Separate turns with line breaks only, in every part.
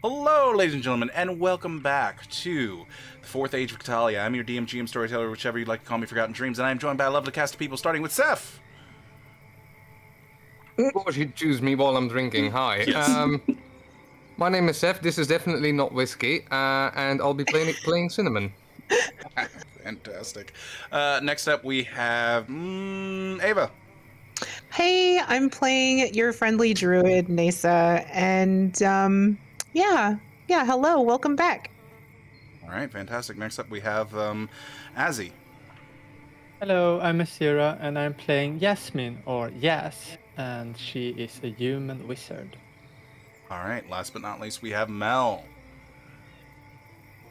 Hello, ladies and gentlemen, and welcome back to the Fourth Age of Katalia. I'm your DM, GM, storyteller, whichever you'd like to call me, Forgotten Dreams, and I am joined by a lovely cast of people, starting with Seth.
Or you choose me while I'm drinking. Hi.
Yes.
My name is Seth. This is definitely not whiskey, and I'll be playing cinnamon.
Fantastic. Next up, we have Ava.
Hey, I'm playing your friendly druid, Nasa, and hello, welcome back.
All right, fantastic. Next up, we have Azzy.
Hello, I'm Asira, and I'm playing Yasmin, or Yas, and she is a human wizard.
All right, last but not least, we have Mel.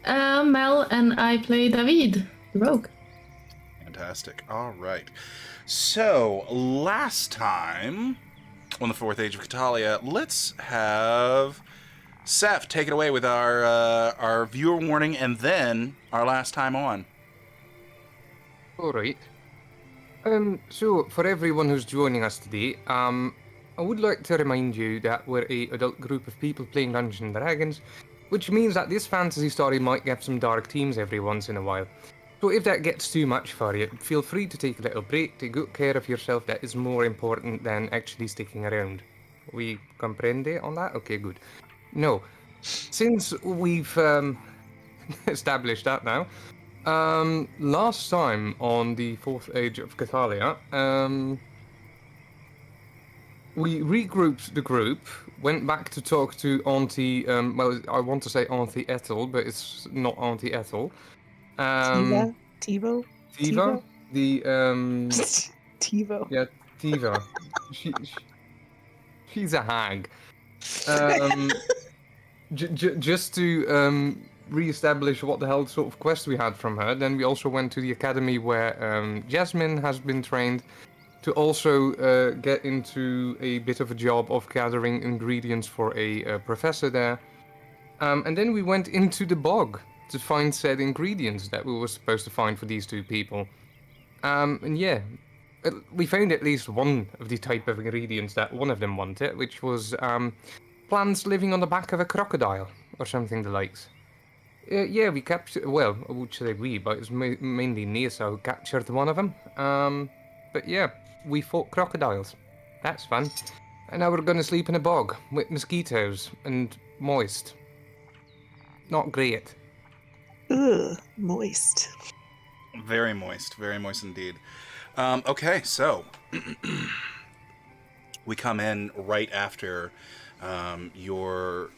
Mel, and I play David, the rogue.
Fantastic. All right. So, last time on the Fourth Age of Katalia, let's have Seth take it away with our viewer warning and then our last time on.
Alright. So, for everyone who's joining us today, I would like to remind you that we're a adult group of people playing Dungeons and Dragons, which means that this fantasy story might get some dark themes every once in a while. So if that gets too much for you, feel free to take a little break, take good care of yourself. That is more important than actually sticking around. We comprende on that? Okay, good. No. Since we've established that now, last time on the Fourth Age of Katalia, we regrouped the group, went back to talk to Auntie, well, I want to say Auntie Ethel, but it's not Auntie Ethel.
TiVo?
Tiva? The,
TiVo.
Yeah, Tiva. She's a hag. Just to re-establish what the hell sort of quest we had from her, then we also went to the academy where Jasmine has been trained to also get into a bit of a job of gathering ingredients for a professor there. And then we went into the bog to find said ingredients that we were supposed to find for these two people. And yeah, we found at least one of the type of ingredients that one of them wanted, which was plants living on the back of a crocodile, or something the likes. Yeah, we captured, well, I would say we, but it's mainly Nisa who captured one of them. But yeah, we fought crocodiles. That's fun. And now we're gonna sleep in a bog with mosquitoes and moist. Not great.
Ugh, moist.
Very moist indeed. Okay, so we come in right after your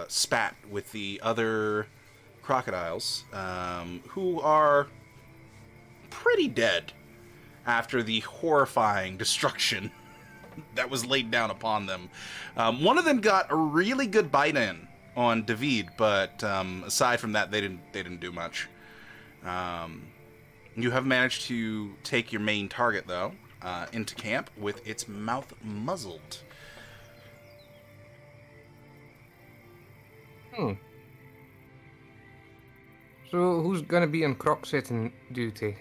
spat with the other crocodiles, who are pretty dead after the horrifying destruction that was laid down upon them. One of them got a really good bite in on David, but aside from that, they didn't do much. You have managed to take your main target, though, into camp with its mouth muzzled.
So who's gonna be on croc-sitting duty?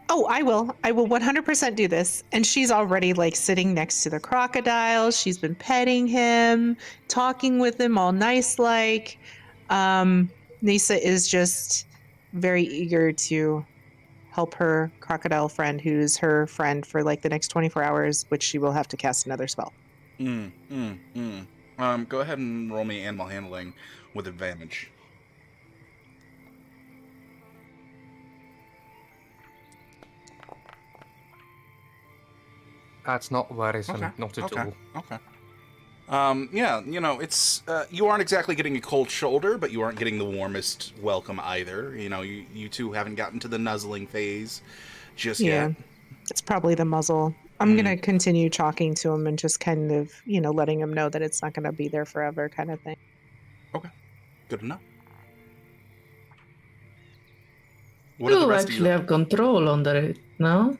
Oh, I will 100% do this. And she's already like sitting next to the crocodile. She's been petting him, talking with him all nice like. Nisa is just very eager to help her crocodile friend, who's her friend for like the next 24 hours, which she will have to cast another spell.
Go ahead and roll me animal handling with advantage.
That's not worrisome, not at all.
Okay. Yeah, it's you aren't exactly getting a cold shoulder, but you aren't getting the warmest welcome either. You two haven't gotten to the nuzzling phase just yet.
It's probably the muzzle. I'm gonna continue talking to him and just kind of, letting him know that it's not gonna be there forever, kind of thing.
Okay, good enough.
You actually have control under it, no?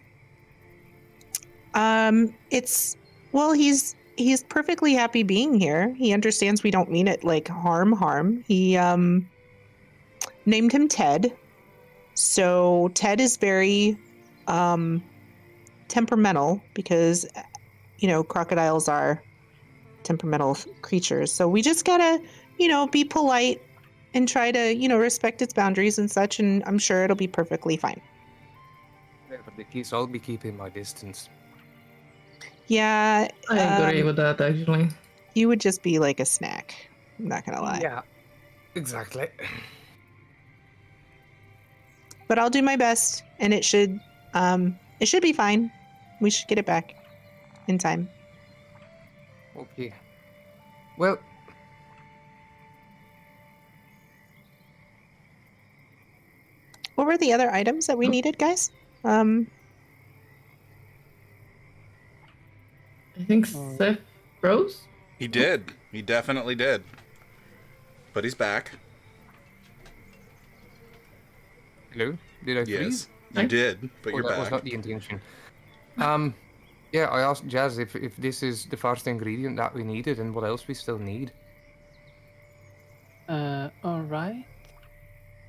He's perfectly happy being here. He understands we don't mean it like harm. He named him Ted. So Ted is very temperamental because crocodiles are temperamental creatures. So we just gotta, be polite and try to, respect its boundaries and such. And I'm sure it'll be perfectly fine.
Whatever the case, I'll be keeping my distance.
Yeah.
I agree with that, actually.
You would just be like a snack. I'm not gonna lie.
Yeah, exactly.
But I'll do my best, and it should be fine. We should get it back in time.
Okay. Well,
What were the other items that we needed, guys?
I think Seth froze.
He did. He definitely did. But he's back.
hello? Did I freeze?
Yes, you did, but you're
that was
back.
not the intention. Yeah, I asked Jazz if this is the first ingredient that we needed and what else we still need.
All right.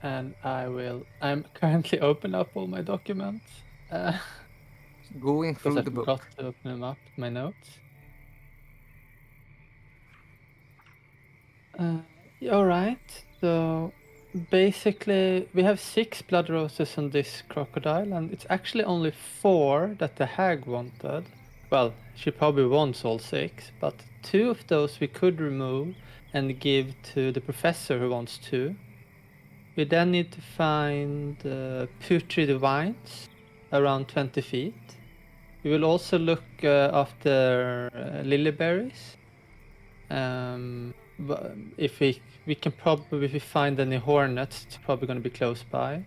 And I'm currently open up all my documents.
Going
Because
through
I
the book.
forgot to open them up, my notes. All right. So basically, we have 6 blood roses on this crocodile, and it's actually only 4 that the hag wanted. Well, she probably wants all 6, but 2 of those we could remove and give to the professor who wants 2. We then need to find putrid vines around 20 feet. We will also look after lilyberries. But if we can probably, if we find any hornets, it's probably going to be close by.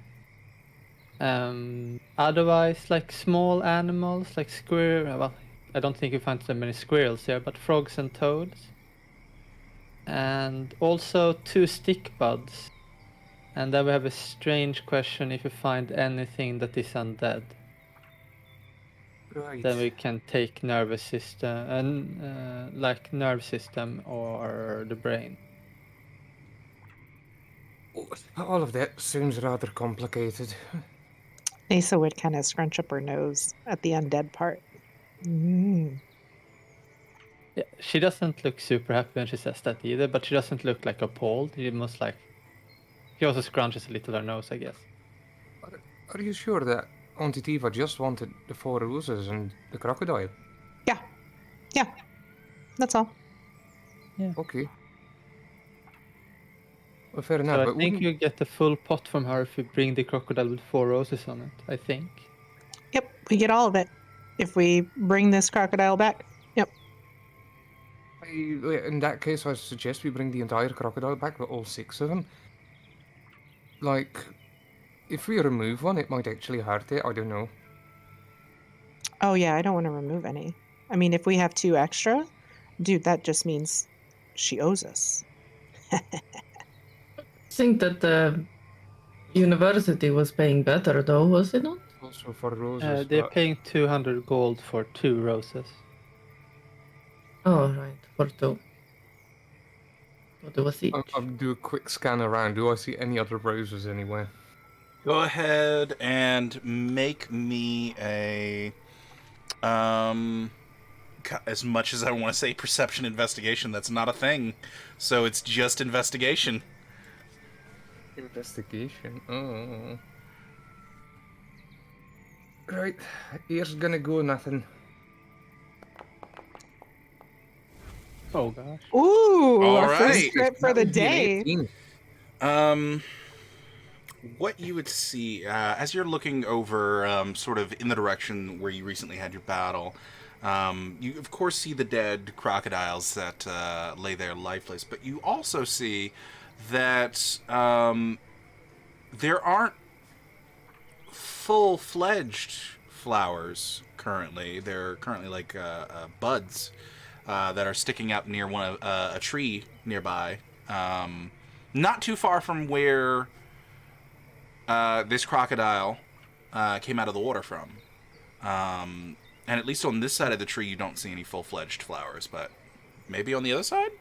Otherwise, like small animals, like squirrel. Well, I don't think you find so many squirrels here, but frogs and toads. And also 2 stick buds. And then we have a strange question: if you find anything that is undead,
Right.
then we can take nervous system and like nerve system or the brain.
All of that seems rather complicated.
Nasa would kind of scrunch up her nose at the undead part. Mm.
Yeah, she doesn't look super happy when she says that either, but she doesn't look like appalled. She also scrunches a little her nose, I guess.
Are you sure that Auntie Tiva just wanted the 4 roses and the crocodile?
Yeah, that's all.
Okay. Well, fair
So
enough.
I
but
think
wouldn't-
you get the full pot from her if you bring the crocodile with 4 roses on it, I think.
Yep, we get all of it if we bring this crocodile back. Yep.
In that case, I suggest we bring the entire crocodile back with all 6 of them. Like, if we remove one, it might actually hurt it. I don't know.
Oh yeah, I don't want to remove any. I mean, if we have 2 extra, dude, that just means she owes us.
I think that the university was paying better, though, was it not?
Also for roses.
They're
but-
paying 200 gold for 2 roses.
Oh, right, for 2. What was each?
I'll do a quick scan around. Do I see any other roses anywhere?
Go ahead and make me a as much as I want to say perception investigation, that's not a thing. So it's just investigation.
Investigation. Oh. Right. Here's gonna go nothing.
Oh gosh.
Ooh,
All
our
right.
first trip for
That
the
would be an
day.
18.
What you would see as you're looking over, sort of in the direction where you recently had your battle, you of course see the dead crocodiles that lay there lifeless, but you also see that there aren't full-fledged flowers currently. They're currently like buds that are sticking out near one of a tree nearby, not too far from where this crocodile came out of the water from. And at least on this side of the tree, you don't see any full-fledged flowers, but maybe on the other side?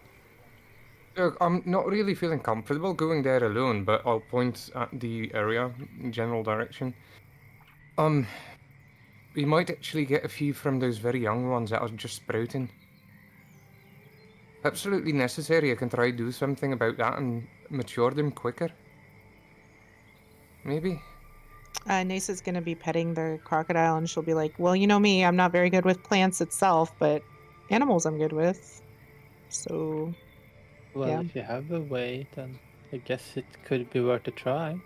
Look, I'm not really feeling comfortable going there alone, but I'll point at the area in general direction. We might actually get a few from those very young ones that are just sprouting. absolutely necessary, I can try to do something about that and mature them quicker. Maybe.
Nasa's gonna be petting the crocodile, and she'll be like, "Well, you know me, I'm not very good with plants itself, but animals I'm good with." So,
Well,
yeah.
if you have a way, then I guess it could be worth a try.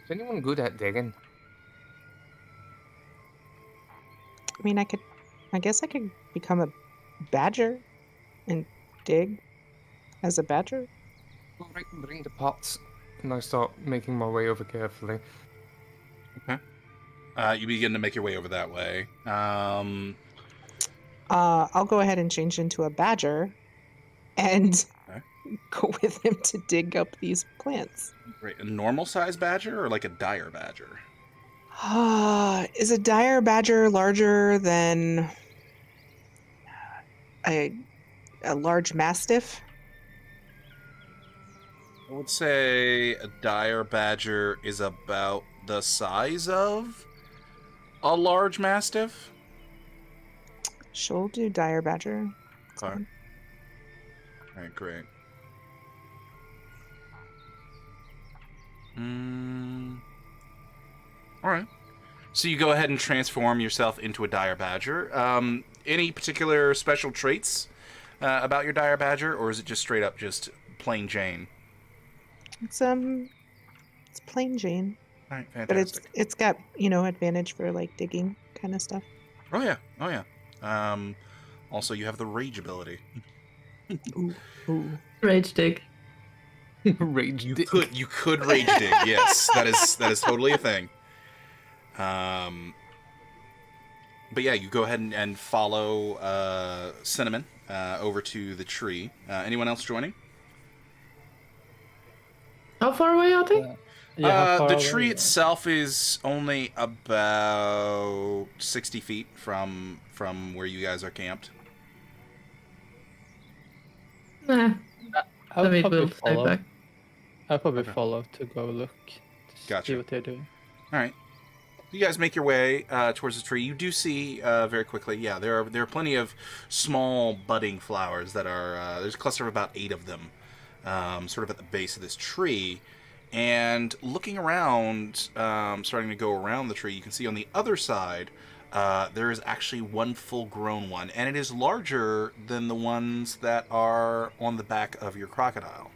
Is anyone good at digging?
I mean, I guess I could become a badger and dig as a badger.
All right, bring the pots. And I start making my way over carefully.
Okay. You begin to make your way over that way.
I'll go ahead and change into a badger and
Okay.
go with him to dig up these plants.
Great. A normal size badger or like a dire badger?
Is a dire badger larger than a large mastiff?
I would say a dire badger is about the size of a large mastiff.
She'll do dire badger.
Okay. All right, great. All right. So you go ahead and transform yourself into a dire badger. Any particular special traits about your dire badger, or is it just straight up just plain Jane?
It's plain Jane,
All right,
but
fantastic.
it's got advantage for like digging kind of stuff.
Oh yeah. Also, you have the rage ability.
Ooh.
Rage dig.
Rage
You
dig.
could rage dig. Yes, that is totally a thing. But yeah, you go ahead and follow Cinnamon over to the tree. Anyone else joining?
How far away are they?
How far
The
away
tree
you are?
itself is only about 60 feet from where you guys are camped.
Nah,
I'll
then we
probably
will stay
follow.
back.
I'll probably
Okay.
follow to go look to
Gotcha.
see what they're doing.
All right. You guys make your way towards the tree. You do see very quickly. Yeah, there are plenty of small budding flowers that are. There's a cluster of about 8 of them, sort of at the base of this tree. And looking around, starting to go around the tree, you can see on the other side there is actually one full-grown one, and it is larger than the ones that are on the back of your crocodile.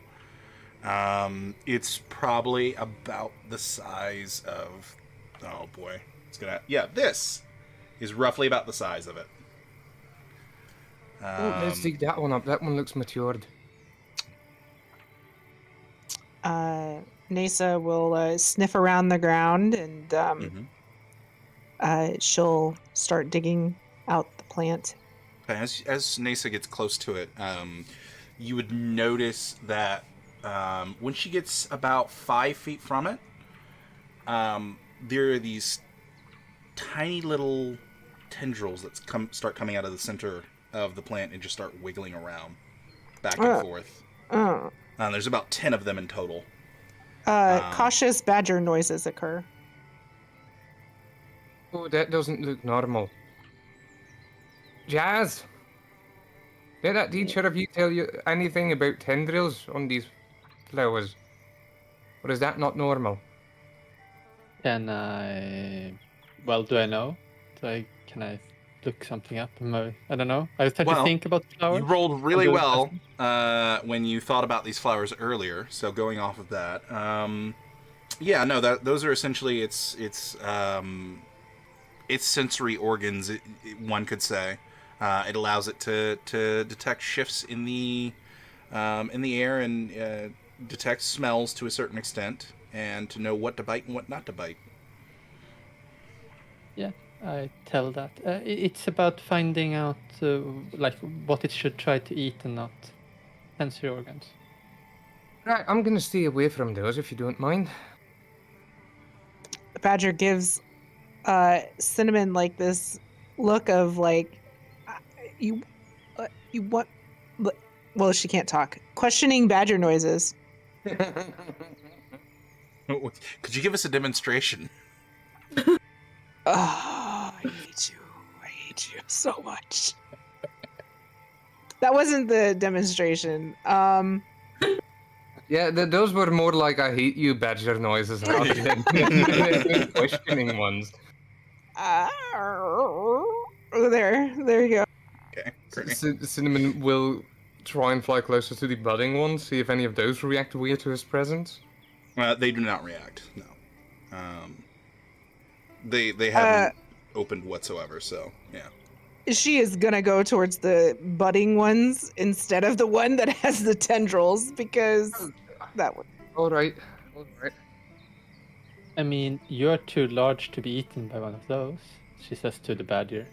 It's probably about the size of. Oh boy, it's gonna. Yeah, this is roughly about the size of it.
Let's dig that one up. That one looks matured.
Nasa will sniff around the ground and
Mhm.
she'll start digging out the plant.
Okay, as Nasa gets close to it, you would notice that when she gets about 5 feet from it, there are these tiny little tendrils that start coming out of the center of the plant and just start wiggling around back and forth. There's about 10 of them in total.
Cautious badger noises occur.
Oh, that doesn't look normal. Jazz! Did that teacher of you tell you anything about tendrils on these flowers? Or is that not normal?
Can I? Well, do I know? Can I look something up? I don't know. I was trying
Well,
to think about flowers.
You rolled really
I'm
well
doing
when you thought about these flowers earlier. So going off of that, yeah, no, those are essentially its sensory organs. One could say it allows it to detect shifts in the air and detect smells to a certain extent, and to know what to bite and what not to bite.
Yeah, I tell that. It's about finding out like what it should try to eat and not. Sensory organs.
Right, I'm gonna stay away from those if you don't mind.
The badger gives Cinnamon like this look of like you what? Well, she can't talk. Questioning badger noises.
Could you give us a demonstration?
Oh, I hate you. I hate you so much. That wasn't the demonstration.
Yeah, those were more like I hate you badger noises rather than questioning ones.
There you go.
Okay, great.
Cinnamon will try and fly closer to the budding ones, see if any of those react weird to his presence.
They do not react. No. They haven't opened whatsoever. So yeah.
She is gonna go towards the budding ones instead of the one that has the tendrils because that one.
All right.
I mean, you're too large to be eaten by one of those, she says to the badger.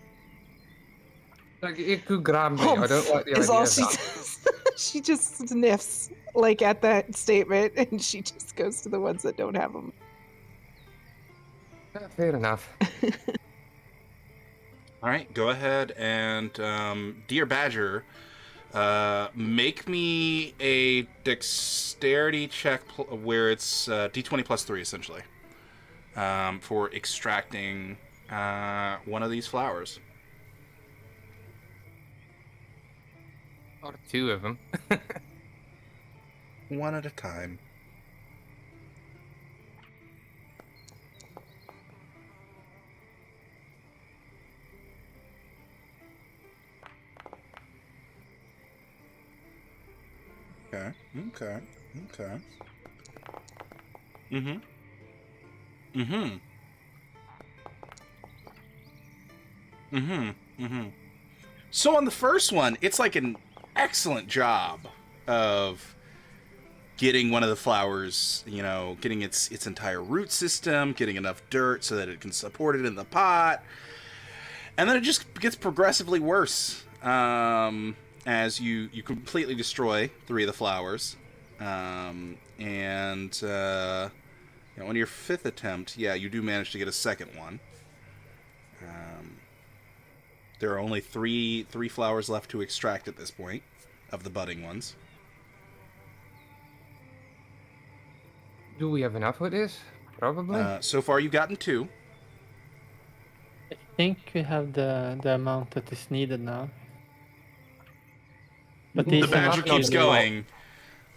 Like, it could grab me. I don't like the
Is
idea
all
of
she
that.
does. She just sniffs like at that statement, and she just goes to the ones that don't have them.
Yeah, fair enough.
All right, go ahead and dear badger, make me a dexterity check where it's d20 plus 3 essentially for extracting one of these flowers.
Or two of them.
One at a time. Okay. So on the first one, it's like an excellent job of getting one of the flowers, getting its entire root system, getting enough dirt so that it can support it in the pot. And then it just gets progressively worse as you completely destroy 3 of the flowers. On your 5th attempt, you do manage to get a second one. There are only three flowers left to extract at this point, of the budding ones.
Do we have enough with this? Probably.
So far, you've gotten 2.
I think we have the amount that is needed now. But
The
The
these are
badger
not
keeps
really-
going,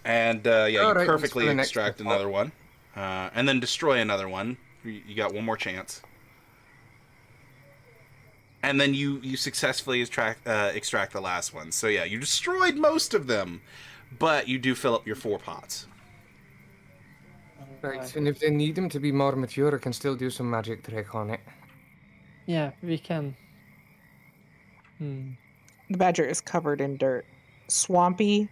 and you
Alright,
perfectly
let's do the next
extract
one.
another one, and then destroy another one. You got one more chance. And then you successfully extract the last one. So yeah, you destroyed most of them, but you do fill up your 4 pots.
Right, and if they need them to be more mature, I can still do some magic trick on it.
Yeah, we can. Hmm.
The badger is covered in dirt. Swampy,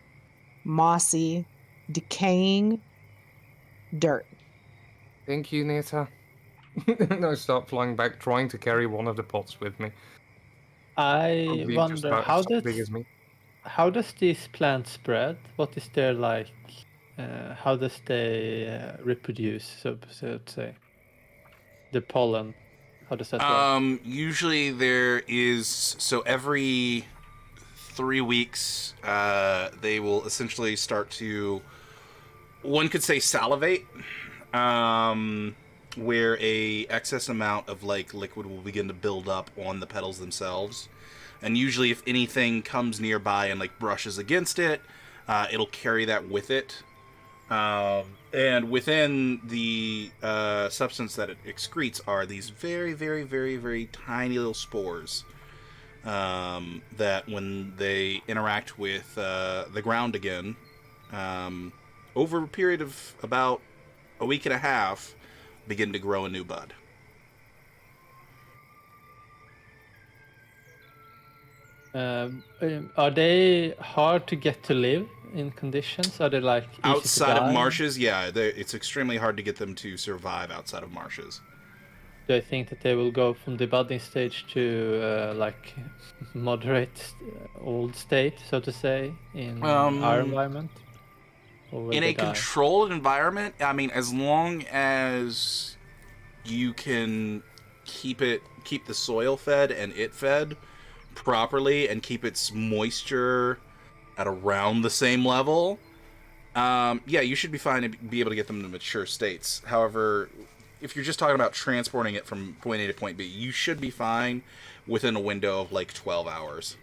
mossy, decaying dirt.
Thank you, Nita. I start flying back, trying to carry one of the pots with me.
I
Probably just
wonder
about
how
as big as me.
does this plant spread? What is their like? How does they reproduce? So to say, the pollen. How does that work?
Usually there is, so every 3 weeks, they will essentially start to, one could say, salivate, where a excess amount of like liquid will begin to build up on the petals themselves. And usually if anything comes nearby and like brushes against it, it'll carry that with it. And within the substance that it excretes are these very, very, very, very tiny little spores that when they interact with the ground again, over a period of about a week and a half, begin to grow a new bud.
Are they hard to get to live in conditions? Are they like easy
Outside
to
of
die?
marshes, yeah, it's extremely hard to get them to survive outside of marshes.
Do I think that they will go from the budding stage to like moderate old state, so to say, in our environment? Or will
In
they
a
die?
controlled environment, I mean, as long as you can keep the soil fed and it fed properly and keep its moisture at around the same level, you should be fine to be able to get them to mature states. However, if you're just talking about transporting it from point A to point B, you should be fine within a window of like 12 hours.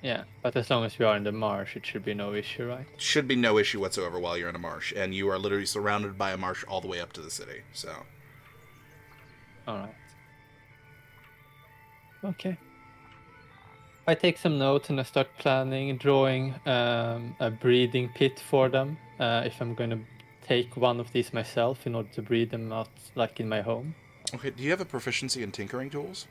Yeah, but as long as we are in the marsh, it should be no issue, right?
Should be no issue whatsoever while you're in a marsh, and you are literally surrounded by a marsh all the way up to the city. So,
All right. Okay. I take some notes and I start planning, drawing a breeding pit for them. If I'm going to take one of these myself in order to breed them out, like in my home.
okay, do you have a proficiency in tinkering tools?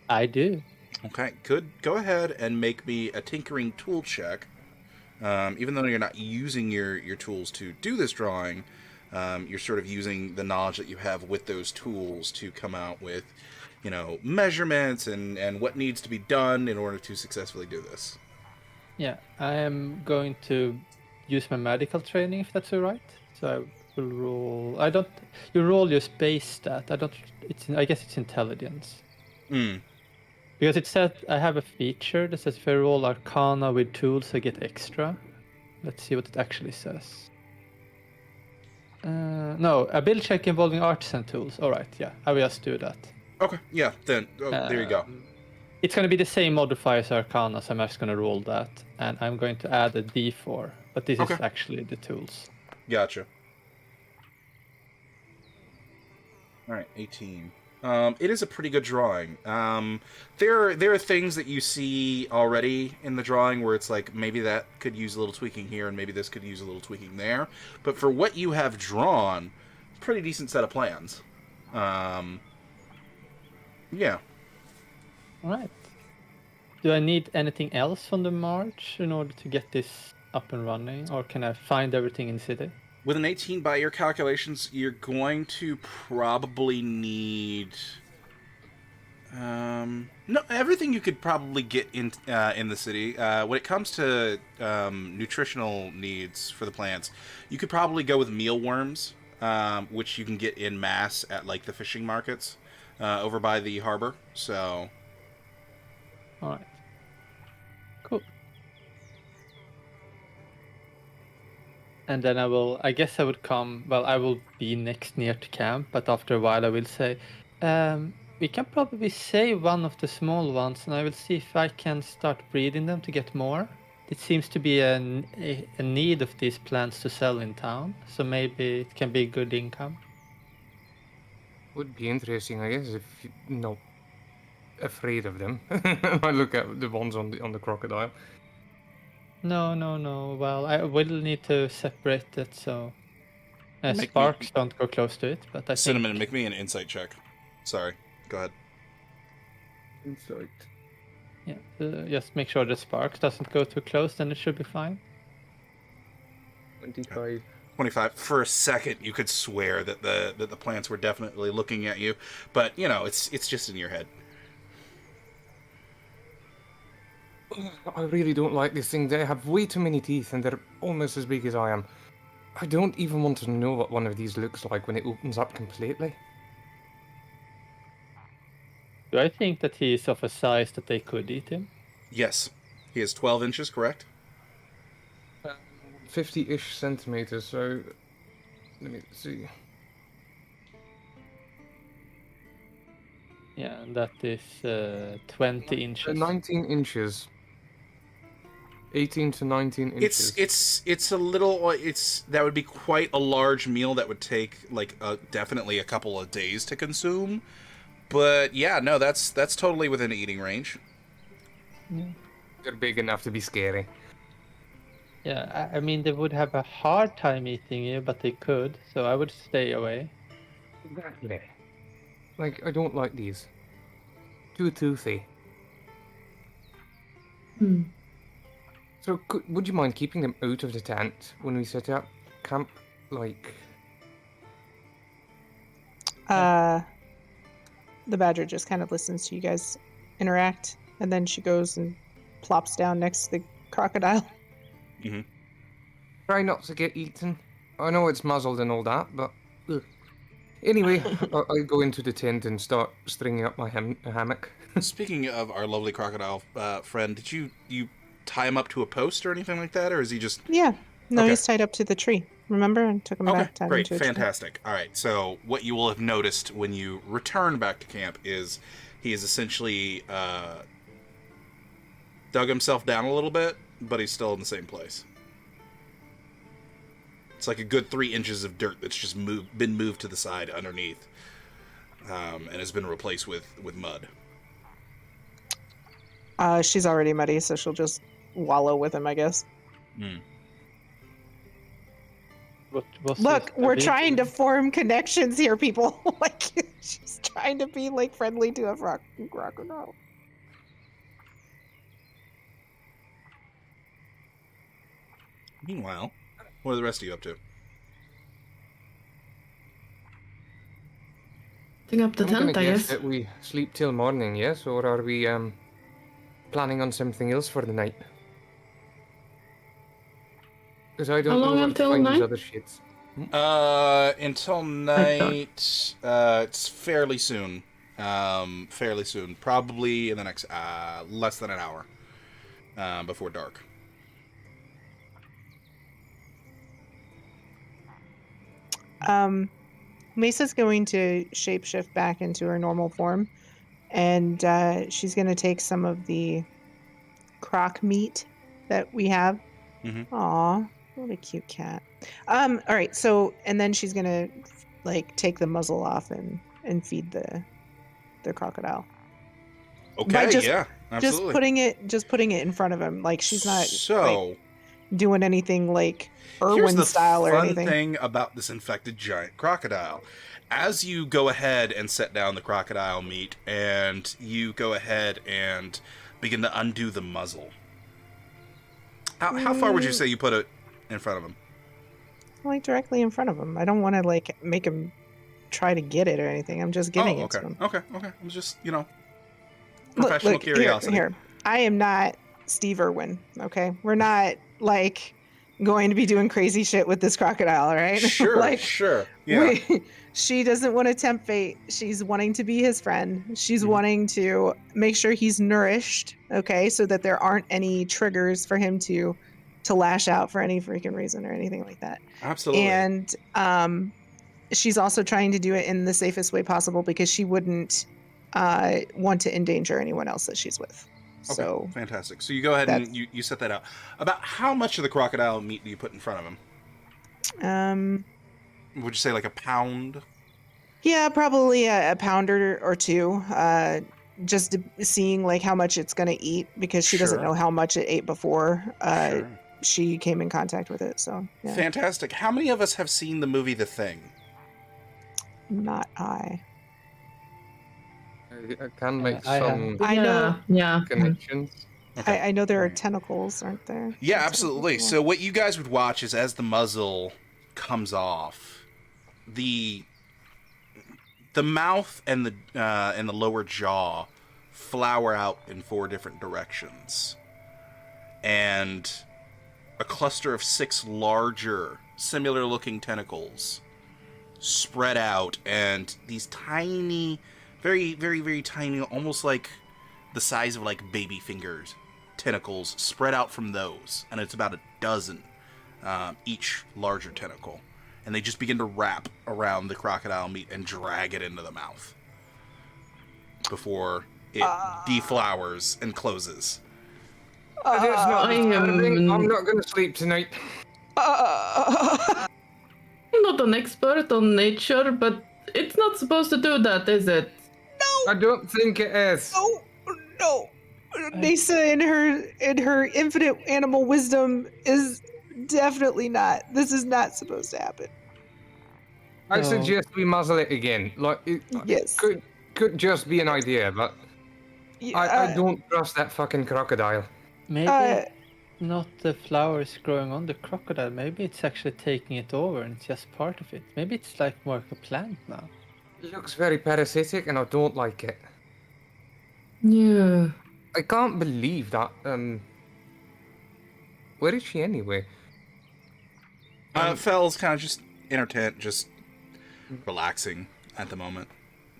I do.
Okay, good. Go ahead and make me a tinkering tool check. Even though you're not using your tools to do this drawing, you're sort of using the knowledge that you have with those tools to come out with, measurements and what needs to be done in order to successfully do this.
Yeah, I am going to use my medical training if that's alright. So I will roll. I don't. You roll your space stat. I don't. I guess it's intelligence. Because it said I have a feature that says if I roll Arcana with tools, I get extra. Let's see what it actually says. No, a build check involving artisan tools. All right, yeah, I will just do that.
Okay, yeah, then there you go.
It's going to be the same modifier as Arcana, so I'm just going to roll that, and I'm going to add a D4. But this
Okay.
is actually the tools.
Gotcha. All right, 18. It is a pretty good drawing. There are things that you see already in the drawing where it's like maybe that could use a little tweaking here and maybe this could use a little tweaking there. But for what you have drawn, pretty decent set of plans. Yeah.
All right. Do I need anything else on the march in order to get this up and running, or can I find everything in the city?
With an 18, by your calculations, you're going to probably need... no, everything you could probably get in the city. When it comes to nutritional needs for the plants, you could probably go with mealworms, which you can get in mass at like the fishing markets over by the harbor. So,
All right. Cool. And then I guess I would come, well, I will be next near to camp, but after a while I will say, we can probably save one of the small ones, and I will see if I can start breeding them to get more. It seems to be a need of these plants to sell in town, so maybe it can be good income.
Would be interesting, I guess, if you're not afraid of them. I look at the ones on the crocodile.
No. Well, I will need to separate it, so
Make
sparks don't go close to it. But I
Cinnamon,
think...
make me an insight check. Sorry, go ahead.
Insight.
Yeah, just make sure the sparks doesn't go too close, then it should be fine.
25.
25. For a second, you could swear that the plants were definitely looking at you, but it's just in your head.
I really don't like these things. They have way too many teeth and they're almost as big as I am. I don't even want to know what one of these looks like when it opens up completely.
Do I think that he is of a size that they could eat him?
Yes, he is 12 inches, correct?
50-ish centimeters, so... Let me see.
Yeah, and that is 20 inches.
19 inches. 18 to 19 inches.
It's a little. That would be quite a large meal that would take like definitely a couple of days to consume. But yeah, no, that's totally within eating range.
They're big enough to be scary.
Yeah, I mean, they would have a hard time eating you, but they could, so I would stay away.
Exactly. Like, I don't like these. Too toothy. So, would you mind keeping them out of the tent when we set up camp? Like...
The badger just kind of listens to you guys interact, and then she goes and plops down next to the crocodile.
Mm-hmm.
Try not to get eaten. I know it's muzzled and all that, but... Ugh. Anyway, I go into the tent and start stringing up my hammock.
Speaking of our lovely crocodile friend, did you tie him up to a post or anything like that, or is he just...
Yeah. No,
Okay.
he's tied up to the tree. Remember? And took him
Okay,
back. Tied him
great,
to a tree.
fantastic. All right, so what you will have noticed when you return back to camp is he is essentially dug himself down a little bit, but he's still in the same place. It's like a good 3 inches of dirt that's just been moved to the side underneath, and has been replaced with mud.
She's already muddy, so she'll just wallow with him, I guess. Look, we're trying to form connections here, people. Like, she's trying to be like friendly to a crocodile.
Meanwhile, what are the rest of you up to?
Putting up the
I'm gonna
tent, I
guess
guess.
that we sleep till morning, yes? Or are we planning on something else for the night? Because I don't
How
know
long
where
until
to find these
night?
other shits.
Until night, it's fairly soon. Fairly soon. Probably in the next, less than an hour, before dark.
Mesa's going to shapeshift back into her normal form, and she's going to take some of the croc meat that we have.
Mm-hmm.
Aw, what a cute cat. All right, so, and then she's going to, like, take the muzzle off and feed the crocodile.
Okay, yeah, absolutely.
Just putting it in front of him. Like, she's not
So,
doing anything like
here's
Irwin
the
style or
fun
anything.
thing about this infected giant crocodile. As you go ahead and set down the crocodile meat, and you go ahead and begin to undo the muzzle, how far would you say you put it in front of him?
Like directly in front of him. I don't want to like make him try to get it or anything. I'm just giving it to him.
Okay. It was just,
Look,
professional curiosity.
Here. I am not Steve Irwin, okay? We're not like going to be doing crazy shit with this crocodile, all right?
Sure,
like,
sure. Yeah.
She doesn't want to tempt fate. She's wanting to be his friend. She's wanting to make sure he's nourished, okay? So that there aren't any triggers for him to lash out for any freaking reason or anything like that.
Absolutely.
And she's also trying to do it in the safest way possible because she wouldn't want to endanger anyone else that she's with.
Okay,
So
fantastic. So you go ahead and you set that out. About how much of the crocodile meat do you put in front of him? Would you say like a pound?
Yeah, probably a pounder or two. Just seeing like how much it's gonna eat because she doesn't
Sure.
know how much it ate before
Sure.
she came in contact with it. So yeah.
Fantastic. How many of us have seen the movie The Thing?
Not I.
I can make
I
some
I know.
Yeah.
connections.
Okay.
I know there are tentacles, aren't there?
Yeah,
Tentacles
absolutely.
as well.
So what you guys would watch is as the muzzle comes off, the mouth and the lower jaw flower out in 4 different directions, and a cluster of 6 larger, similar-looking tentacles spread out, and these tiny, very, very, very tiny, almost like the size of like baby fingers, tentacles spread out from those, and it's about a dozen each larger tentacle, and they just begin to wrap around the crocodile meat and drag it into the mouth before it deflowers and closes.
That's not
I am-
disturbing. I'm not going to sleep tonight.
I'm not an expert on nature, but it's not supposed to do that, is it?
I don't think it is.
No. Nisa in her infinite animal wisdom is definitely not. This is not supposed to happen.
I
No.
suggest we muzzle it again. Like, it
Yes.
could just be an idea, but I don't trust that fucking crocodile.
Maybe not the flowers growing on the crocodile. Maybe it's actually taking it over and it's just part of it. Maybe it's like more like a plant now.
It looks very parasitic, and I don't like it.
Yeah.
I can't believe that. Where is she anyway?
Fell's kind of just in her tent, just relaxing at the moment,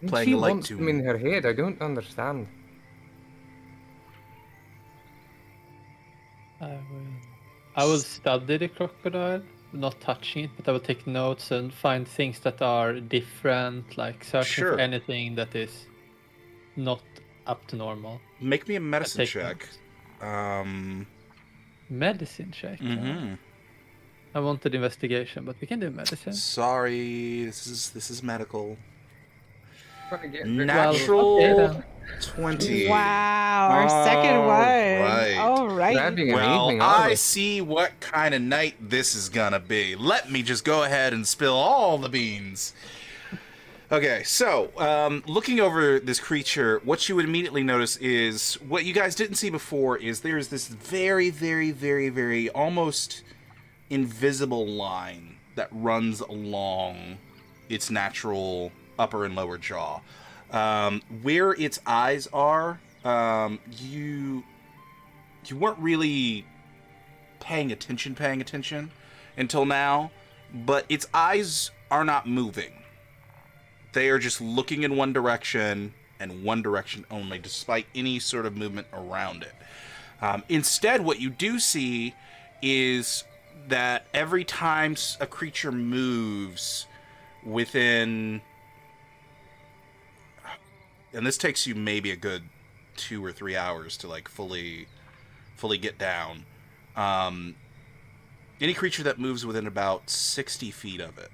playing
She
a light
wants them
tune.
in her head. I don't understand.
I will study the crocodile, not touching it, but I will take notes and find things that are different, like searching
Sure.
for anything that is not up to normal.
Make me a medicine
take
check.
Medicine check.
Mm-hmm.
I wanted investigation, but we can do medicine.
Sorry, this is medical.
Gonna get
Natural
okay then.
20.
Wow, our second
All
one.
right.
All right.
having an
Well,
evening, aren't
I
we?
see what kind of night this is gonna be. Let me just go ahead and spill all the beans. Okay, so looking over this creature, what you would immediately notice is what you guys didn't see before is there's this very, very, very, very almost invisible line that runs along its natural upper and lower jaw. Where its eyes are, you weren't really paying attention until now, but its eyes are not moving. They are just looking in one direction and one direction only, despite any sort of movement around it. Instead, what you do see is that every time a creature moves within, and this takes you maybe a good 2 or 3 hours to like fully get down. Any creature that moves within about 60 feet of it,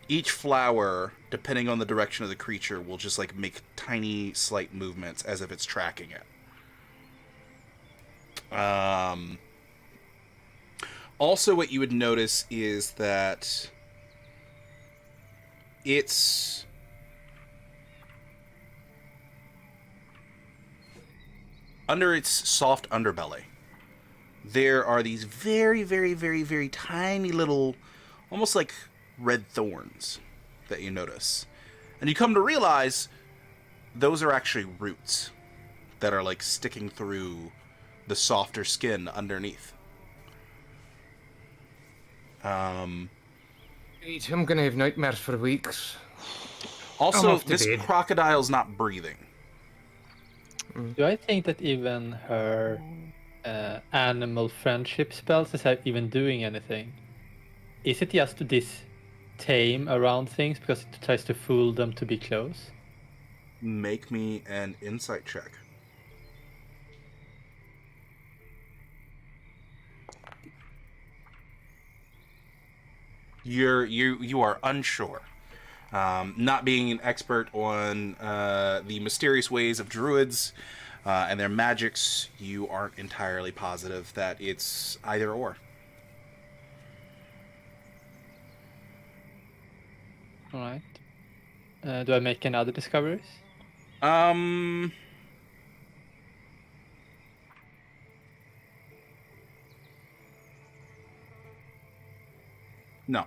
each flower, depending on the direction of the creature, will just like make tiny, slight movements as if it's tracking it. Also, what you would notice is that it's under its soft underbelly, there are these very, very, very, very tiny little, almost like red thorns that you notice. And you come to realize those are actually roots that are like sticking through the softer skin underneath.
I'm gonna have nightmares for weeks.
Also,
off to
this
bed.
crocodile's not breathing.
Do I think that even her animal friendship spells is even doing anything? Is it just this tame around things because it tries to fool them to be close?
Make me an insight check. You are unsure. Not being an expert on the mysterious ways of druids and their magics, you aren't entirely positive that it's either or.
All right. Do I make any other discoveries?
No.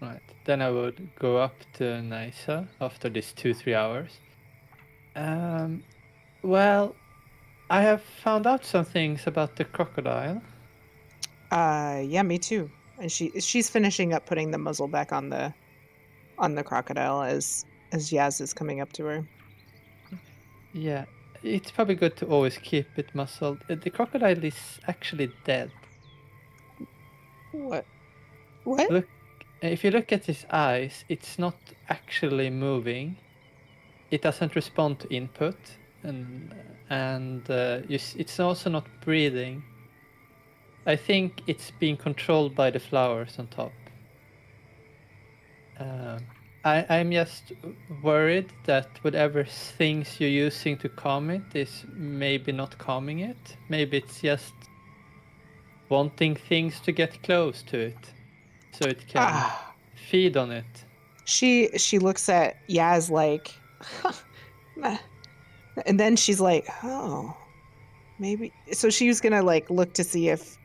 Right. Then I would go up to Nysa after this 2-3 hours. Well, I have found out some things about the crocodile.
Yeah, me too. And she's finishing up putting the muzzle back on the crocodile as Yaz is coming up to her.
Yeah, it's probably good to always keep it muzzled. The crocodile is actually dead.
What? What?
Look, if you look at his eyes, it's not actually moving. It doesn't respond to input, and it's also not breathing. I think it's being controlled by the flowers on top. I'm just worried that whatever things you're using to calm it is maybe not calming it. Maybe it's just wanting things to get close to it, so it can feed on it.
She looks at Yaz like, and then she's like, oh, maybe. So she was gonna like look to see if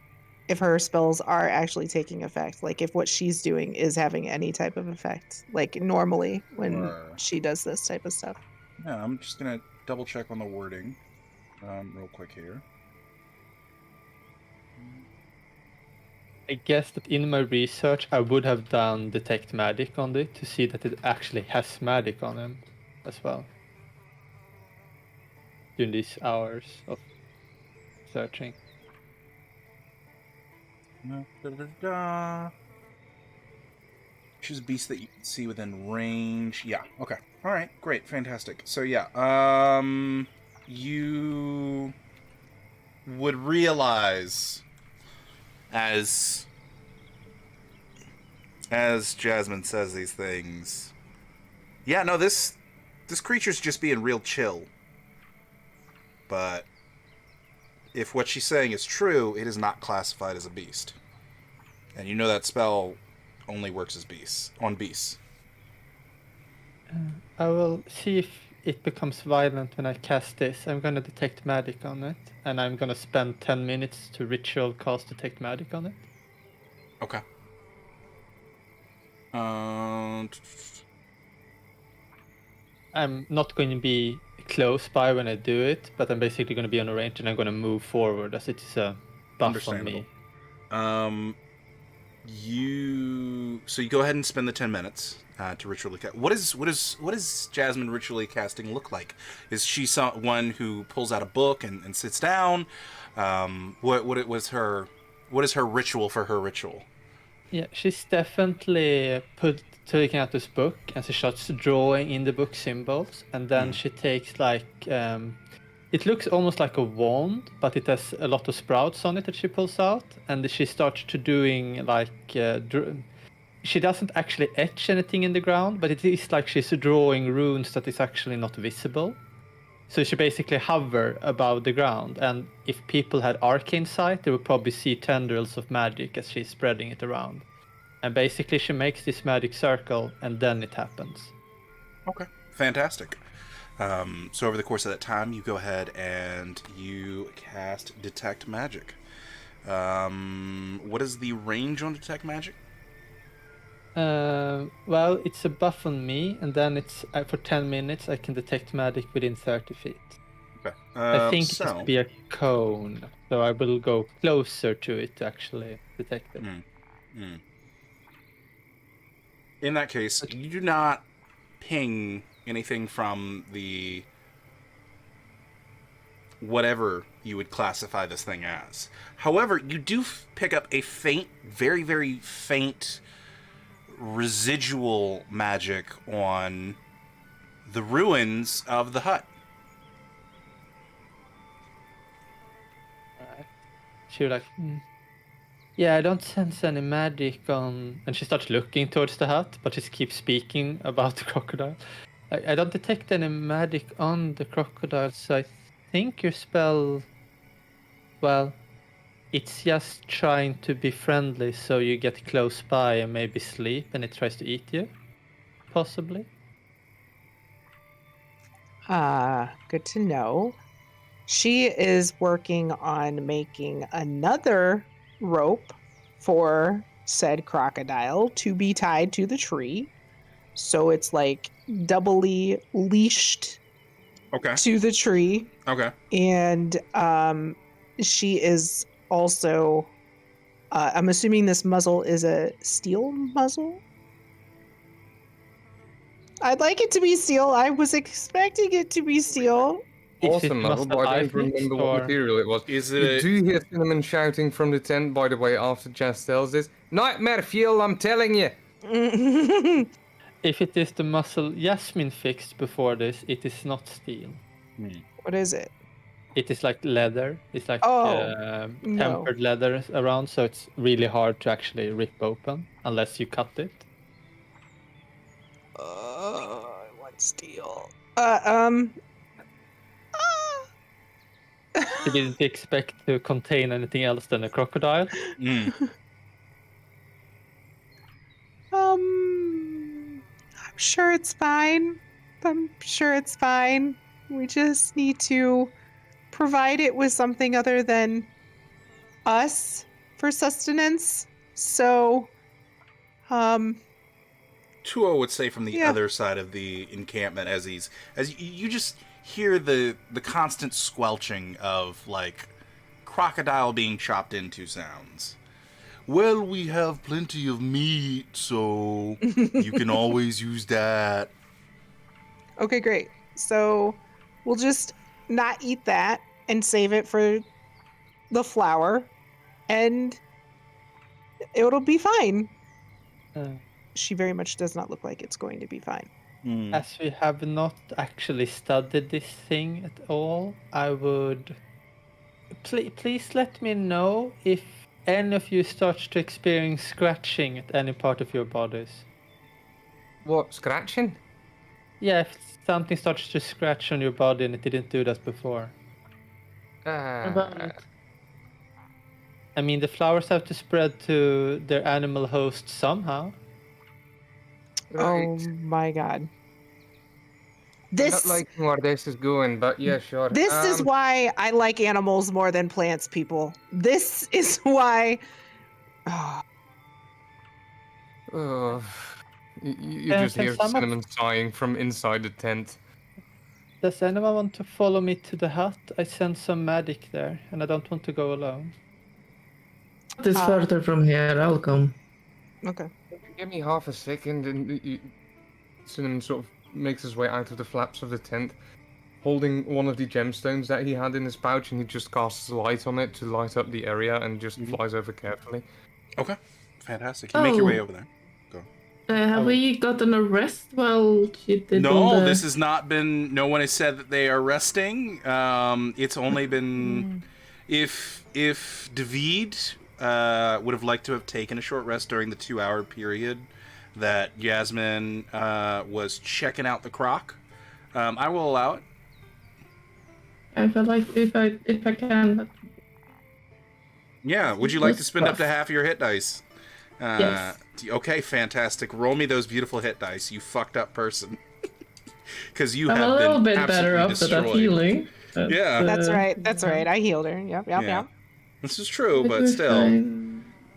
her spells are actually taking effect, like if what she's doing is having any type of effect, like normally when she does this type of stuff.
Yeah, I'm just gonna double check on the wording, real quick here.
I guess that in my research I would have done detect magic on it to see that it actually has magic on him as well. During these hours of searching.
Choose a beast that you can see within range. Yeah, okay. Alright, great, fantastic. So yeah, you would realize as Jasmine says these things, yeah, no, this creature's just being real chill. But if what she's saying is true, it is not classified as a beast. And you know that spell only works as on beasts.
I will see if it becomes violent when I cast this. I'm gonna detect magic on it, and I'm gonna spend 10 minutes to ritual cast detect magic on it.
Okay.
I'm not going to be close by when I do it, but I'm basically going to be on a range, and I'm going to move forward as it is a buff on me.
So you go ahead and spend the 10 minutes to ritually cast. What is Jasmine ritually casting look like? Is she one who pulls out a book and sits down? What is her ritual for her ritual?
Yeah, she's definitely taking out this book, and she starts drawing in the book symbols, and then she takes like it looks almost like a wand, but it has a lot of sprouts on it that she pulls out, and she starts to doing like she doesn't actually etch anything in the ground, but it is like she's drawing runes that is actually not visible. So she basically hover above the ground, and if people had arcane sight, they would probably see tendrils of magic as she's spreading it around. And basically she makes this magic circle, and then it happens.
Okay, fantastic. So over the course of that time, you go ahead and you cast Detect Magic. What is the range on Detect Magic?
Well, it's a buff on me, and then it's for 10 minutes I can detect magic within 30 feet.
Okay.
I think it has to be a cone, so I will go closer to it to actually detect it.
In that case, you do not ping anything from the whatever you would classify this thing as. However, you do pick up a faint, very, very faint residual magic on the ruins of the hut.
She was like, yeah, I don't sense any magic on... And she starts looking towards the hut, but she keeps speaking about the crocodile. I don't detect any magic on the crocodile, so I think your spell... Well, it's just trying to be friendly, so you get close by and maybe sleep, and it tries to eat you. Possibly.
Good to know. She is working on making another rope for said crocodile to be tied to the tree. So it's like doubly leashed to the tree.
Okay.
And she is also, I'm assuming this muzzle is a steel muzzle? I'd like it to be steel. I was expecting it to be steel.
Awesome muzzle, but I don't remember what material it was. You do hear Cinnamon shouting from the tent, by the way, after Jess tells this. Nightmare fuel, I'm telling you!
If it is the muzzle Yasmin fixed before this, it is not steel.
What is it?
It is like leather. It's like tempered leather around, so it's really hard to actually rip open unless you cut it.
I want steel.
You didn't expect to contain anything else than a crocodile?
I'm sure it's fine. We just need to provide it with something other than us for sustenance. So,
Tuo would say from the other side of the encampment as you just hear the constant squelching of like crocodile being chopped into sounds. Well, we have plenty of meat, so you can always use that.
Okay, great. So we'll just not eat that and save it for the flour, and it'll be fine. She very much does not look like it's going to be fine.
As we have not actually studied this thing at all, I would... Please let me know if any of you starts to experience scratching at any part of your bodies.
What, scratching?
Yeah, if something starts to scratch on your body and it didn't do that before.
About
Uh,
it.
I mean, the flowers have to spread to their animal host somehow.
Oh
right.
my god.
I'm not
This
liking where this is going, but yeah, sure.
this is why I like animals more than plants, people. This is why. Oh,
Oh, you
Can,
just
can
hear
some of...
Cinnamon sighing from inside the tent.
Does anyone want to follow me to the hut? I sense some magic there, and I don't want to go alone.
It is
Uh,
further from here. I'll come.
okay.
Give me half a second, and Cinnamon sort of makes his way out of the flaps of the tent, holding one of the gemstones that he had in his pouch, and he just casts light on it to light up the area and just flies over carefully.
Okay, fantastic. You make your way
Oh.
over there. Go.
Have we gotten a rest while she did all
No,
the...
this has not been. No one has said that they are resting. It's only been if David would have liked to have taken a short rest during the 2-hour period that Jasmine was checking out the croc. I will allow it.
I feel like if I can. But...
Yeah. Would you like to
Just
spend up to
rough.
half your hit dice?
Yes.
Okay, fantastic. Roll me those beautiful hit dice, you fucked up person. Because you
I'm
have
a little
been
bit better
absolutely
after that
destroyed.
healing.
Yeah.
That's right. That's right. I healed her. Yep. Yep.
Yeah.
Yep.
This is true, but
We're
still.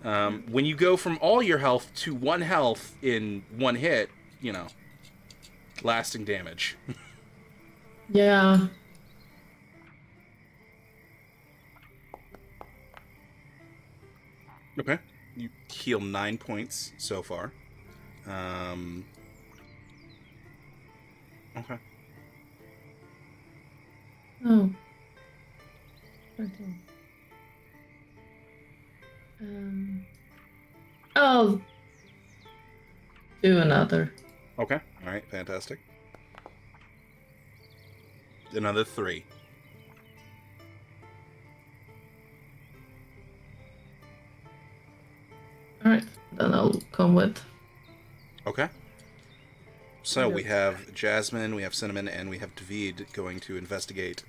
fine.
When you go from all your health to 1 health in 1 hit, lasting damage.
Yeah.
Okay. You heal 9 points so far. Okay.
Oh. I'll do another.
Okay. All right. Fantastic. Another 3.
Alright, then I'll come with.
Okay. So we have Jasmine, we have Cinnamon, and we have David going to investigate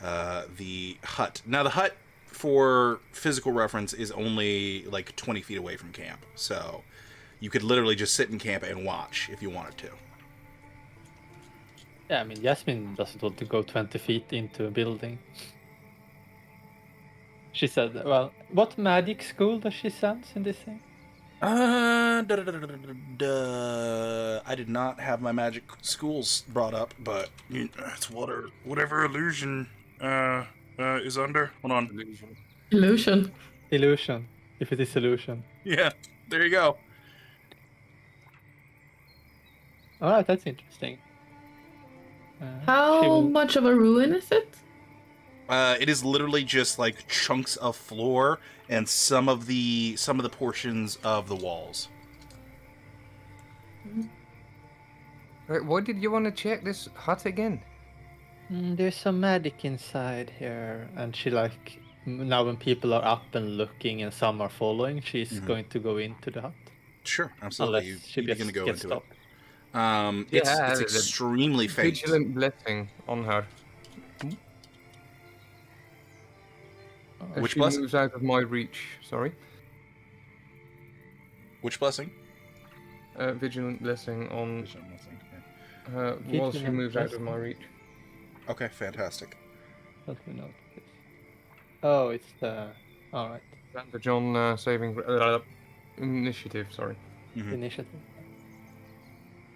the hut. Now, the hut, for physical reference, is only like 20 feet away from camp. So you could literally just sit in camp and watch if you wanted to.
Yeah, I mean, Yasmin doesn't want to go 20 feet into a building. She said, well, what magic school does she sense in this thing?
I did not have my magic schools brought up, but it's whatever illusion is under. Hold on.
Illusion.
Illusion, if it is illusion.
Yeah, there you go.
Alright, that's interesting. she
How
will-
much of a ruin is it?
It is literally just like chunks of floor and some of the portions of the walls.
Right, why did you want to check this hut again?
There's some magic inside here, and she now when people are up and looking and some are following, she's going to go into the hut.
Sure, absolutely.
Unless she
You're going to go
gets
into
stopped.
it.
Yeah,
It's
there's a
extremely faint.
Vigilant blessing on her. As
Which
she
blessing?
moves out of my reach. Sorry.
Which blessing?
Vigilant blessing on her while she
Vigilant
moves out of
blessing.
my reach.
Okay, fantastic.
Let me know. Please. Oh, it's the... Alright,
Advantage on saving initiative. Sorry.
initiative.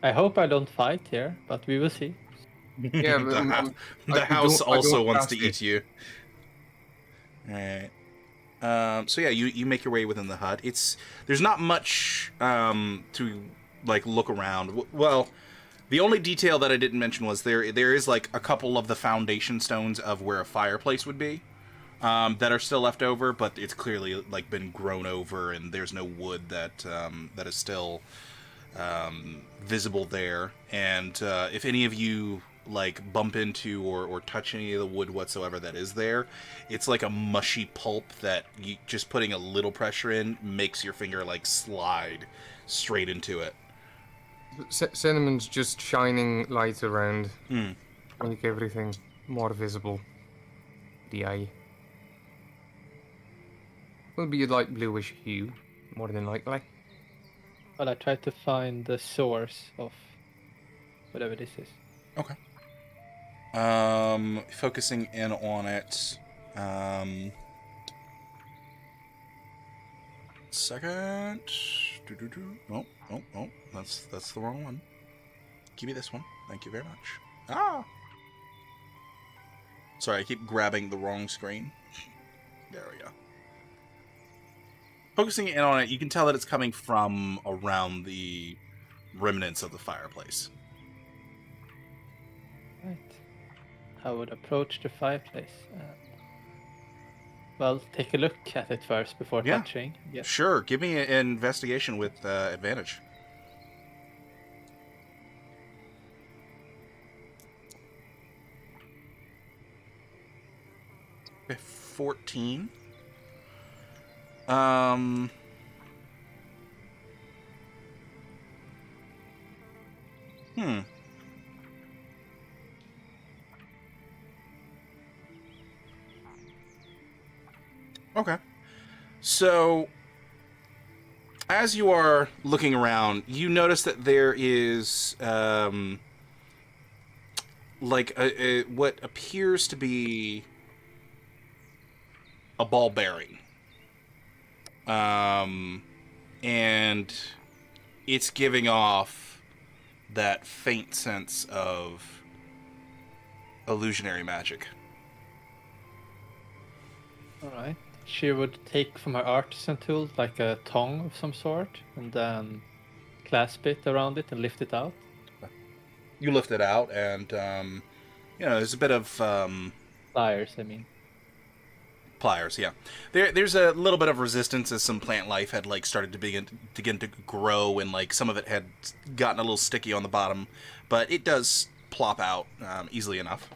I hope I don't fight here, but we will see.
Yeah, but,
The house
I
also
don't
wants
cast
to eat you. Alright. So yeah, you make your way within the hut. There's not much to look around. Well, the only detail that I didn't mention was there is a couple of the foundation stones of where a fireplace would be that are still left over, but it's clearly been grown over, and there's no wood that is still visible there. And if any of you like bump into or touch any of the wood whatsoever that is there, it's like a mushy pulp that just putting a little pressure in makes your finger like slide straight into it.
Cinnamon's just shining light around,
Hmm.
make everything more visible. The eye will be a light bluish hue, more than likely.
Well, I tried to find the source of whatever this is.
Okay. Focusing in on it. Second. Oh, that's the wrong one. Give me this one. Thank you very much. Ah. Sorry, I keep grabbing the wrong screen. There we go. Focusing in on it, you can tell that it's coming from around the remnants of the fireplace.
Right. I would approach the fireplace. Well, take a look at it first before
Yeah.
touching. Yes.
Sure, give me an investigation with advantage. Okay, 14. Hmm. Okay. So, as you are looking around, you notice that there is, like, what appears to be a ball bearing. And it's giving off that faint sense of illusionary magic.
Alright. She would take from her artisan tool like a tongue of some sort and then clasp it around it and lift it out.
You lift it out, and there's a bit of
Pliers, I mean.
pliers. Yeah, there's a little bit of resistance as some plant life had like started to begin to grow, and like some of it had gotten a little sticky on the bottom, but it does plop out easily enough.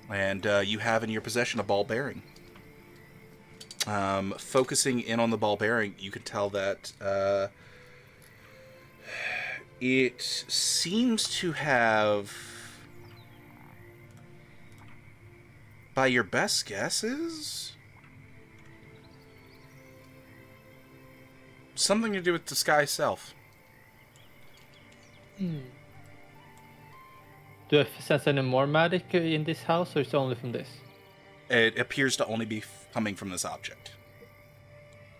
And you have in your possession a ball bearing. Focusing in on the ball bearing, you can tell that it seems to have, by your best guesses, something to do with the sky self.
Do I sense any more magic in this house, or is it only from this?
It appears to only be coming from this object.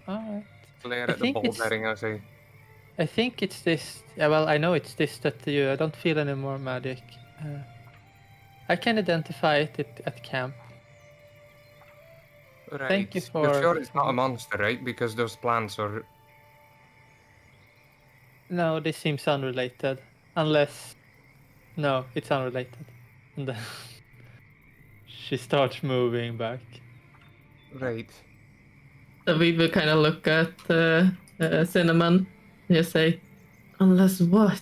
Alright.
Glare
I
at the
think
ball
it's-
bearing, I say.
I think it's this. Well, I know it's this that I don't feel any more magic. I can identify it at camp.
Right.
Thank you
You're
for-
sure it's not a monster, right? Because those plants are...
No, this seems unrelated. Unless. No, it's unrelated. And then she starts moving back.
Right.
So we will kind of look at Cinnamon and just say, unless what?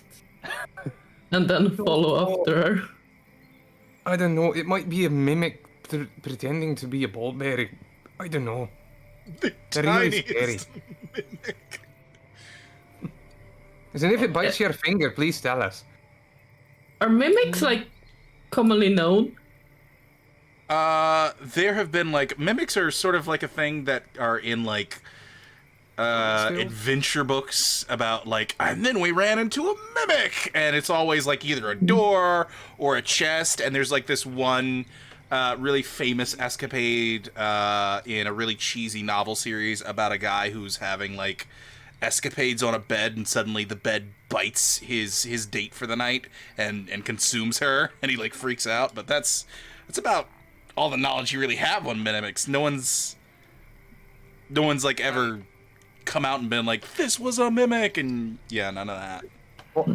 And then follow after her.
I don't know. It might be a mimic pretending to be a ball bearing. I don't know. They're really scary.
mimic.
And if it bites your finger, please tell us.
Are mimics like commonly known?
There have been like mimics are sort of like a thing that are in like adventure books about like, and then we ran into a mimic, and it's always like either a door or a chest, and there's like this one really famous escapade in a really cheesy novel series about a guy who's having like escapades on a bed, and suddenly the bed bites his date for the night and consumes her, and he like freaks out. But that's about all the knowledge you really have on mimics. No one's like ever come out and been like, this was a mimic, and yeah, none of that.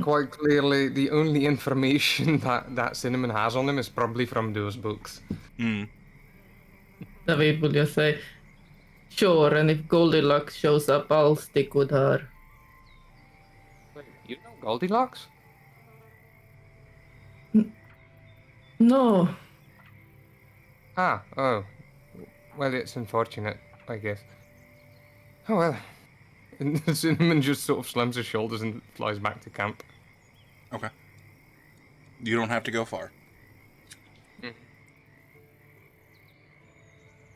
Quite clearly, the only information that Cinnamon has on him is probably from those books.
Mm.
David will just say, Sure, and if Goldilocks shows up, I'll stick with her.
Wait, you know Goldilocks?
No,
Ah, oh. Well, it's unfortunate, I guess. Oh well. And Cinnamon just sort of slams his shoulders and flies back to camp.
Okay. You don't have to go far.
I'm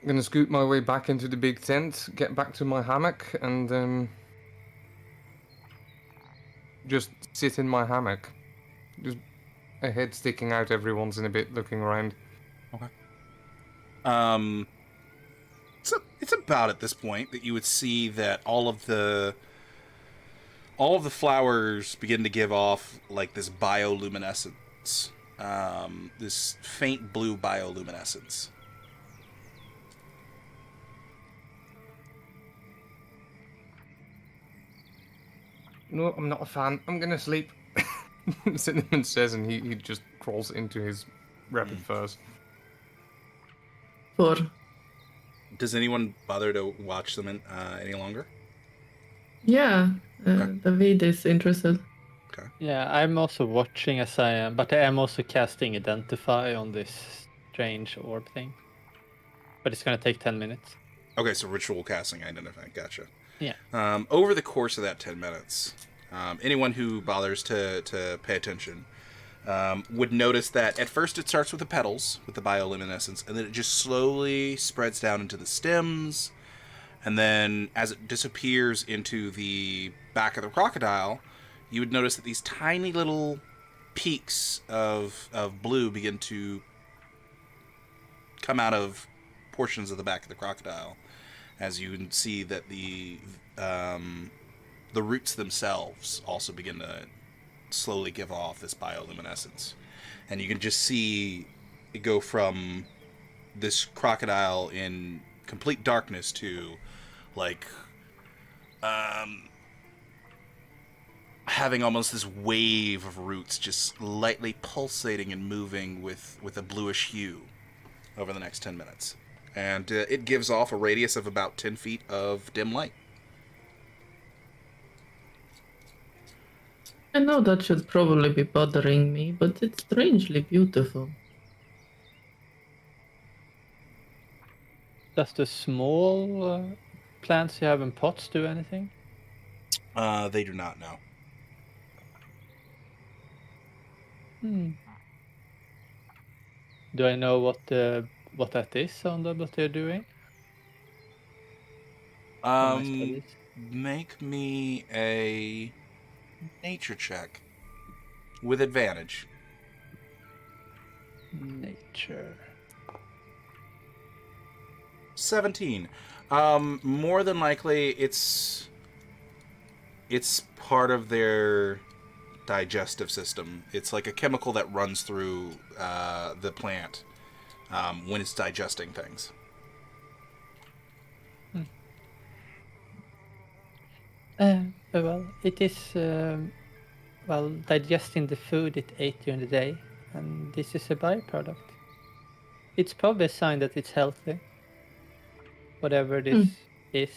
gonna scoot my way back into the big tent, get back to my hammock, and just sit in my hammock. Just a head sticking out every once in a bit, looking around.
Okay. It's about at this point that you would see that all of the flowers begin to give off like this bioluminescence, this faint blue bioluminescence.
No, I'm not a fan. I'm gonna sleep. Cinnamon says, and he just crawls into his rapid furs.
for
Does anyone bother to watch them any longer?
yeah,
Okay.
David is interested.
Okay.
Yeah, I'm also watching as I am, but I am also casting Identify on this strange orb thing. But it's gonna take 10 minutes.
Okay, so ritual casting identify. Gotcha.
Yeah.
Over the course of that 10 minutes, anyone who bothers to pay attention would notice that at first it starts with the petals, with the bioluminescence, and then it just slowly spreads down into the stems, and then as it disappears into the back of the crocodile, you would notice that these tiny little peaks of blue begin to come out of portions of the back of the crocodile, as you can see that the roots themselves also begin to slowly give off this bioluminescence. And you can just see it go from this crocodile in complete darkness to like having almost this wave of roots just lightly pulsating and moving with a bluish hue over the next 10 minutes. And it gives off a radius of about 10 feet of dim light.
I know that should probably be bothering me, but it's strangely beautiful.
Does the small plants you have in pots do anything?
They do not know.
Do I know what that is on what they're doing? On my studies?
Make me a nature check with advantage.
Nature.
17. More than likely, it's part of their digestive system. It's like a chemical that runs through the plant when it's digesting things.
Well, it is digesting the food it ate during the day, and this is a byproduct. It's probably a sign that it's healthy. Whatever this is.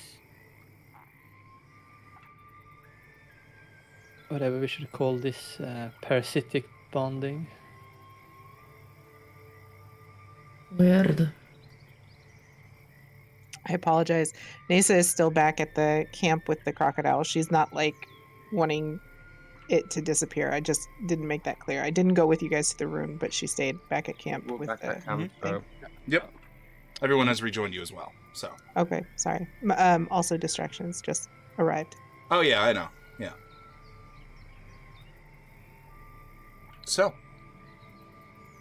Whatever we should call this parasitic bonding.
Weird.
I apologize. Nasa is still back at the camp with the crocodile. She's not like wanting it to disappear. I just didn't make that clear. I didn't go with you guys to the room, but she stayed back at camp with
Back
the
at camp,
thing.
Yep. Everyone has rejoined you as well. So.
Okay, sorry. Also distractions just arrived.
Oh yeah, I know. Yeah. So,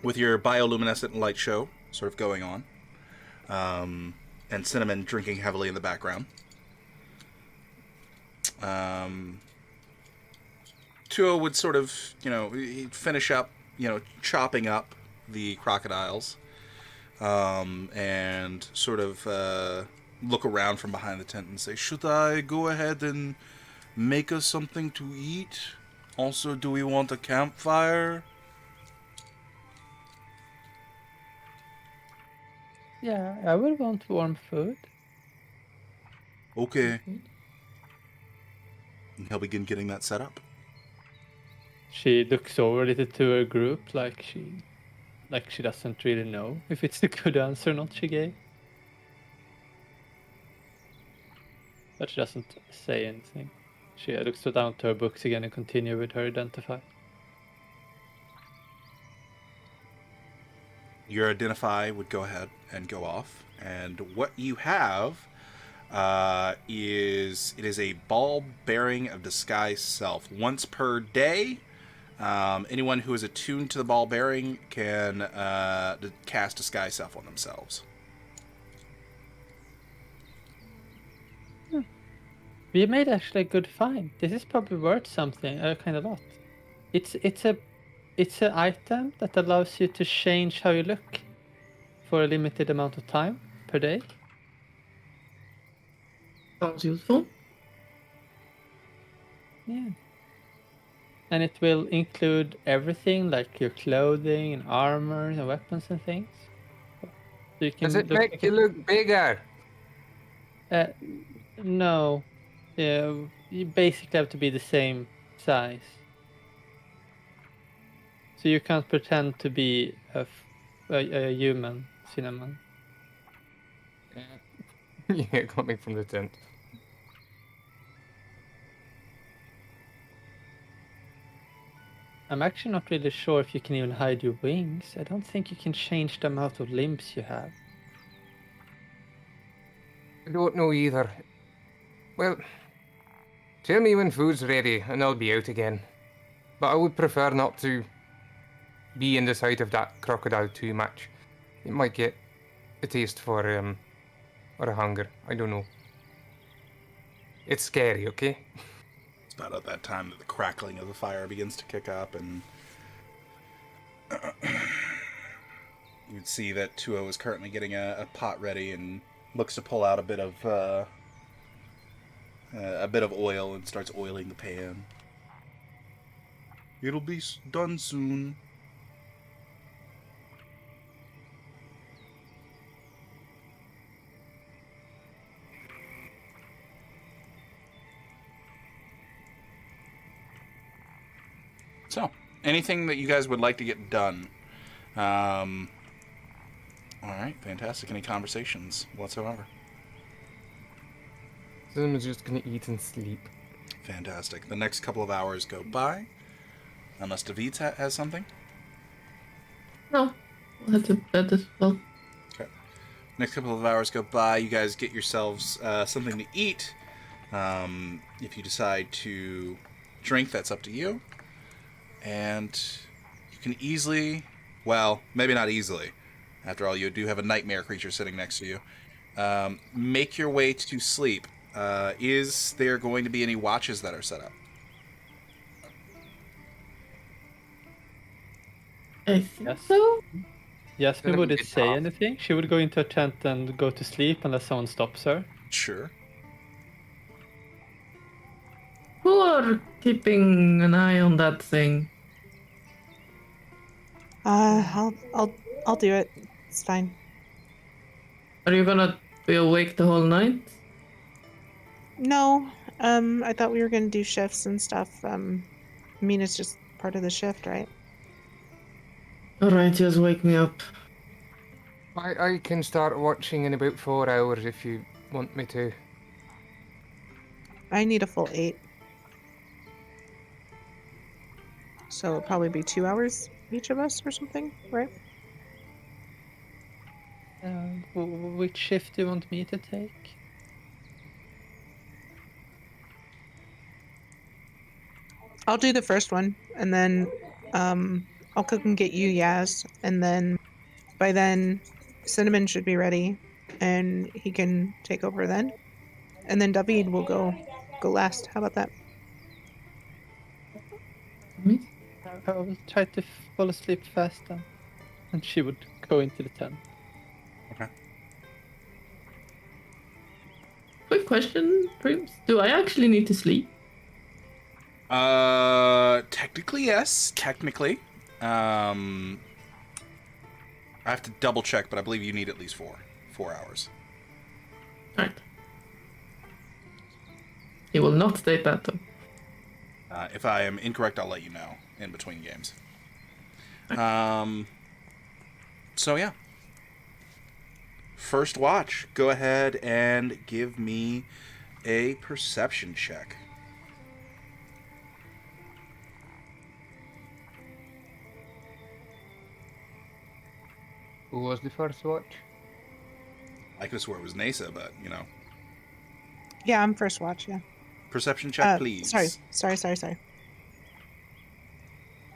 with your bioluminescent light show sort of going on, and Cinnamon drinking heavily in the background, Tuo would sort of, he'd finish up, chopping up the crocodiles, and sort of look around from behind the tent and say, "Should I go ahead and make us something to eat? Also, do we want a campfire?"
Yeah, I would want warm food.
Okay. And he'll begin getting that set up.
She looks over a little to her group, like she doesn't really know if it's a good answer or not she gave. But she doesn't say anything. She looks down to her books again and continue with her identify.
Your identify would go ahead and go off, and what you have is it is a ball bearing of disguise self. Once per day, anyone who is attuned to the ball bearing can cast disguise self on themselves.
We made actually a good find. This is probably worth something, kind of lot. It's an item that allows you to change how you look for a limited amount of time per day.
Sounds useful.
Yeah. And it will include everything, like your clothing and armor and weapons and things. So you can
Does it
look
make
like
you look bigger?
No. Yeah, you basically have to be the same size. So you can't pretend to be a human cinnamon.
Yeah, coming from the tent.
I'm actually not really sure if you can even hide your wings. I don't think you can change the amount of limbs you have.
I don't know either. Well, tell me when food's ready and I'll be out again. But I would prefer not to be in the sight of that crocodile too much. It might get a taste for or a hunger. I don't know. It's scary, okay?
It's about at that time that the crackling of the fire begins to kick up, and you'd see that Tuo is currently getting a pot ready and looks to pull out a bit of oil and starts oiling the pan. It'll be done soon. So, anything that you guys would like to get done? All right, fantastic. Any conversations whatsoever?
Someone's just gonna eat and sleep.
Fantastic. The next couple of hours go by, unless David has something.
No, I'll have to bed as well.
Okay. Next couple of hours go by. You guys get yourselves something to eat. If you decide to drink, that's up to you. And you can easily, well, maybe not easily. After all, you do have a nightmare creature sitting next to you. Make your way to sleep. Is there going to be any watches that are set up?
I think
Yes.
so.
Jasmine
Gonna
wouldn't
be
say
tough.
anything. She would go into her tent and go to sleep unless someone stops her.
Sure.
Who are keeping an eye on that thing?
I'll do it. It's fine.
Are you gonna be awake the whole night?
No, I thought we were gonna do shifts and stuff. I mean, it's just part of the shift, right?
Alright, just wake me up.
I can start watching in about 4 hours if you want me to.
I need a full 8. So it'll probably be 2 hours each of us or something, right?
Which shift do you want me to take?
I'll do the first one, and then I'll cook and get you Yaz, and then by then Cinnamon should be ready, and he can take over then, and then David will go last. How about that?
I will try to fall asleep fast then. And she would go into the tent.
Okay.
Quick question, Dreams. Do I actually need to sleep?
Technically, yes. Technically. I have to double check, but I believe you need at least 4 hours.
Alright. He will not state that, though.
If I am incorrect, I'll let you know in between games. So yeah. First watch. Go ahead and give me a perception check.
Who was the first watch?
I could have swore it was Nasa, but you know.
Yeah, I'm first watch. Yeah.
Perception check, please.
Sorry.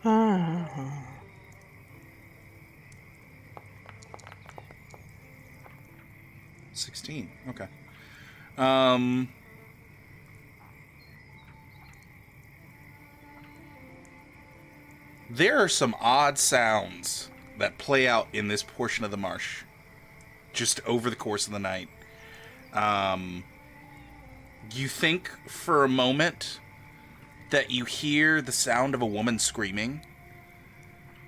Ah.
16. Okay. There are some odd sounds that play out in this portion of the marsh just over the course of the night. You think for a moment that you hear the sound of a woman screaming,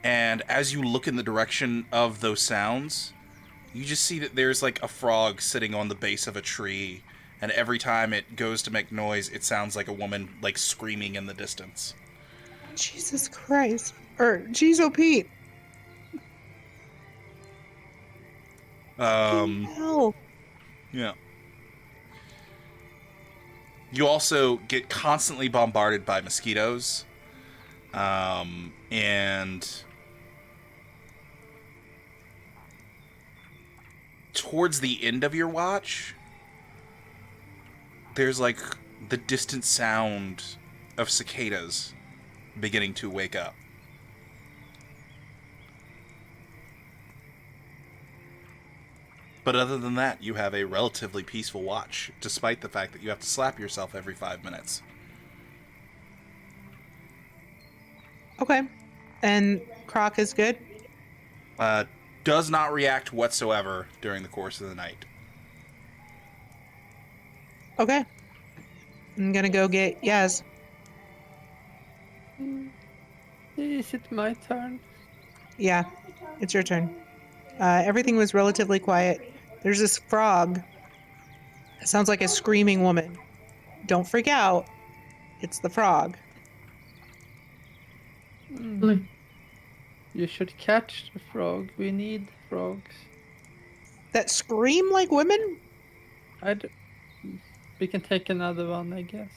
and as you look in the direction of those sounds, you just see that there's like a frog sitting on the base of a tree, and every time it goes to make noise, it sounds like a woman like screaming in the distance.
Jesus Christ. Or Jeez Pete. Hell.
Yeah. You also get constantly bombarded by mosquitoes. And towards the end of your watch, there's like the distant sound of cicadas beginning to wake up. But other than that, you have a relatively peaceful watch, despite the fact that you have to slap yourself every 5 minutes.
Okay. And Croc is good?
Does not react whatsoever during the course of the night.
Okay. I'm gonna go get Yaz.
Is it my turn?
Yeah, it's your turn. Everything was relatively quiet. There's this frog. It sounds like a screaming woman. Don't freak out. It's the frog.
You should catch the frog. We need frogs.
That scream like women?
We can take another one, I guess.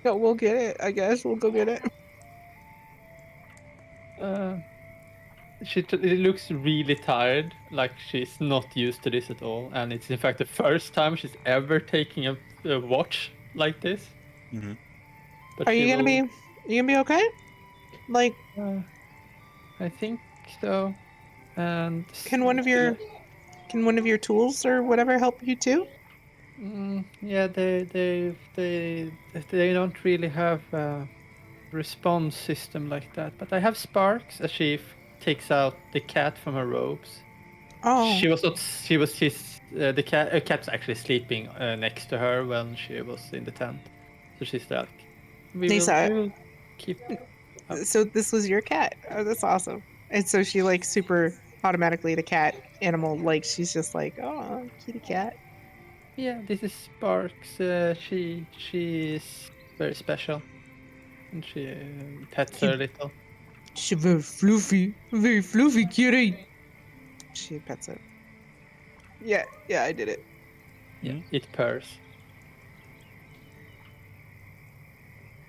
No, we'll get it. I guess we'll go get it.
It looks really tired, like she's not used to this at all, and it's in fact the first time she's ever taking a watch like this.
Mm-hmm.
But
Are you gonna be okay? Like,
I think so. And
can one of your tools or whatever help you too?
Yeah, they don't really have a response system like that. But I have sparks. As she takes out the cat from her robes.
Oh.
She was not. She was his. The cat's actually sleeping next to her when she was in the tent. So she's like, we will keep.
So this was your cat. Oh, that's awesome. And so she like super automatically the cat animal, like she's just like, oh, kitty cat.
Yeah, this is Sparks. She is very special, and she pets her a little.
She's very fluffy kitty. She pets it. Yeah, I did it.
Yeah, it purrs.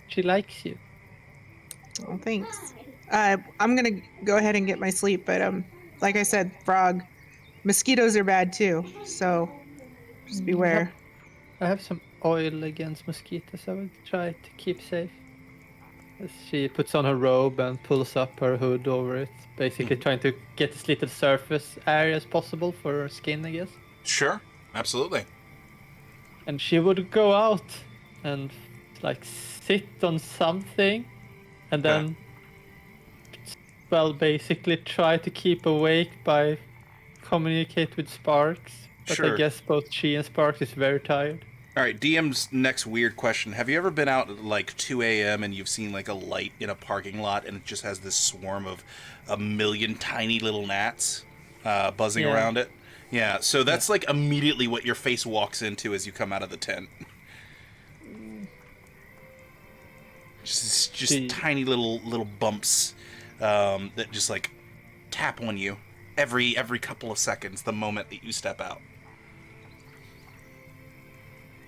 She likes you.
Oh, thanks. I'm gonna go ahead and get my sleep, but like I said, frog, mosquitoes are bad too, so just beware.
I have some oil against mosquitoes. I will try to keep safe. As she puts on her robe and pulls up her hood over it, basically trying to get as little surface area as possible for her skin, I guess.
Sure, absolutely.
And she would go out and like sit on something, and then, well, basically try to keep awake by communicate with Sparks. But
Sure.
I guess both she and Sparks is very tired.
All right, DM's next weird question. Have you ever been out at like 2 a.m. and you've seen like a light in a parking lot and it just has this swarm of a million tiny little gnats buzzing around it? Yeah, so that's like immediately what your face walks into as you come out of the tent. Just
She-
tiny little bumps that just like tap on you every couple of seconds the moment that you step out.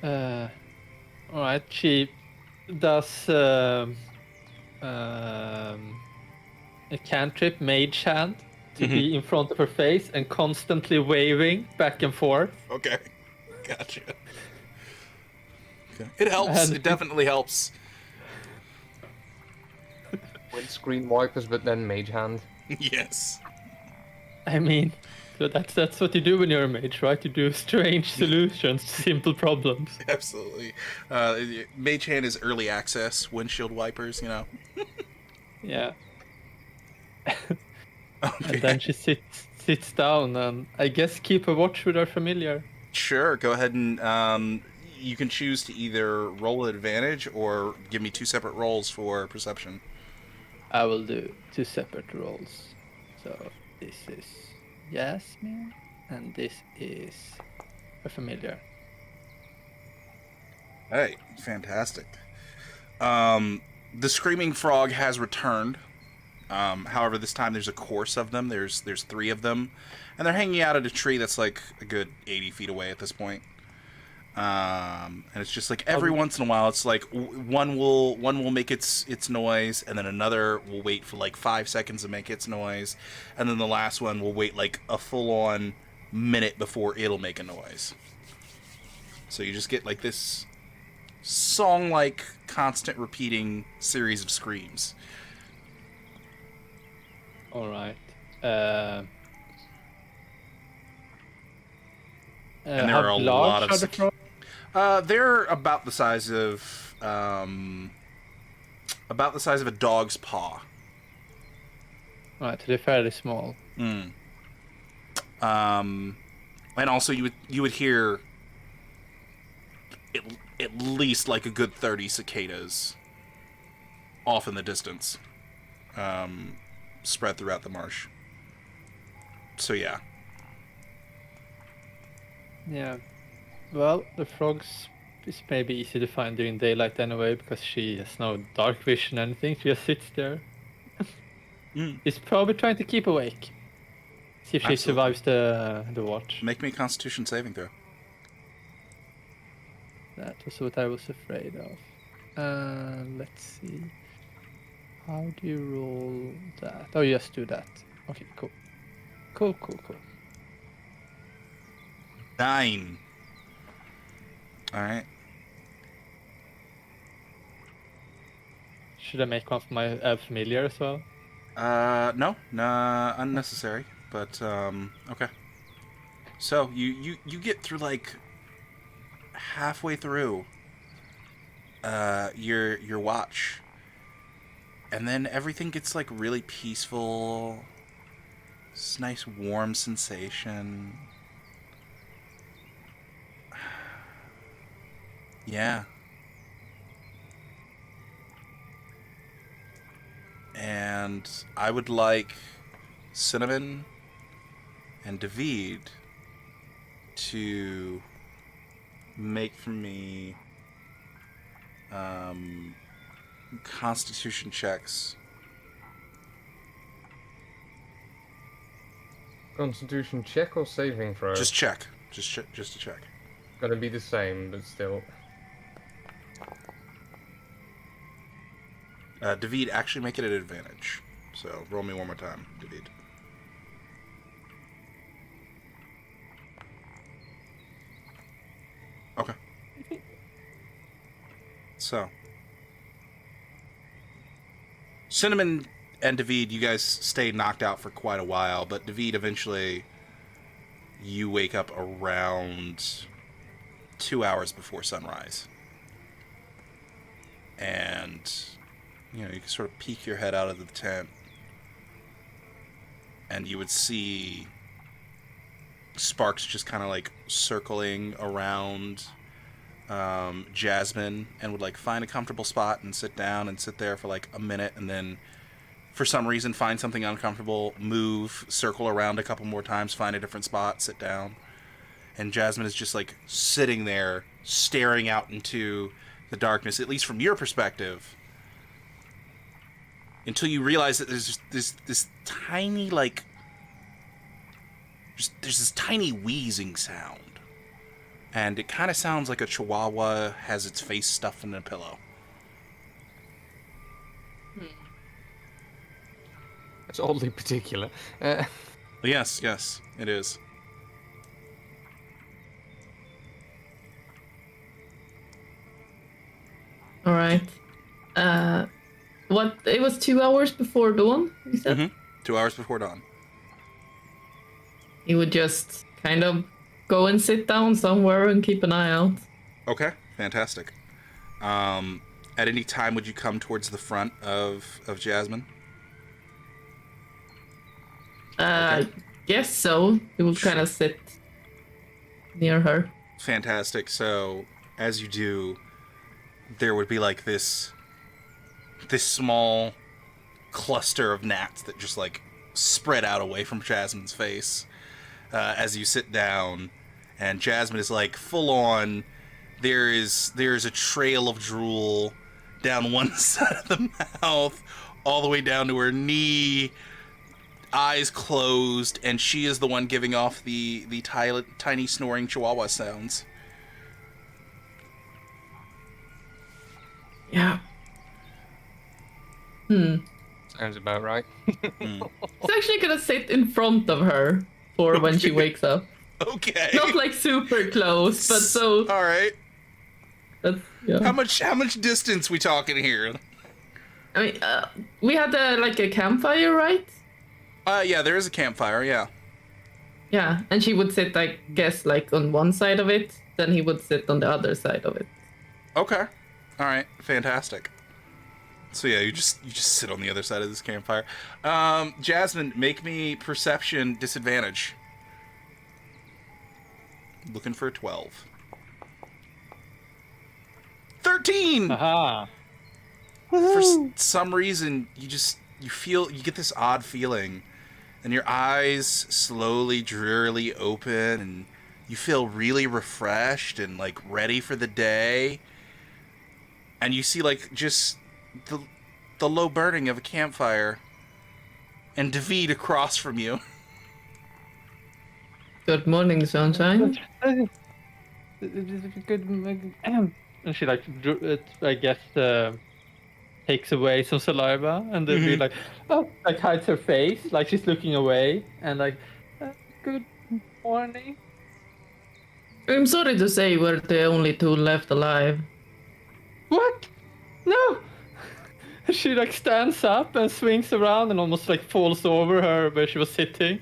All right. She does a cantrip mage hand to be in front of her face and constantly waving back and forth.
Okay, gotcha. Okay. It helps.
And-
It definitely helps.
Windscreen wipers, but then mage hand.
Yes.
I mean, so that's what you do when you're a mage, right? You do strange solutions to simple problems.
Absolutely. Mage Hand is early access windshield wipers, you know.
Yeah.
Okay.
And then she sits down and I guess keep a watch with her familiar.
Sure, go ahead and you can choose to either roll an advantage or give me 2 separate rolls for perception.
I will do 2 separate rolls. So this is Yasmin and this is a familiar.
Hey, fantastic. The screaming frog has returned. However, this time there's a course of them. There's 3 of them, and they're hanging out at a tree that's like a good 80 feet away at this point. And it's just like every once in a while, it's like one will make its noise, and then another will wait for like 5 seconds to make its noise, and then the last one will wait like a full-on minute before it'll make a noise. So you just get like this song-like, constant repeating series of screams.
All right.
And there are a lot of
the frogs?
they're about the size of a dog's paw.
Right, they're fairly small.
And also you would hear at least like a good 30 cicadas off in the distance, spread throughout the marsh. So yeah.
Yeah. Well, the frogs is maybe easy to find during daylight anyway because she has no dark vision or anything. She just sits there. She's probably trying to keep awake. See if she
Absolutely.
survives the watch.
Make me a Constitution saving throw.
That was what I was afraid of. Let's see. How do you roll that? Oh, you just do that. Okay, cool. Cool.
9. All right.
Should I make one for my familiar as well?
No, unnecessary. But okay. So you get through like halfway through your watch, and then everything gets like really peaceful. This nice warm sensation. Yeah. And I would like Cinnamon and David to make for me Constitution checks.
Constitution check or saving throw?
Just check. Just a check.
Gonna be the same, but still.
David, actually make it an advantage. So roll me one more time, David. Okay. So, Cinnamon and David, you guys stay knocked out for quite a while, but David, eventually, you wake up around 2 hours before sunrise. And, you can sort of peek your head out of the tent, and you would see Sparks just kind of like circling around Jasmine, and would like find a comfortable spot and sit down and sit there for like a minute, and then for some reason find something uncomfortable, move, circle around a couple more times, find a different spot, sit down. And Jasmine is just like sitting there staring out into the darkness, at least from your perspective, until you realize that there's this tiny, like, there's this tiny wheezing sound. And it kind of sounds like a chihuahua has its face stuffed in a pillow.
It's oddly particular.
Yes, it is.
All right. What? It was 2 hours before dawn, you said?
Mm-hmm. 2 hours before dawn.
He would just kind of go and sit down somewhere and keep an eye out.
Okay, fantastic. At any time would you come towards the front of Jasmine?
I guess so. He would kind of sit near her.
Fantastic. So, as you do, there would be like this small cluster of gnats that just like spread out away from Jasmine's face as you sit down, and Jasmine is like full on. There is a trail of drool down one side of the mouth, all the way down to her knee, eyes closed, and she is the one giving off the tiny snoring chihuahua sounds.
Yeah.
Sounds about right.
It's actually gonna sit in front of her for when she wakes up.
Okay.
Not like super close, but so.
All right.
That's, yeah.
How much distance we talking here?
I mean, we had a campfire, right?
Yeah, there is a campfire. Yeah.
Yeah, and she would sit, I guess, like on one side of it. Then he would sit on the other side of it.
Okay. All right. Fantastic. So yeah, you just sit on the other side of this campfire. Jasmine, make me perception disadvantage. Looking for a 12. 13.
Aha.
For some reason, you get this odd feeling, and your eyes slowly, drearily open, and you feel really refreshed and like ready for the day. And you see like just the low burning of a campfire, and David across from you.
Good morning, sunshine.
Good. And she I guess takes away some saliva, and then be like, oh, like hides her face, like she's looking away, and like, good morning.
I'm sorry to say we're the only two left alive.
What? No. She like stands up and swings around and almost like falls over her where she was sitting.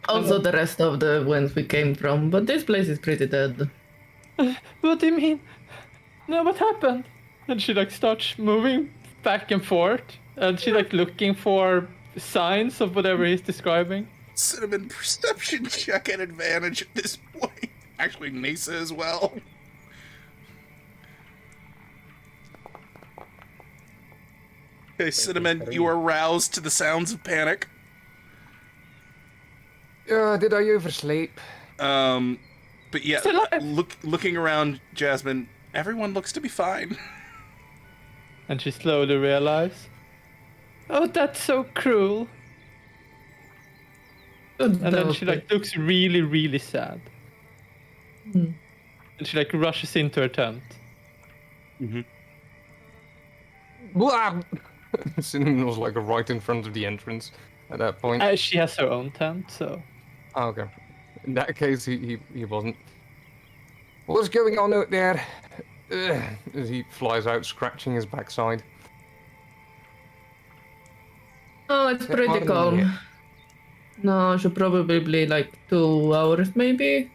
Also the rest of the ones we came from, but this place is pretty dead.
What do you mean? No, what happened? And she like starts moving back and forth, and she like looking for signs of whatever he's describing.
Cinnamon, perception check at advantage at this point. Actually, Nasa as well. Okay, Cinnamon, you are roused to the sounds of panic.
Did I oversleep?
But yeah,
Still alive.
looking around, Jasmine, everyone looks to be fine.
And she slowly realizes, oh, that's so cruel. And then she like looks really, really sad. And she like rushes into her tent.
Blah! Cinnamon was like right in front of the entrance at that point.
She has her own tent, so.
Oh, okay. In that case, he wasn't. What's going on out there? As he flies out, scratching his backside.
Oh, it's pretty
Pardon
calm.
me.
No, should probably be like 2 hours, maybe?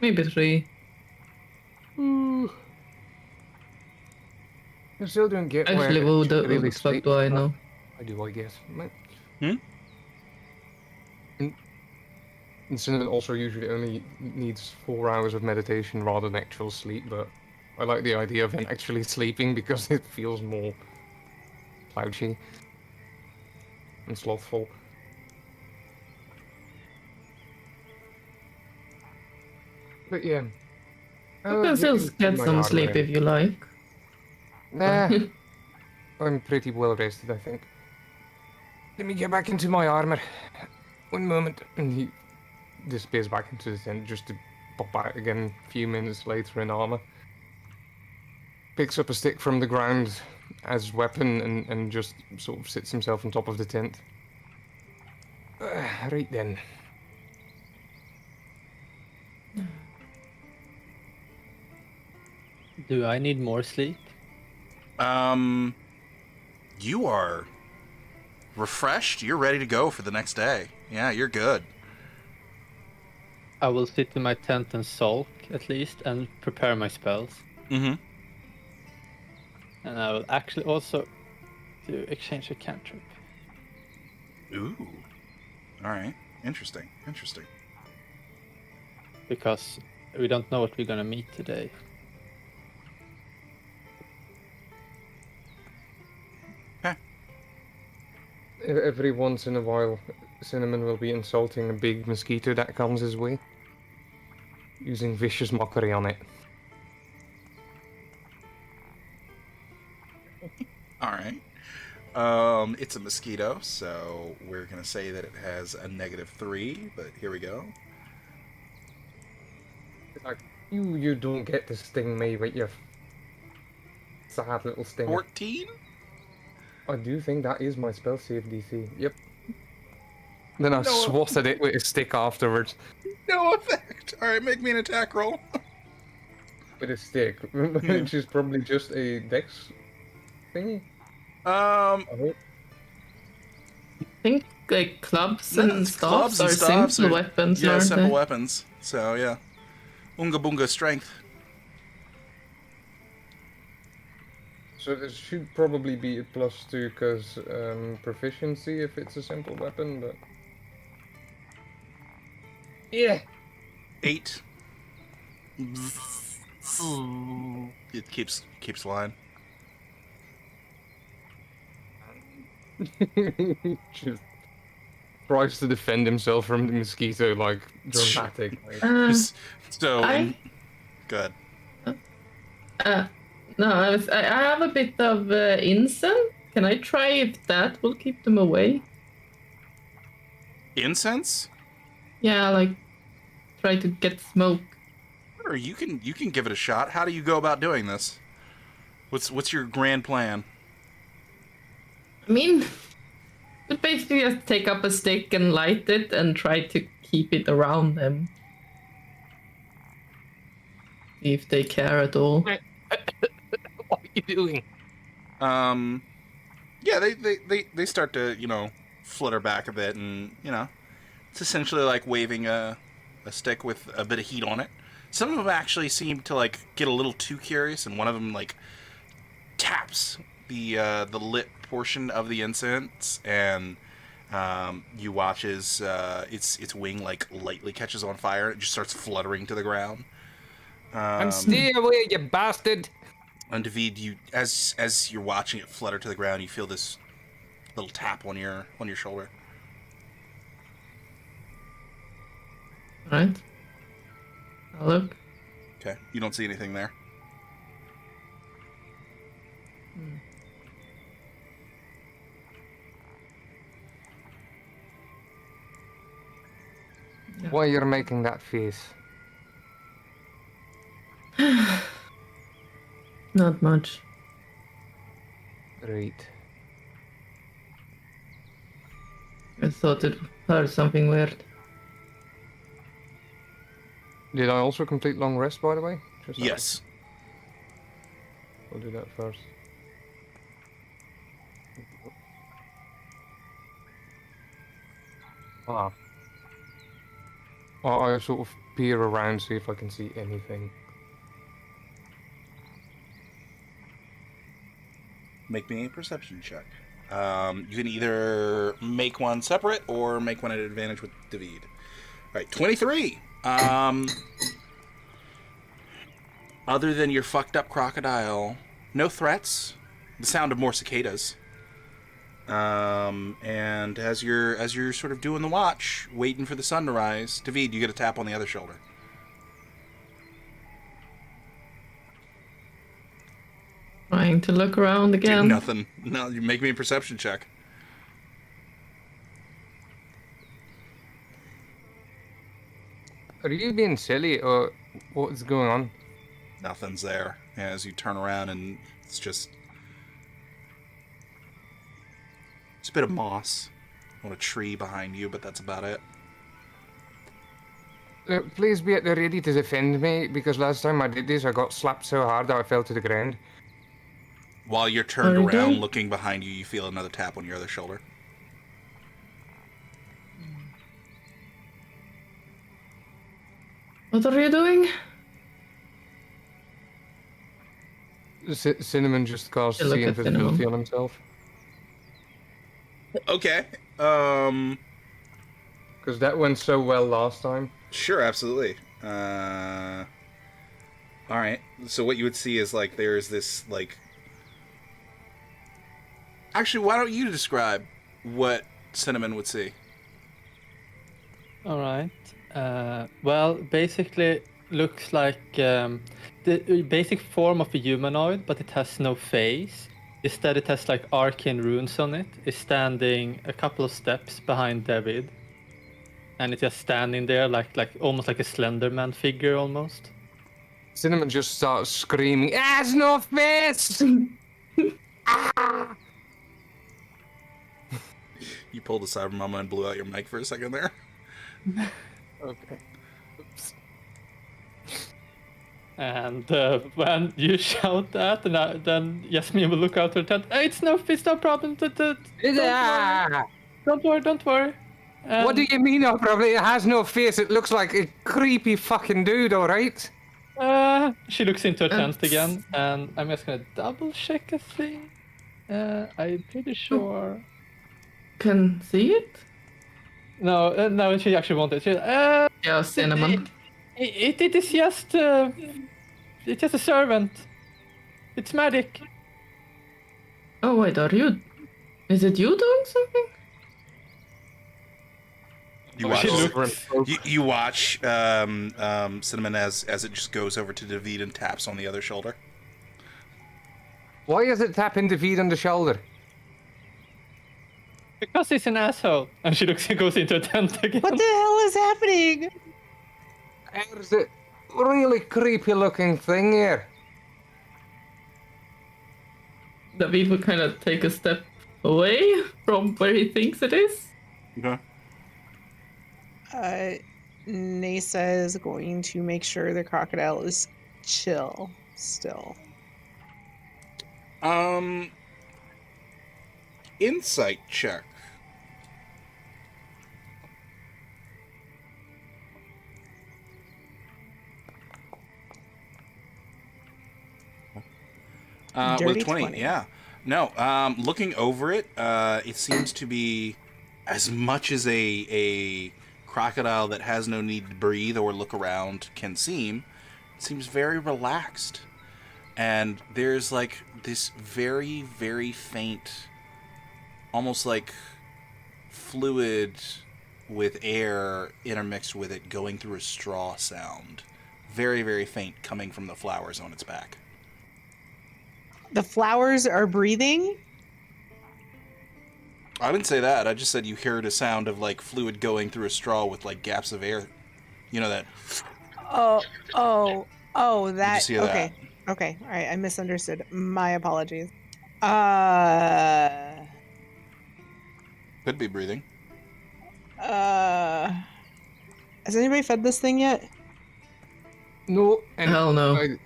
Maybe 3.
I still don't get
Actually,
where
who
she
the
really
fuck
sleeps.
do I know?
I do, I guess.
Hmm?
And Cinnamon also usually only needs 4 hours of meditation rather than actual sleep, but I like the idea of him actually sleeping because it feels more slouchy and slothful. But yeah.
You can still get some sleep if you like.
Nah. I'm pretty well rested, I think. Let me get back into my armor. One moment. And he disappears back into the tent just to pop out again a few minutes later in armor. Picks up a stick from the ground as weapon and just sort of sits himself on top of the tent. Right then.
Do I need more sleep?
You are refreshed. You're ready to go for the next day. Yeah, you're good.
I will sit in my tent and sulk at least and prepare my spells.
Mm-hmm.
And I will actually also do exchange a cantrip.
Ooh. All right. Interesting. Interesting.
Because we don't know what we're gonna meet today.
Every once in a while, Cinnamon will be insulting a big mosquito that comes his way, using vicious mockery on it.
All right. It's a mosquito, so we're gonna say that it has a -3. But here we go.
Like, you don't get to sting me with your sad little stinger.
14.
I do think that is my spell save DC. Yep. Then I swatted it with a stick afterwards.
No effect. All right, make me an attack roll.
With a stick, which is probably just a dex thingy. I hope.
I think like clubs and
Clubs
staffs
and
are
staffs
simple
are-
weapons,
Yeah,
aren't
simple
they?
weapons. So yeah, Unga Bunga strength.
So there should probably be a +2 because proficiency if it's a simple weapon, but yeah.
8. It keeps flying.
Just tries to defend himself from the mosquito like dramatic.
So good.
No, I have a bit of incense. Can I try if that will keep them away?
Incense?
Yeah, like try to get smoke.
Or you can give it a shot. How do you go about doing this? What's your grand plan?
I mean, but basically just take up a stick and light it and try to keep it around them. See if they care at all.
What are you doing?
Yeah, they start to, flutter back a bit, and, it's essentially like waving a stick with a bit of heat on it. Some of them actually seem to, like, get a little too curious, and one of them, like, taps the lit portion of the incense, and you watch as its wing, like, lightly catches on fire. It just starts fluttering to the ground.
And stay away, you bastard!
And David, as you're watching it flutter to the ground, you feel this little tap on your shoulder.
Right. I'll look.
Okay, you don't see anything there.
Yeah.
Why you're making that face?
Not much.
Right.
I thought it heard something weird.
Did I also complete long rest, by the way? Just
Yes.
We'll do that first. Ah. I sort of peer around, see if I can see anything.
Make me a perception check. You can either make one separate or make one at advantage with David. All right, 23. Other than your fucked up crocodile, no threats. The sound of more cicadas. And as you're sort of doing the watch, waiting for the sun to rise, David, you get a tap on the other shoulder.
Trying to look around
Do
again.
nothing. No, you make me a perception check.
Are you being silly, or what's going on?
Nothing's there. As you turn around, and it's just a bit of moss on a tree behind you, but that's about it.
Please be at the ready to defend me, because last time I did this, I got slapped so hard that I fell to the ground.
While you're turned
Are you
around,
doing-
looking behind you, you feel another tap on your other shoulder.
What are you doing?
Cinnamon just cast
Look
see
at
invisibility
Cinnamon.
on himself.
Okay.
Because that went so well last time.
Sure, absolutely. All right. So what you would see is like there's this like. Actually, why don't you describe what Cinnamon would see?
All right. Well, basically, looks like the basic form of a humanoid, but it has no face. Instead, it has like arcane runes on it. It's standing a couple of steps behind David, and it's just standing there, like almost like a Slenderman figure, almost.
Cinnamon just starts screaming, "Has no face!"
You pulled a Cyber Mama and blew out your mic for a second there.
Okay. Oops.
And when you shout that, and then Yasmin will look out her tent. It's no problem. Don't worry. Don't worry.
What do you mean, oh, probably it has no face? It looks like a creepy fucking dude, alright?
She looks into her tent again, and I'm just gonna double check a thing. I'm pretty sure.
Can see it?
No, she actually wanted.
Yeah, Cinnamon.
It is just it's just a servant. It's magic.
Oh wait, are you? Is it you doing something?
You
Oh,
watch.
she looks-
You watch Cinnamon as it just goes over to David and taps on the other shoulder.
Why is it tapping David on the shoulder?
Because he's an asshole. And she goes into her tent again.
What the hell is happening?
There's a really creepy looking thing here.
David would kind of take a step away from where he thinks it is.
Okay.
Nasa is going to make sure the crocodile is chill still.
Insight check.
Dirty
With 20,
20.
yeah. No, looking over it, it seems to be as much as a crocodile that has no need to breathe or look around can seem. It seems very relaxed. And there's like this very, very faint, almost like fluid with air intermixed with it going through a straw sound. Very, very faint coming from the flowers on its back.
The flowers are breathing.
I didn't say that. I just said you heard a sound of like fluid going through a straw with like gaps of air. You know that.
Oh, that.
just hear
Okay. Okay. All right. I misunderstood. My apologies.
Could be breathing.
Has anybody fed this thing yet?
No, and
Hell no.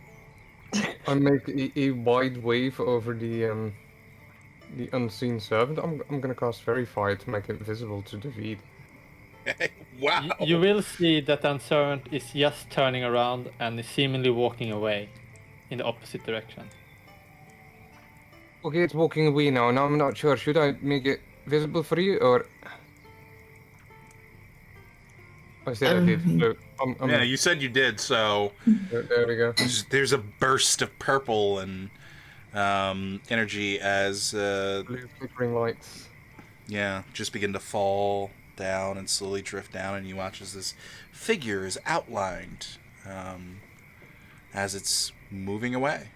I make a wide wave over the unseen servant. I'm gonna cast Verify to make it visible to David.
Wow.
You will see that the servant is just turning around and is seemingly walking away in the opposite direction.
Okay, it's walking away now, and I'm not sure. Should I make it visible for you, or? I said I did. So I'm
Yeah, you said you did, so
there we go.
there's a burst of purple and energy as
Blue flickering lights.
just begin to fall down and slowly drift down, and you watch as this figure is outlined as it's moving away.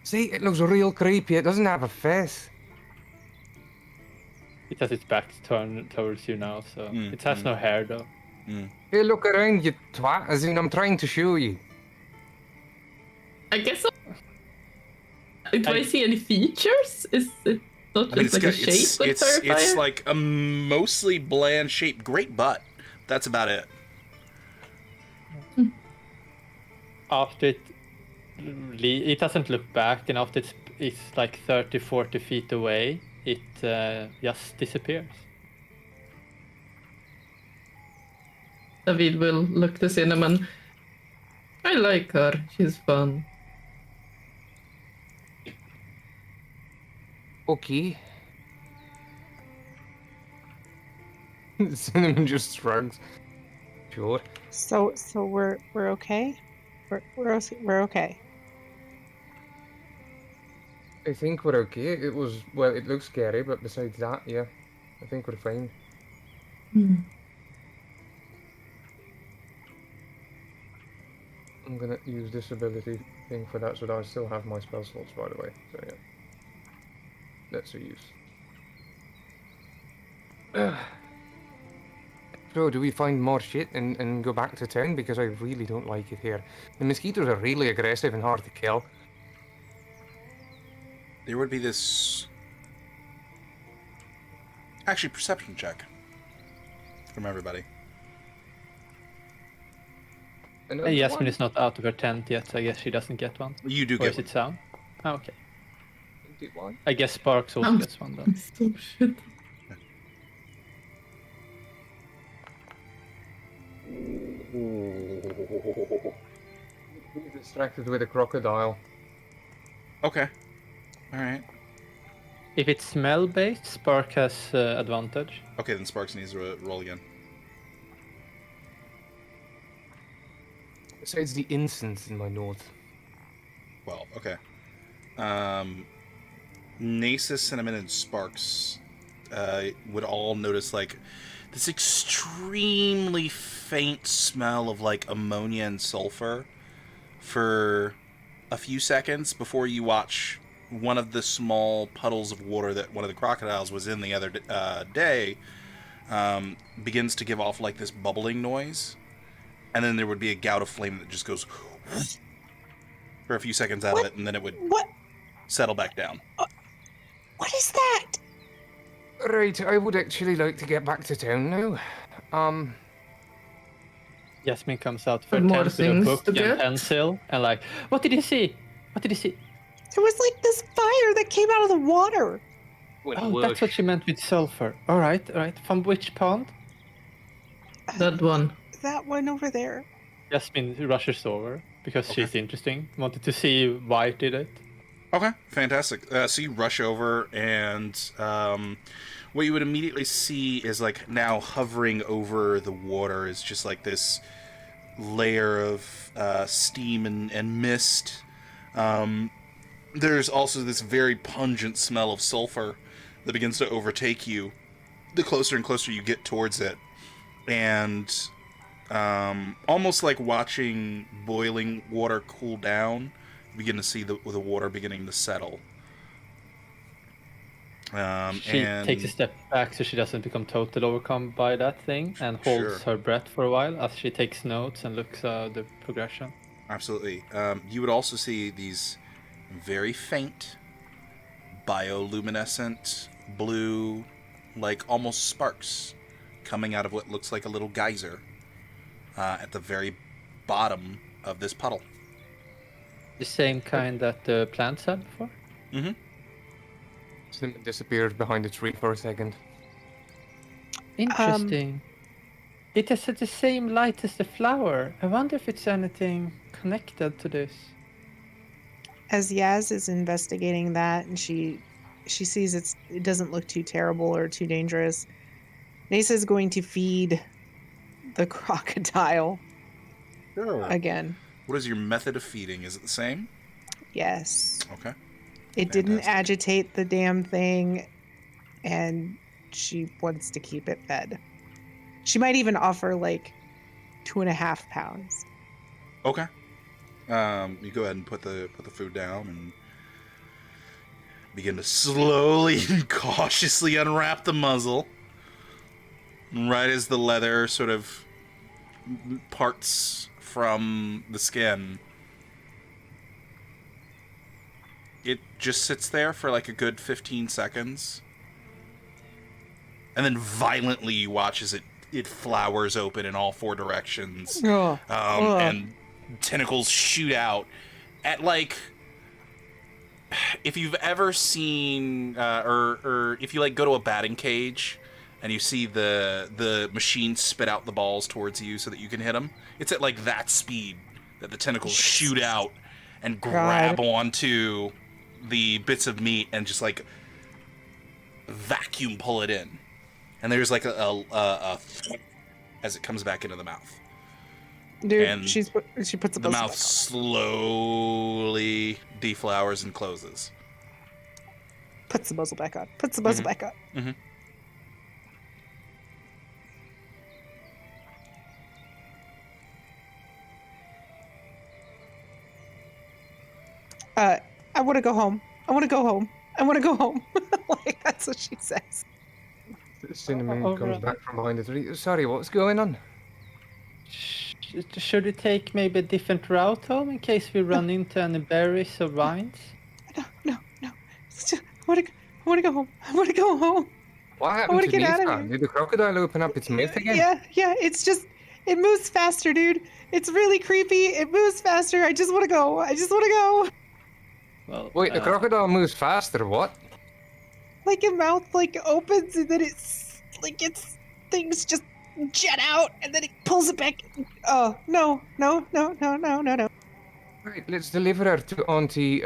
See, it looks real creepy. It doesn't have a face.
It has its back turned towards you now, so it has no hair though.
Hey, look around, you twat. As in, I'm trying to show you.
I guess. Do I see any features? Is it not
I mean,
just like a shape?
it's like a mostly bland shaped great butt. That's about it.
After it doesn't look back, and after it's like 30, 40 feet away, it just disappears.
David will look to Cinnamon. I like her. She's fun.
Okay. Cinnamon just shrugs. Sure.
So we're okay. We're okay.
I think we're okay. It looks scary, but besides that, yeah, I think we're fine. I'm gonna use this ability thing for that, so that I still have my spell slots, by the way. So yeah, that's a use. So, do we find more shit and go back to town? Because I really don't like it here. The mosquitoes are really aggressive and hard to kill.
There would be this. Actually, perception check from everybody.
Yasmin is not out of her tent yet, so I guess she doesn't get one.
You do
Or
get
is it Sound? Oh, okay.
one.
I guess Sparks also gets one then.
So shit.
Be distracted with a crocodile.
Okay. All right.
If it's smell based, Spark has advantage.
Okay, then Sparks needs to roll again.
Besides the incense in my nose.
Well, okay. Nasus, Cinnamon, and Sparks would all notice like this extremely faint smell of like ammonia and sulfur for a few seconds before you watch one of the small puddles of water that one of the crocodiles was in the other day begins to give off like this bubbling noise, and then there would be a gout of flame that just goes for a few seconds out of it, and then it would settle back down.
What is that?
Right, I would actually like to get back to town now.
Yasmin comes out for
And more
tent with a
things
book
to
and
get?
pencil and like, what did you see? What did you see?
There was like this fire that came out of the water.
Oh, that's what she meant with sulfur. All right. From which pond?
That one.
That one over there.
Yasmin rushes over because she's interesting. Wanted to see why it did it.
Okay, fantastic. So you rush over, and what you would immediately see is like now hovering over the water is just like this layer of steam and mist. There's also this very pungent smell of sulfur that begins to overtake you the closer and closer you get towards it. And almost like watching boiling water cool down, you begin to see the water beginning to settle.
She takes a step back so she doesn't become totally overcome by that thing and holds her breath for a while as she takes notes and looks at the progression.
Absolutely. You would also see these very faint, bioluminescent, blue, like almost sparks coming out of what looks like a little geyser at the very bottom of this puddle.
The same kind that the plants had before?
Mm-hmm.
Cinnamon disappears behind a tree for a second.
Interesting. It has the same light as the flower. I wonder if it's anything connected to this.
As Yaz is investigating that, and she sees it doesn't look too terrible or too dangerous, Nasa is going to feed the crocodile again.
What is your method of feeding? Is it the same?
Yes.
Okay.
It didn't
Fantastic.
agitate the damn thing, and she wants to keep it fed. She might even offer like 2.5 pounds.
Okay. You go ahead and put the food down, begin to slowly and cautiously unwrap the muzzle. Right as the leather sort of parts from the skin, it just sits there for like a good 15 seconds. And then violently you watch as it flowers open in all four directions. And tentacles shoot out at like... If you've ever seen, or if you like go to a batting cage and you see the machine spit out the balls towards you so that you can hit them, it's at like that speed that the tentacles shoot out and grab onto the bits of meat and just like vacuum pull it in. And there's like a as it comes back into the mouth.
Dude,
And
she puts
the mouth slowly deflowers and closes.
Puts the muzzle back on. Puts the muzzle back on.
Mm-hmm.
I want to go home. I want to go home. I want to go home. Like, that's what she says.
Cinnamon comes back from behind the tree. Sorry, what's going on?
Should we take maybe a different route home in case we run into any berries or vines?
No. I want to go home. I want to go home.
What happened
wanna
to
get out of
Nisa?
here.
Did the crocodile open up its mouth again?
Yeah. It's just, it moves faster, dude. It's really creepy. It moves faster. I just want to go.
Well,
Wait, the crocodile moves faster, what?
Like a mouth like opens and then it's like things just jet out and then it pulls it back. Oh no.
Right, let's deliver her to Auntie,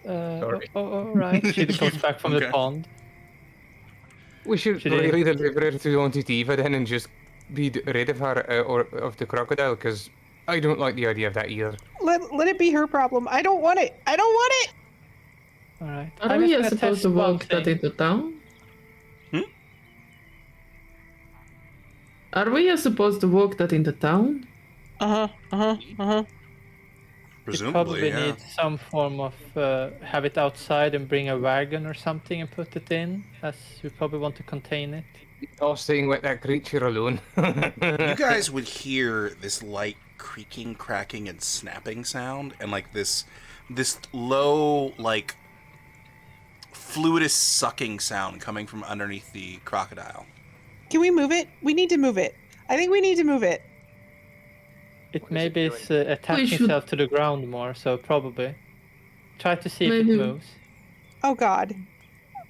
Sorry.
all right. She comes back from
Okay.
the pond.
we should
Should
really deliver her to Auntie Diva then and just be rid of her, or of the crocodile, because I don't like the idea of that either.
Let it be her problem. I don't want it.
All right.
Are
I'm
we
just gonna
supposed
test
to
one
walk that
thing.
into town? Are we supposed to walk that into town?
We
Presumably,
probably
yeah.
need some form of have it outside and bring a wagon or something and put it in, as we probably want to contain it.
Oh, staying with that creature alone.
You guys would hear this light creaking, cracking, and snapping sound, and like this low, like fluidous sucking sound coming from underneath the crocodile.
Can we move it? We need to move it. I think we need to move it.
It
What is
maybe
it
is attaching
should-
itself to the ground more, so probably. Try to see if
Maybe.
it moves.
Oh God.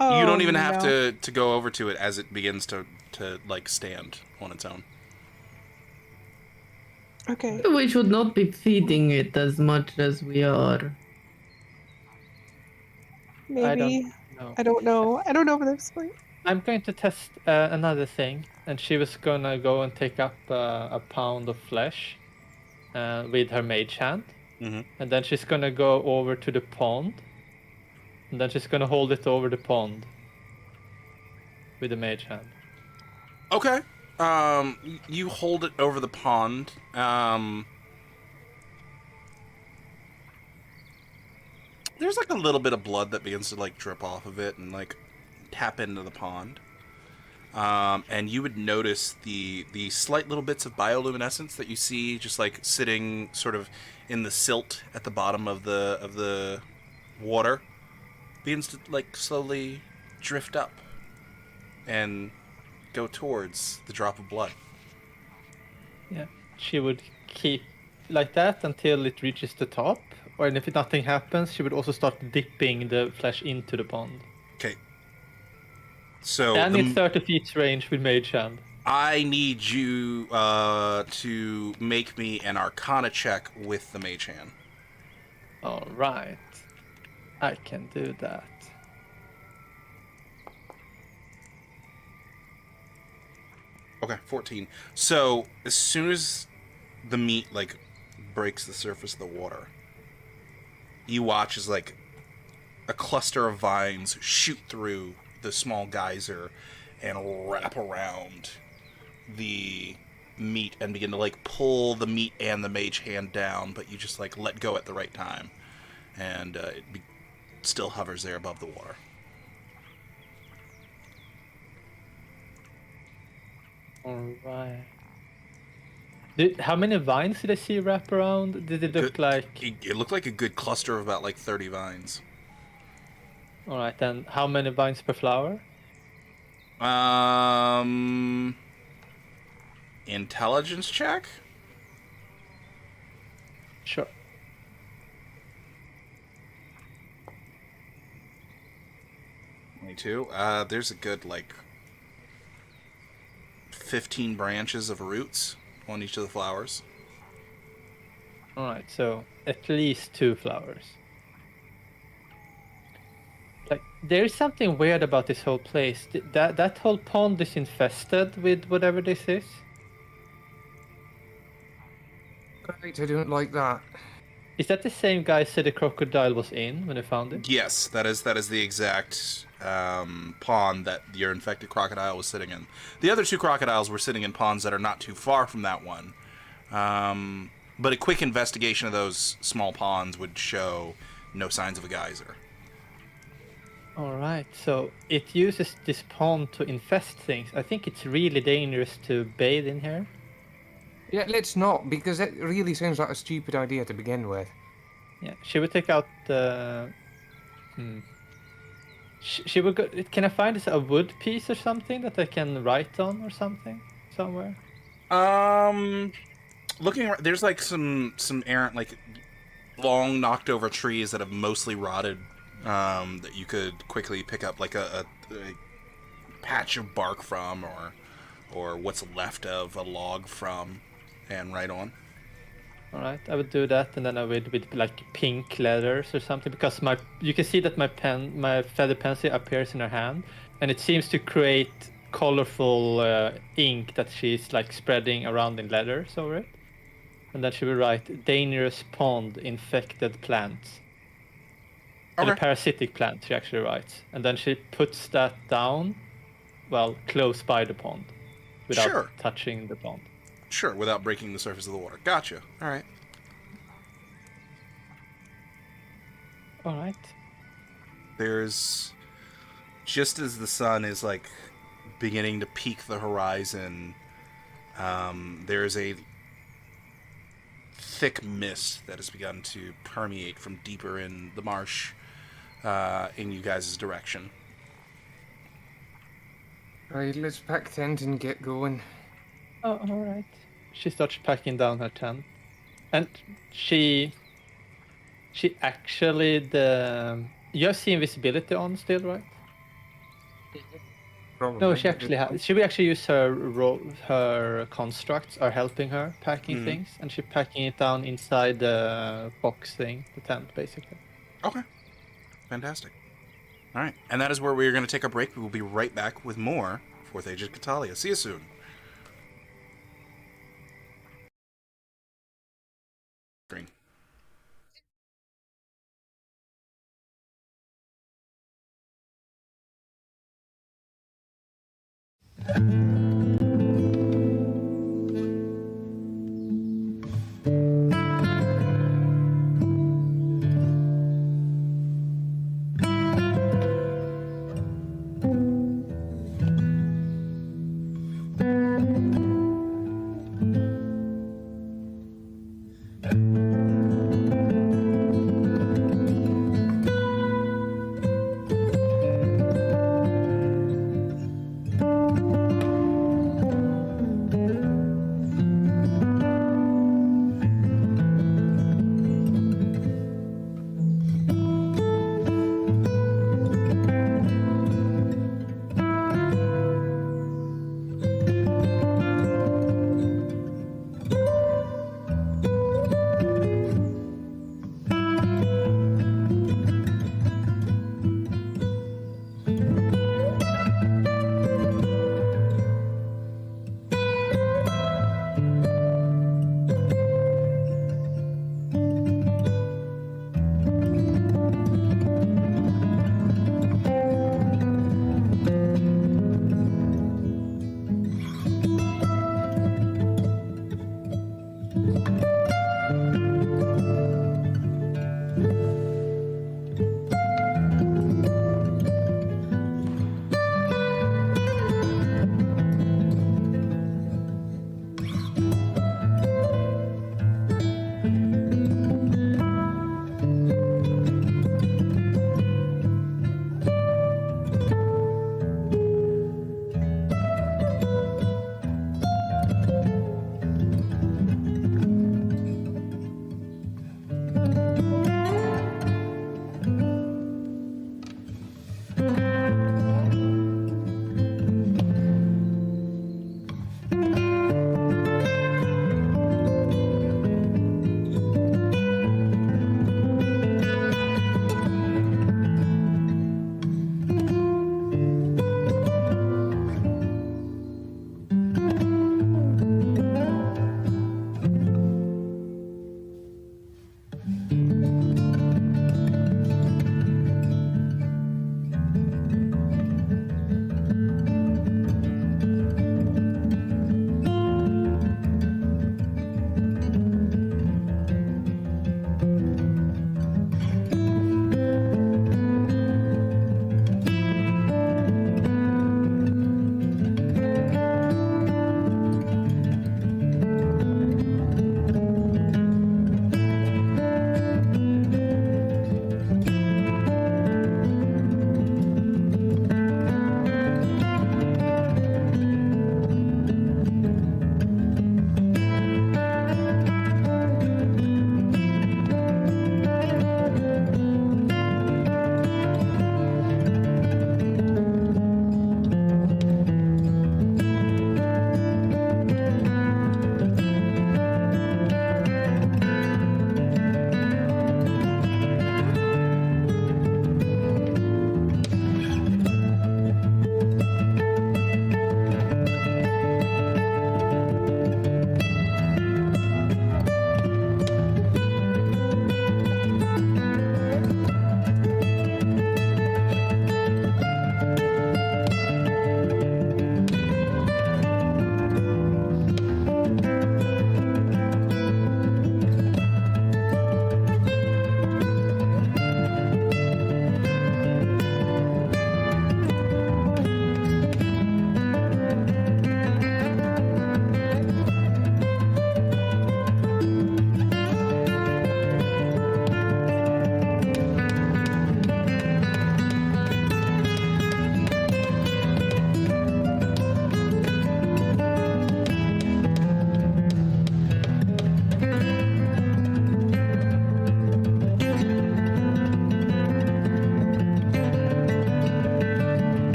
Oh,
You don't even have
no.
to go over to it as it begins to like stand on its own.
Okay.
We should not be feeding it as much as we are.
Maybe.
No.
I don't know. I don't know at this point.
I'm going to test another thing, and she was gonna go and take up a pound of flesh with her mage hand,
Mhm.
and then she's gonna go over to the pond, and then she's gonna hold it over the pond with the mage hand.
Okay. You hold it over the pond. There's like a little bit of blood that begins to like drip off of it and like tap into the pond. And you would notice the slight little bits of bioluminescence that you see just like sitting sort of in the silt at the bottom of the water begins to like slowly drift up and go towards the drop of blood.
Yeah, she would keep like that until it reaches the top, or and if nothing happens, she would also start dipping the flesh into the pond.
Okay. So
And
the-
in 30 feet range with mage hand.
I need you to make me an Arcana check with the Mage Hand.
All right, I can do that.
Okay, 14. So as soon as the meat like breaks the surface of the water, you watch as like a cluster of vines shoot through the small geyser and wrap around the meat and begin to like pull the meat and the mage hand down, but you just like let go at the right time, and still hovers there above the water.
All right. How many vines did I see wrap around? Did it look like?
It looked like a good cluster of about like 30 vines.
All right, then how many vines per flower?
Intelligence check?
Sure.
Me too. There's a good like 15 branches of roots on each of the flowers.
All right, so at least 2 flowers. Like, there's something weird about this whole place. That whole pond is infested with whatever this is.
Right, I don't like that.
Is that the same guy said the crocodile was in when they found it?
Yes, that is the exact pond that your infected crocodile was sitting in. The other 2 crocodiles were sitting in ponds that are not too far from that one. But a quick investigation of those small ponds would show no signs of a geyser.
All right, so it uses this pond to infest things. I think it's really dangerous to bathe in here.
Yeah, let's not, because it really sounds like a stupid idea to begin with.
Yeah, should we take out the? Should we go? Can I find a wood piece or something that I can write on or something somewhere?
Looking, there's like some errant, like long knocked over trees that have mostly rotted. That you could quickly pick up, like a patch of bark from, or what's left of a log from, and write on.
All right, I would do that, and then I would with like pink letters or something, because you can see that my feather pencil appears in her hand, and it seems to create colorful ink that she's like spreading around in letters over it. And then she will write dangerous pond, infected plants.
Okay.
And a parasitic plant, she actually writes. And then she puts that down, well, close by the pond, without touching the pond.
Sure, without breaking the surface of the water. Gotcha. All right.
All right.
There's, just as the sun is like beginning to peak the horizon, there's a thick mist that has begun to permeate from deeper in the marsh in you guys' direction.
Right, let's pack tent and get going.
Oh, all right. She starts packing down her tent, and she actually you have the invisibility on still, right?
Probably.
No, she actually has. She will actually use her constructs are helping her packing things, and she's packing it down inside the box thing, the tent, basically.
Okay. Fantastic. All right. And that is where we're going to take a break. We will be right back with more 4th Age of Katalia. See you soon. Green.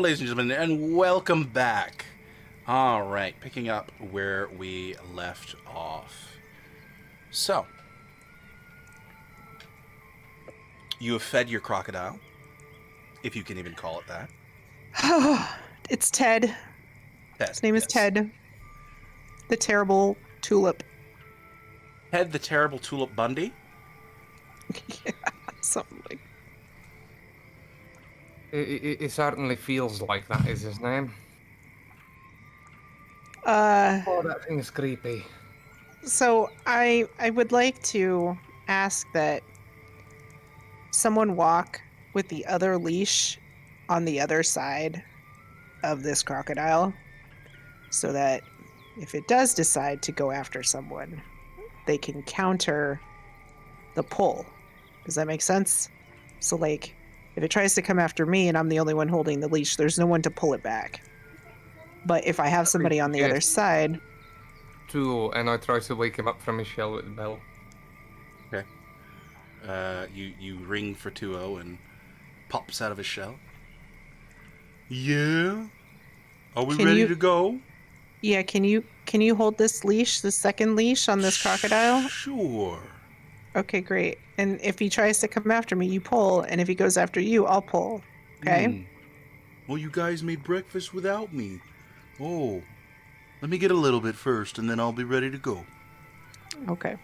ladies and gentlemen, and welcome back. All right, picking up where we left off. So, you have fed your crocodile, if you can even call it that.
It's Ted.
Ted,
His name is
yes.
Ted. The terrible tulip.
Ted the Terrible Tulip Bundy?
Yeah, something like.
It certainly feels like that is his name. Oh, that thing is creepy.
So I would like to ask that someone walk with the other leash on the other side of this crocodile, so that if it does decide to go after someone, they can counter the pull. Does that make sense? So, like, if it tries to come after me and I'm the only one holding the leash, there's no one to pull it back. But if I have somebody on the other side...
Tool, and I try to wake him up from his shell with the bell.
Okay. You ring for 2-0 and pops out of his shell. Yeah? Are we ready to go?
Yeah, can you hold this leash, the second leash on this crocodile?
Sure.
Okay, great. And if he tries to come after me, you pull, and if he goes after you, I'll pull. Okay?
Well, you guys made breakfast without me. Oh. Let me get a little bit first, and then I'll be ready to go.
Okay.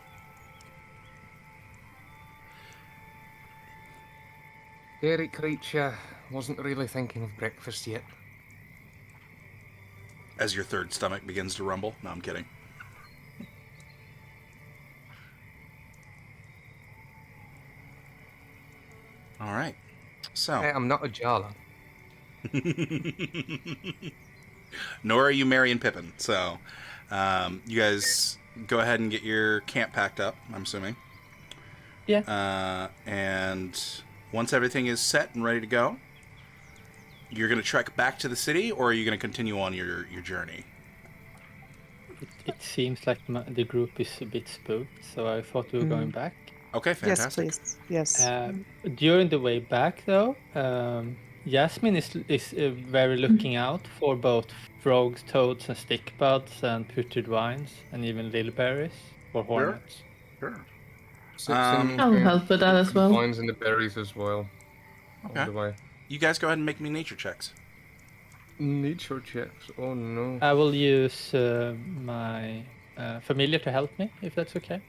Scary creature. Wasn't really thinking of breakfast yet.
As your third stomach begins to rumble. No, I'm kidding. All right. So.
Hey, I'm not a Jala.
Nor are you Merry and Pippin. So, you guys go ahead and get your camp packed up, I'm assuming.
Yeah.
And once everything is set and ready to go, you're going to trek back to the city, or are you going to continue on your journey?
It seems like the group is a bit spooked, so I thought we were going back.
Okay, fantastic.
Yes, please. Yes.
During the way back, though, Yasmin is very looking out for both frogs, toads, and stick buds, and putrid vines, and even lilberries or hornets.
Sure.
I'll help with that as well.
Vines and the berries as well.
Okay.
All the way.
You guys go ahead and make me nature checks.
Nature checks. Oh no.
I will use my familiar to help me, if that's okay.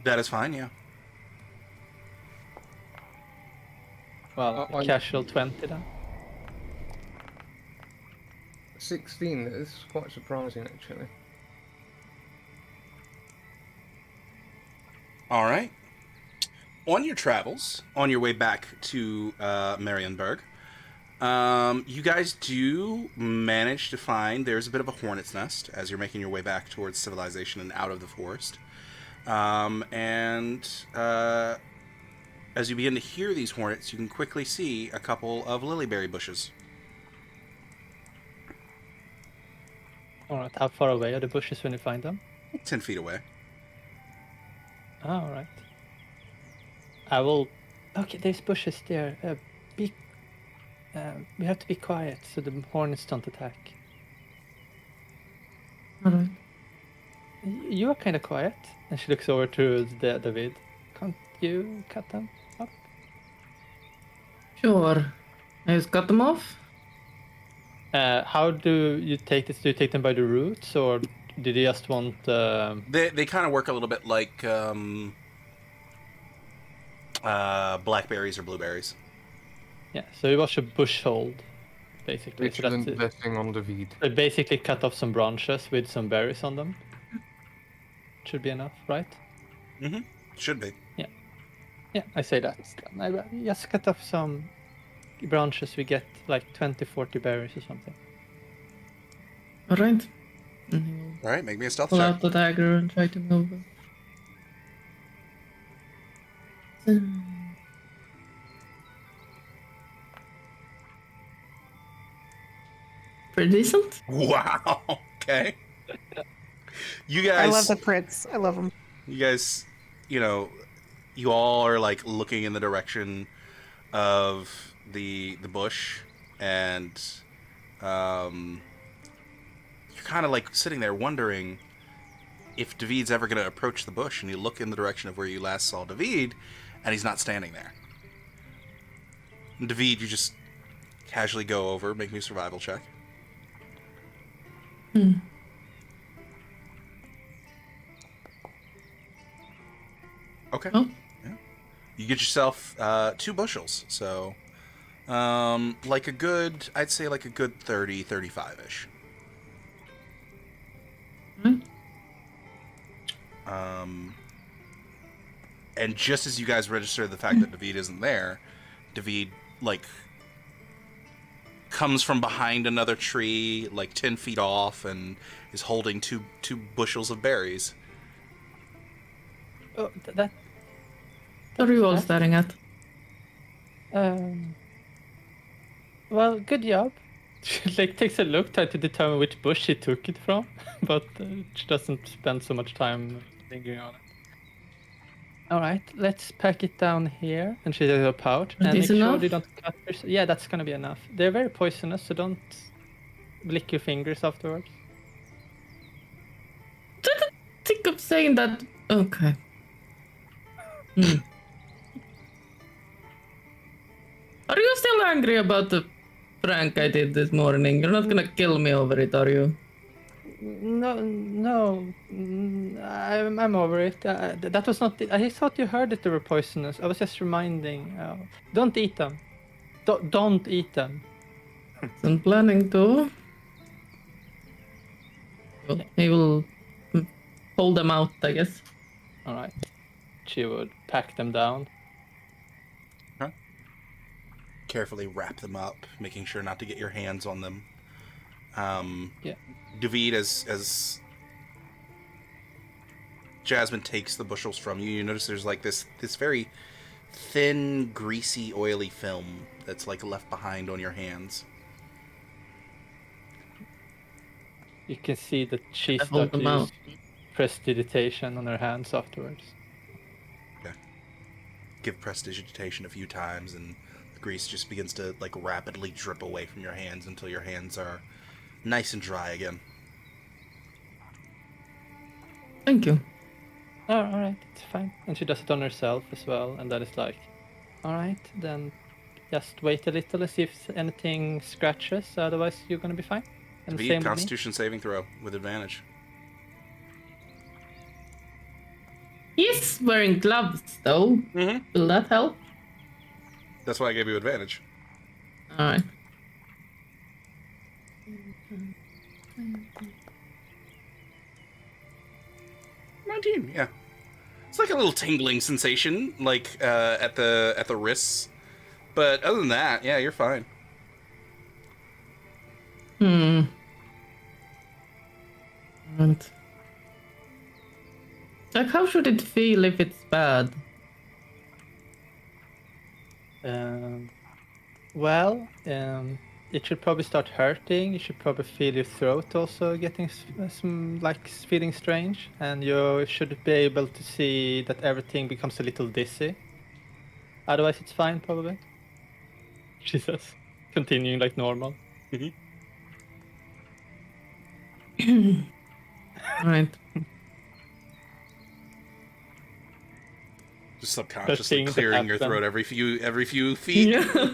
That is fine, yeah.
Well, casual 20 then.
16. This is quite surprising, actually.
All right. On your travels, on your way back to Marienburg, you guys do manage to find there's a bit of a hornet's nest as you're making your way back towards civilization and out of the forest. As you begin to hear these hornets, you can quickly see a couple of lilyberry bushes.
Alright, how far away are the bushes when you find them?
10 feet away.
Alright. I will... Okay, there's bushes there. We have to be quiet so the hornets don't attack.
Alright.
You are kind of quiet. And she looks over to David. Can't you cut them up?
Sure. I just cut them off.
How do you take this? Do you take them by the roots, or did you just want...
They kind of work a little bit like blackberries or blueberries.
Yeah, so it was a bush hold, basically. So
Excellent
that's
blessing on the vid.
I basically cut off some branches with some berries on them. Should be enough, right?
Mm-hmm. Should be.
Yeah, I say that. I just cut off some branches. We get like 20-40 berries or something.
Alright.
All right, make me a stealth
Pull
check.
out the dagger and try to move. Pretty decent.
Wow. Okay. You
I
guys.
love the Prince. I love him.
You guys, you all are like looking in the direction of the bush, and you're kind of like sitting there wondering if David's ever going to approach the bush, and you look in the direction of where you last saw David, and he's not standing there. And David, you just casually go over, make me a survival check. Okay.
Oh.
Yeah. You get yourself 2 bushels, so like a good, I'd say like a good 30, 35-ish. And just as you guys register the fact that David isn't there, David, like, comes from behind another tree, like 10 feet off, and is holding two bushels of berries.
Oh, that.
What are you all
that-
staring at?
Well, good job. She like takes a look, trying to determine which bush she took it from, but she doesn't spend so much time thinking on it. All right, let's pack it down here, and she has a pouch. And
Is
make sure
enough?
they don't cut yourself. Yeah, that's gonna be enough. They're very poisonous, so don't lick your fingers afterwards.
Didn't think of saying that. Okay. Are you still angry about the prank I did this morning? You're not gonna kill me over it, are you?
No, I'm over it. That was not. I thought you heard that they were poisonous. I was just reminding. Don't eat them. Don't eat them.
I'm planning to. Well, he will hold them out, I guess.
All right. She would pack them down.
Carefully wrap them up, making sure not to get your hands on them.
Yeah.
David, as Jasmine takes the bushels from you, you notice there's like this very thin, greasy, oily film that's like left behind on your hands.
You can see that she
I hold
started to
them
use
out.
prestidigitation on her hands afterwards.
Give prestidigitation a few times, and the grease just begins to like rapidly drip away from your hands until your hands are nice and dry again.
Thank you.
Oh, all right, it's fine. And she does it on herself as well, and then it's like, all right, then just wait a little and see if anything scratches. Otherwise, you're gonna be fine. And
David,
same with me.
Constitution saving throw with advantage.
He's wearing gloves, though.
Mm-hmm.
Will that help?
That's why I gave you advantage.
Alright.
Yeah. It's like a little tingling sensation, like at the wrists. But other than that, yeah, you're fine.
Right. Like, how should it feel if it's bad?
It should probably start hurting. You should probably feel your throat also getting some like feeling strange, and you should be able to see that everything becomes a little dizzy. Otherwise, it's fine probably. She says, continuing like normal.
Right.
Just subconsciously
things that
clearing your
happen.
throat every few feet.
Yeah.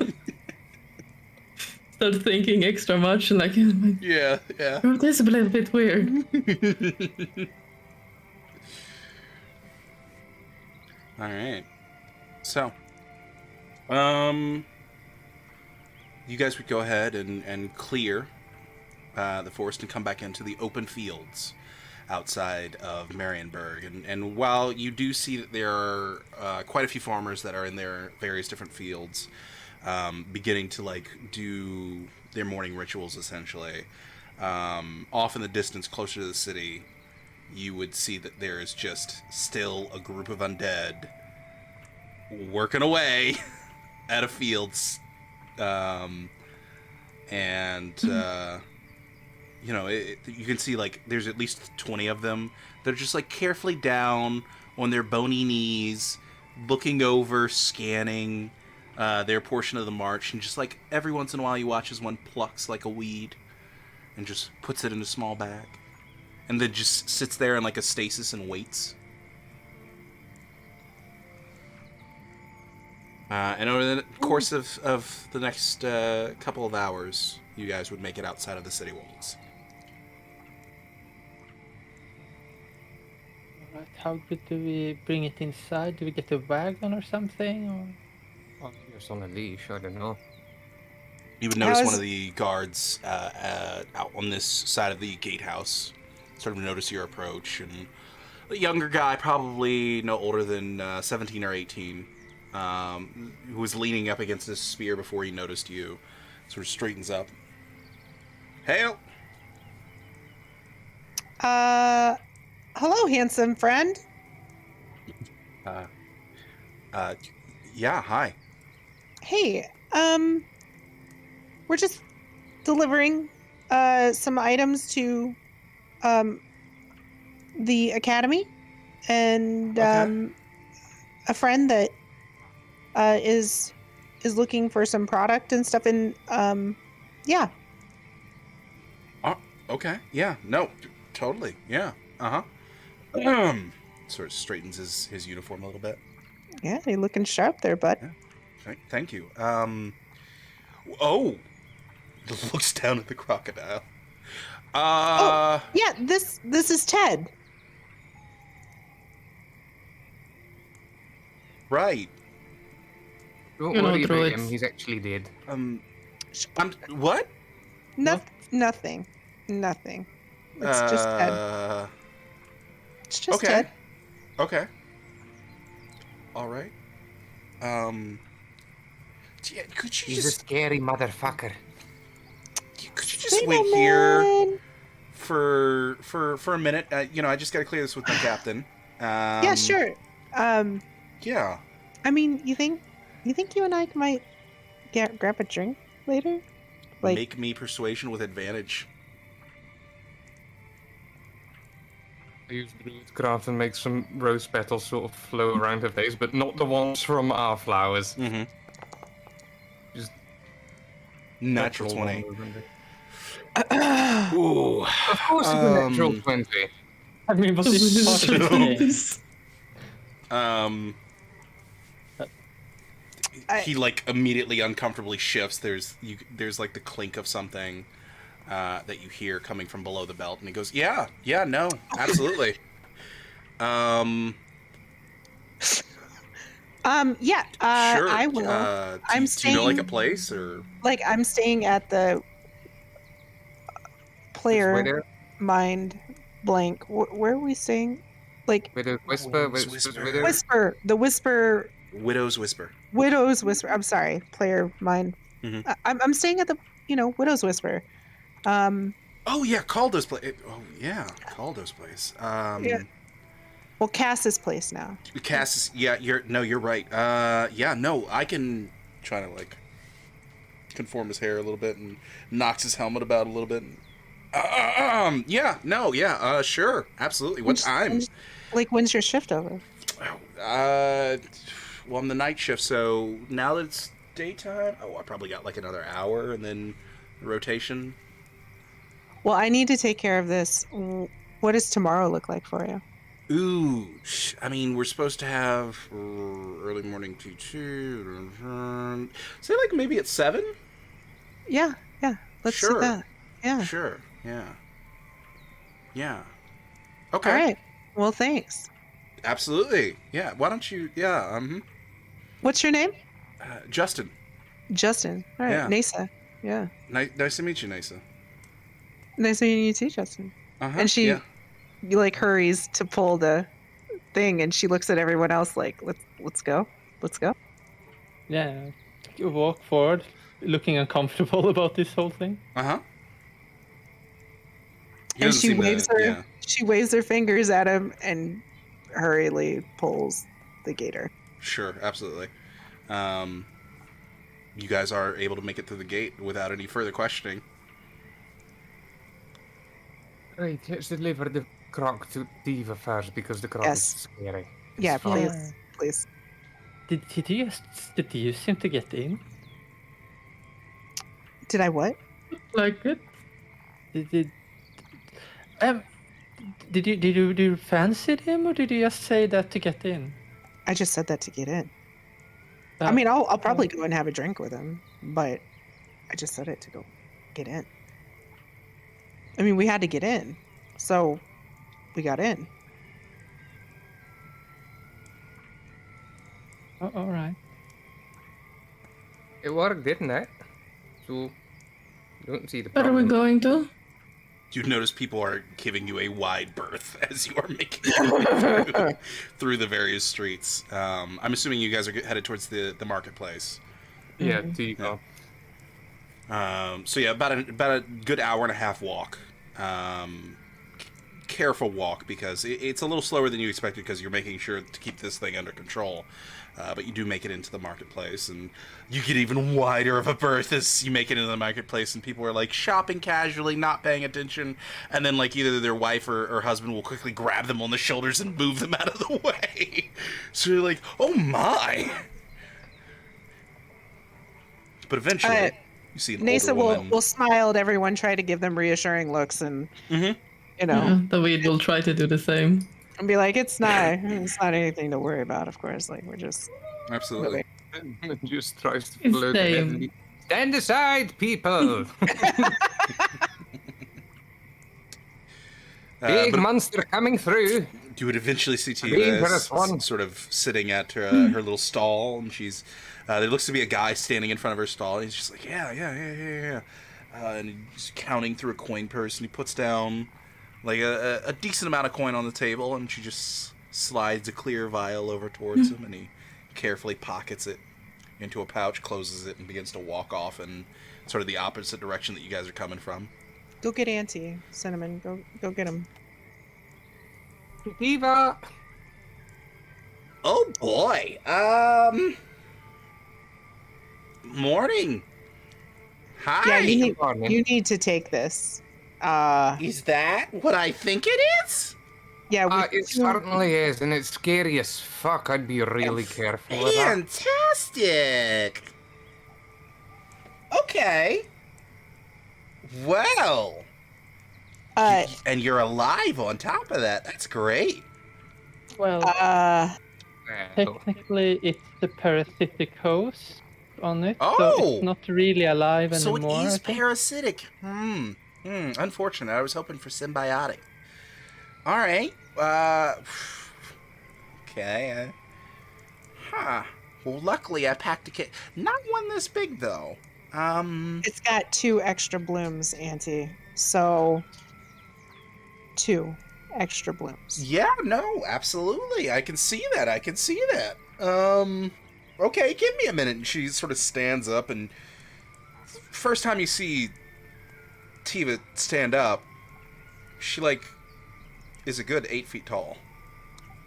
Start thinking extra much and like, my
Yeah, yeah.
throat is a little bit weird.
All right. So, you guys would go ahead and clear the forest and come back into the open fields outside of Marienburg. And while you do see that there are quite a few farmers that are in their various different fields, beginning to like do their morning rituals, essentially, off in the distance, closer to the city, you would see that there is just still a group of undead working away at a fields, you know, you can see like there's at least 20 of them. They're just like carefully down on their bony knees, looking over, scanning their portion of the march, and just like every once in a while you watch as one plucks like a weed and just puts it in a small bag, and then just sits there in like a stasis and waits. And over the course of the next couple of hours, you guys would make it outside of the city walls.
Alright, how do we bring it inside? Do we get a wagon or something? Or...
Oh, it's on a leash. I don't know.
You would notice
How
one
is-
of the guards out on this side of the gatehouse sort of notice your approach, and a younger guy, probably no older than 17 or 18, who was leaning up against his spear before he noticed you, sort of straightens up. Hail!
Hello, handsome friend.
Yeah, hi.
Hey, we're just delivering some items to the academy, and
Okay.
a friend that is looking for some product and stuff. And yeah,
Okay, yeah, no, totally, yeah, uh-huh. Sort of straightens his uniform a little bit.
yeah, you're looking sharp there, bud.
Thank you. Oh, looks down at the crocodile.
Yeah, this is Ted.
Right.
Don't
You know,
worry about him.
druids.
He's actually dead.
What?
Nothing. It's just Ted. It's just
okay.
Ted.
Okay. All right. Yeah, could you
He's a
just
scary motherfucker.
wait here
Cinnamon.
for a minute? I just got to clear this with my captain.
Yeah, sure.
Yeah.
I mean, you think you and I might grab a drink later? Like,
Make me persuasion with advantage.
I use Druidcraft and make some rose petals sort of flow around her face, but not the ones from our flowers.
Mm-hmm.
Just
Natural 20.
ones.
Ooh.
Of course, it's a natural 20.
I mean, was this part of the game?
He like immediately uncomfortably shifts. There's like the clink of something that you hear coming from below the belt, and he goes, "Yeah, no, absolutely."
yeah.
Sure.
I will.
Do you know like a place or?
Like, I'm staying at the player
Widow,
mind blank. Where are we staying? Like,
Widow Whisper,
Whisper.
Whisper. The Whisper.
Widow's Whisper.
Widow's Whisper. I'm sorry, player mind.
Mhm.
I'm staying at the Widow's Whisper.
Oh yeah, Caldo's place. Oh yeah, Caldo's place.
Yeah. Well, Cass's place now.
Cass is, you're right. Yeah, no, I can try to like conform his hair a little bit and knocks his helmet about a little bit. Sure, absolutely. What time?
When's your shift over?
Well, I'm the night shift, so now that it's daytime, I probably got like another hour, and then rotation.
Well, I need to take care of this. What does tomorrow look like for you?
Ooh, I mean, we're supposed to have early morning teaching. Say like maybe at 7.
Yeah. Let's do
Sure.
that. Yeah.
Sure. Yeah. Okay.
All right. Well, thanks.
Absolutely. Yeah. Why don't you? Yeah.
What's your name?
Justin.
Justin. All right.
Yeah.
Nasa. Yeah.
Nice to meet you, Nisa.
Nice meeting you too, Justin.
Uh-huh.
And she
Yeah.
like hurries to pull the thing, and she looks at everyone else like, let's go.
Yeah, you walk forward, looking uncomfortable about this whole thing.
Uh-huh. He
And
doesn't
she
seem to-
waves her.
yeah.
She waves her fingers at him and hurriedly pulls the gator.
Sure. Absolutely. You guys are able to make it through the gate without any further questioning.
Right, let's deliver the croc to Diva first because the croc
Yes.
is scary.
Yeah,
It's fine.
please.
Did you seem to get in?
Did I what?
Like it.
Did um did you fancy him, or did you just say that to get in?
I just said that to get in. I
Uh,
mean, I'll probably go and have a drink with him, but I just said it to go get in. I mean, we had to get in, so we got in.
all right.
It worked, didn't it? So, don't see the
Where are
problem.
we going to?
You notice people are giving you a wide berth as you are making your way through the various streets. I'm assuming you guys are headed towards the marketplace.
Yeah,
Mhm.
Tivo.
So yeah, about a good hour and a half walk. Careful walk because it's a little slower than you expected because you're making sure to keep this thing under control. But you do make it into the marketplace, and you get even wider of a berth as you make it into the marketplace, and people are like shopping casually, not paying attention, and then like either their wife or husband will quickly grab them on the shoulders and move them out of the way. So you're like, oh my! But eventually, you see an
Nasa
older woman.
will smile at everyone, try to give them reassuring looks, and
Mhm.
you know,
Yeah, David will try to do the same.
and be like, it's not anything to worry about. Of course, like we're just
Absolutely.
And just tries to
It's
float ahead
same.
and be, stand aside, people! Big
But
monster coming through.
you would eventually see
Dangerous
Tiva
one.
sort of sitting at her little stall, and she's there looks to be a guy standing in front of her stall. And he's just like, yeah. And he's counting through a coin purse, and he puts down like a decent amount of coin on the table, and she just slides a clear vial over towards him, and he carefully pockets it into a pouch, closes it, and begins to walk off in sort of the opposite direction that you guys are coming from.
go get Auntie Cinnamon. Go get him.
Tivo!
Oh boy. Morning. Hi.
Yeah,
Morning.
you need to take this.
Is that what I think it is?
Yeah,
It certainly is, and it's scary as fuck. I'd be really careful with that.
Fantastic. Okay. Well, and you're alive on top of that. That's great.
Well,
Yeah,
technically, it's the parasitic host on it, so
Oh!
it's not really alive
So
anymore.
it
I
is
think.
parasitic. Unfortunate. I was hoping for symbiotic. All right. Okay. Well, luckily I packed a kit. Not one this big though.
it's got 2 extra blooms, Auntie. So 2 extra blooms.
Yeah, no, absolutely. I can see that. Okay, give me a minute. And she sort of stands up, and first time you see Tiva stand up, she like is a good 8 feet tall,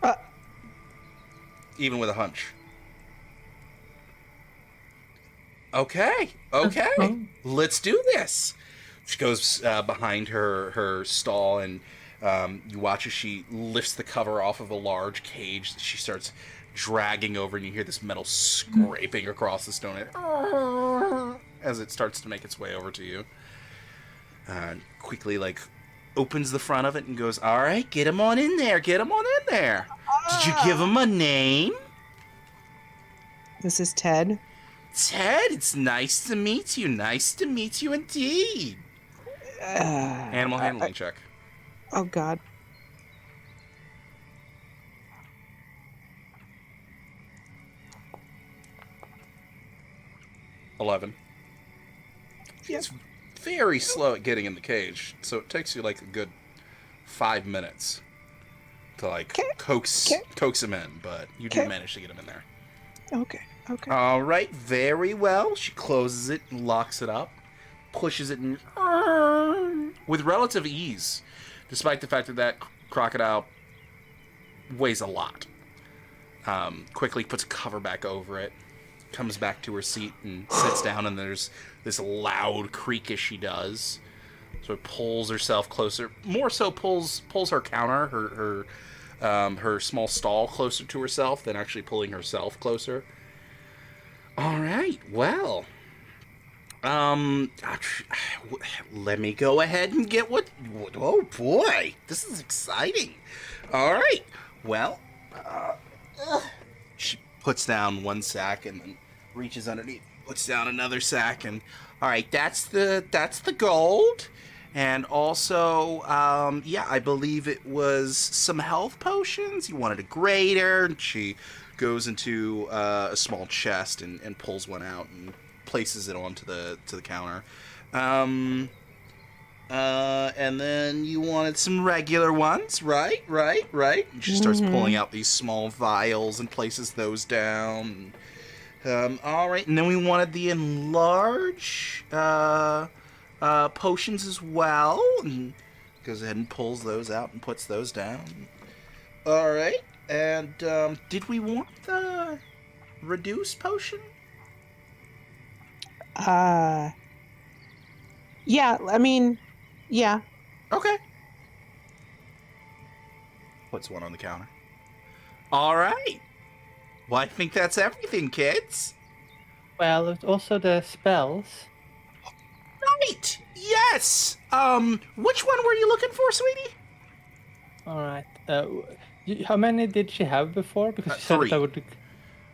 Uh,
even with a hunch. Okay, let's do this. She goes behind her stall, and you watch as she lifts the cover off of a large cage that she starts dragging over, and you hear this metal scraping across the stone as it starts to make its way over to you. Quickly, like, opens the front of it and goes, all right, get him on in there. Did you give him a name?
This is Ted.
Ted, it's nice to meet you. Nice to meet you indeed. Animal handling check.
Oh God.
$11. He's very slow at getting in the cage, so it takes you like a good 5 minutes to like coax him in, but you do manage to get him in there.
Okay.
All right, very well. She closes it and locks it up, pushes it in with relative ease, despite the fact that that crocodile weighs a lot. Quickly puts a cover back over it, comes back to her seat and sits down, and there's this loud creak as she does. So it pulls herself closer, more so pulls her counter, her her small stall closer to herself, then actually pulling herself closer. All right, well, let me go ahead and get what. Oh boy, this is exciting. All right, well, she puts down one sack and then reaches underneath, puts down another sack, and all right, that's the gold. And also, yeah, I believe it was some health potions. You wanted a greater, and she goes into a small chest and pulls one out and places it onto the counter. And then you wanted some regular ones, right? And she starts pulling out these small vials and places those down. All right, and then we wanted the enlarge potions as well, and goes ahead and pulls those out and puts those down. All right, and did we want the reduce potion?
Yeah, I mean, yeah.
Okay. Puts one on the counter. All right. Well, I think that's everything, kids.
Well, it's also the spells.
Right. Yes. Which one were you looking for, sweetie?
All right. How many did she have before? Because she said
Three.
that I would.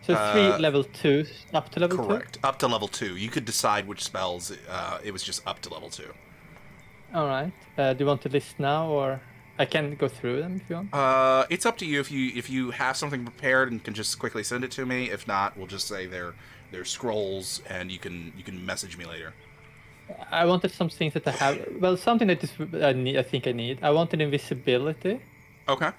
So 3 level 2s up to level 2.
Correct. Up to level 2. You could decide which spells. It was just up to level 2.
All right. Do you want to list now, or I can go through them if you want?
It's up to you if you have something prepared and can just quickly send it to me. If not, we'll just say they're scrolls, and you can message me later.
I wanted some things that I have. Well, something that I think I need. I wanted invisibility,
Okay.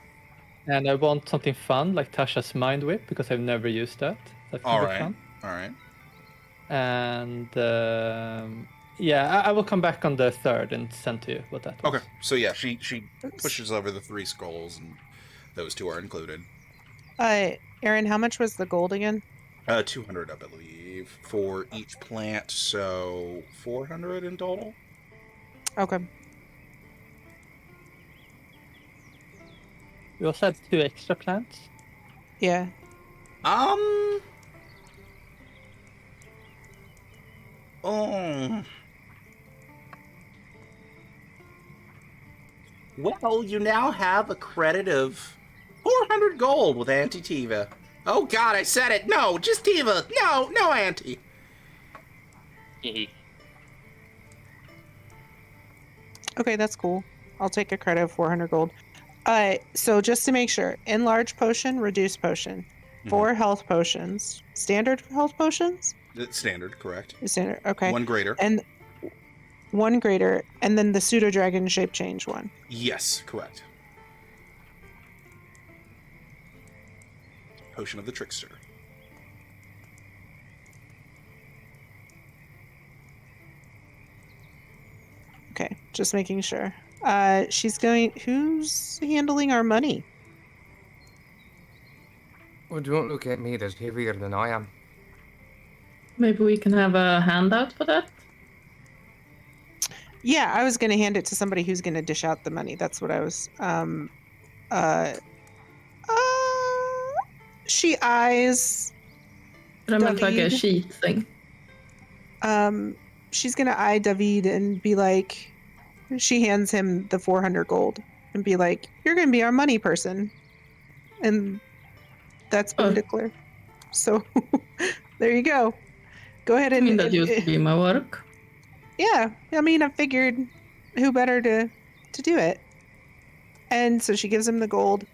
and I want something fun like Tasha's Mind Whip because I've never used that. That can
All
be
right.
fun.
All right.
And yeah, I will come back on the 3rd and send to you what that was.
Okay. So yeah, she pushes over the 3 scrolls, and those 2 are included.
Aaron, how much was the gold again?
200, I believe, for each plant. So 400 in total.
Okay.
We also had 2 extra plants.
Yeah.
Oh. Well, you now have a credit of 400 gold with Auntie Tiva. Oh God, I said it. No, just Tiva. No, Auntie.
Okay, that's cool. I'll take a credit of 400 gold. So just to make sure, enlarge potion, reduce potion, 4 health potions, standard health potions.
It's standard, correct?
Standard. Okay.
1 greater.
And 1 greater, and then the pseudo dragon shape change one.
Yes, correct. Potion of the Trickster.
Okay, just making sure. Who's handling our money?
Well, don't look at me, that's heavier than I am.
Maybe we can have a handout for that.
Yeah, I was going to hand it to somebody who's going to dish out the money. That's what I was. She eyes.
But I meant like a
David.
sheet thing.
She's going to eye David and be like, she hands him the 400 gold and be like, "You're going to be our money person," and that's been declared. So there you go. Go ahead
I
and.
mean, that used to be my work.
Yeah, I mean, I figured who better to do it. And so she gives him the gold,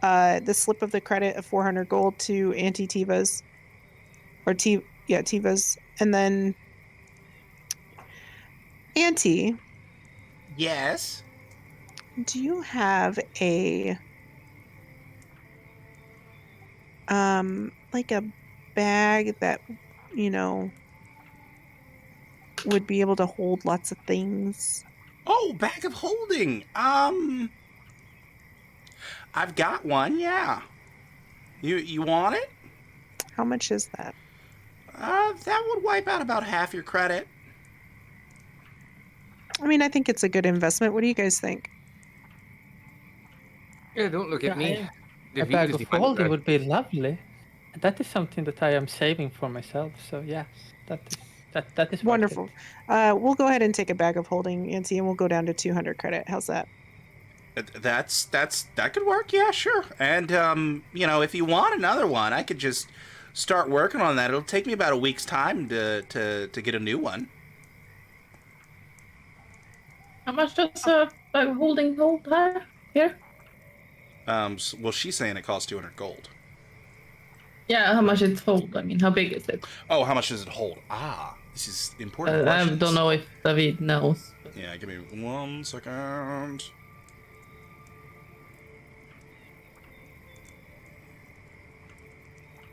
the slip of the credit of 400 gold to Auntie Tiva's, Tiva's, and then Auntie,
Yes.
do you have a like a bag that, would be able to hold lots of things?
Oh, bag of holding. I've got one. Yeah. You want it?
How much is that?
That would wipe out about half your credit.
I mean, I think it's a good investment. What do you guys think?
Yeah, don't look at me.
A bag of holding would be lovely. That is something that I am saving for myself. So yes, that is worth
Wonderful.
it.
We'll go ahead and take a bag of holding, Auntie, and we'll go down to 200 credit. How's that?
That could work. Yeah, sure. And you know, if you want another one, I could just start working on that. It'll take me about a week's time to get a new one.
How much does a bag of holding hold here?
Well, she's saying it costs 200 gold.
Yeah, how much it hold? I mean, how big is it?
Oh, how much does it hold? Ah, this is important.
I
questions.
don't know if David knows.
Yeah, give me 1 second.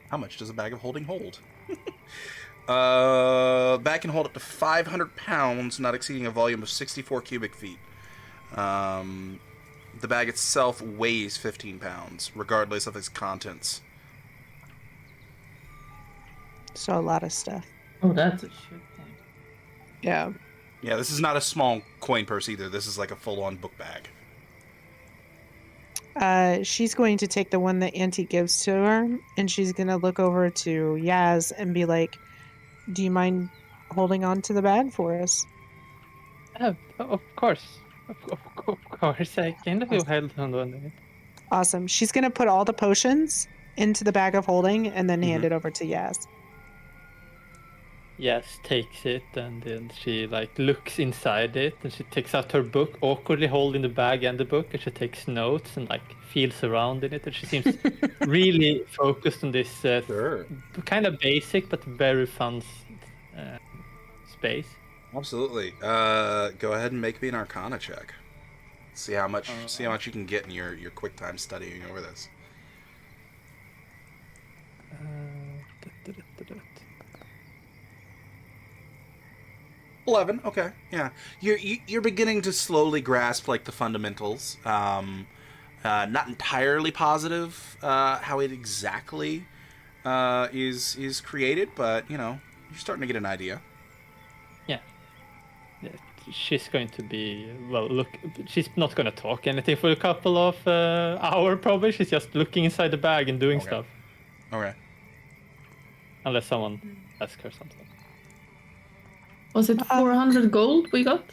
How much does a bag of holding hold? Bag can hold up to 500 pounds, not exceeding a volume of 64 cubic feet. The bag itself weighs 15 pounds, regardless of its contents.
So a lot of stuff.
Oh, that's a shit thing.
Yeah.
Yeah, this is not a small coin purse either. This is like a full-on book bag.
She's going to take the one that Auntie gives to her, and she's going to look over to Yaz and be like, do you mind holding on to the bag for us?
Oh, of course. Of course, I can do held on it.
Awesome. She's going to put all the potions into the bag of holding and then hand it over to Yaz.
Yes, takes it and then she like looks inside it and she takes out her book, awkwardly holding the bag and the book, and she takes notes and like feels around in it, and she seems really focused on this kind of basic but very fun space.
Absolutely. Go ahead and make me an Arcana check. See how much you can get in your quick time studying over this. 11. Okay, yeah. You're beginning to slowly grasp like the fundamentals. Not entirely positive how it exactly is created, but you know, you're starting to get an idea.
Yeah. She's going to be look. She's not going to talk anything for a couple of hours probably. She's just looking inside the bag and doing stuff.
Okay.
Unless someone asks her something.
Was it 400 gold we got?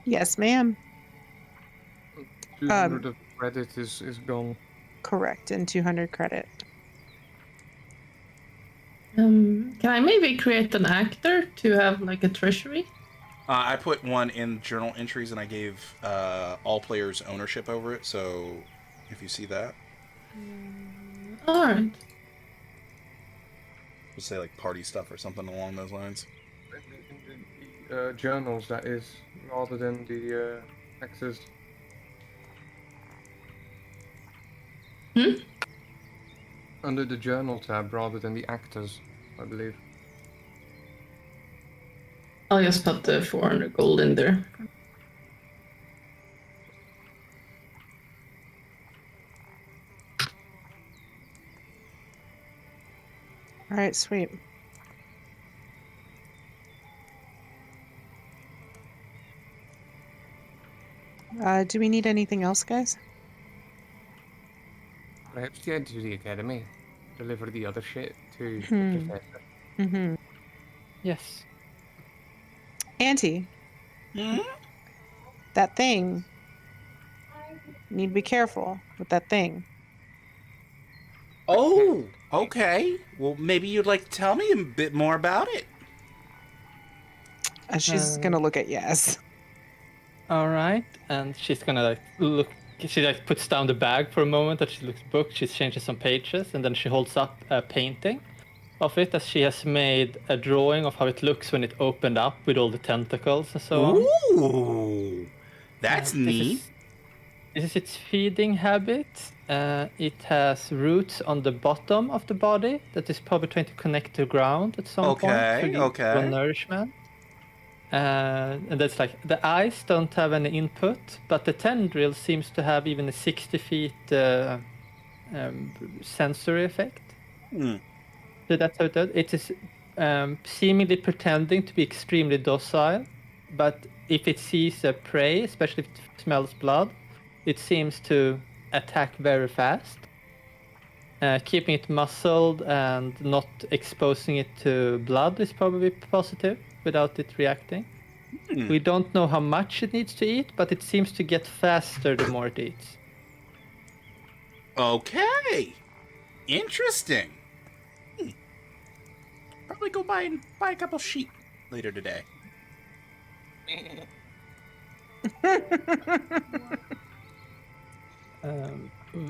Yes, ma'am.
200 of credit is gone.
Correct, and 200 credit.
Can I maybe create an actor to have like a treasury?
I put one in journal entries, and I gave all players ownership over it. So, if you see that,
All right.
we'll say like party stuff or something along those lines.
Journals, that is, rather than the X's. Under the journal tab rather than the actors, I believe.
I'll just put the 400 gold in there.
All right, sweet. Do we need anything else, guys?
Perhaps head to the academy. Deliver the other shit to the professor.
Mm-hmm.
Yes.
Auntie, that thing. You need to be careful with that thing.
Oh, okay. Well, maybe you'd like to tell me a bit more about it.
She's gonna look at Yaz.
All right, and she's gonna like look. She like puts down the bag for a moment, and she looks book. She changes some pages, and then she holds up a painting of it, as she has made a drawing of how it looks when it opened up with all the tentacles and so on.
Ooh, that's neat.
This is its feeding habit. It has roots on the bottom of the body that is probably trying to connect to the ground at some point. For nourishment. And that's like the eyes don't have any input, but the tendril seems to have even a 60 feet sensory effect. So that's how it does. It is seemingly pretending to be extremely docile, but if it sees a prey, especially if it smells blood, it seems to attack very fast. Keeping it muzzled and not exposing it to blood is probably positive without it reacting. We don't know how much it needs to eat, but it seems to get faster the more it eats.
Okay. Interesting. Probably go buy a couple sheep later today.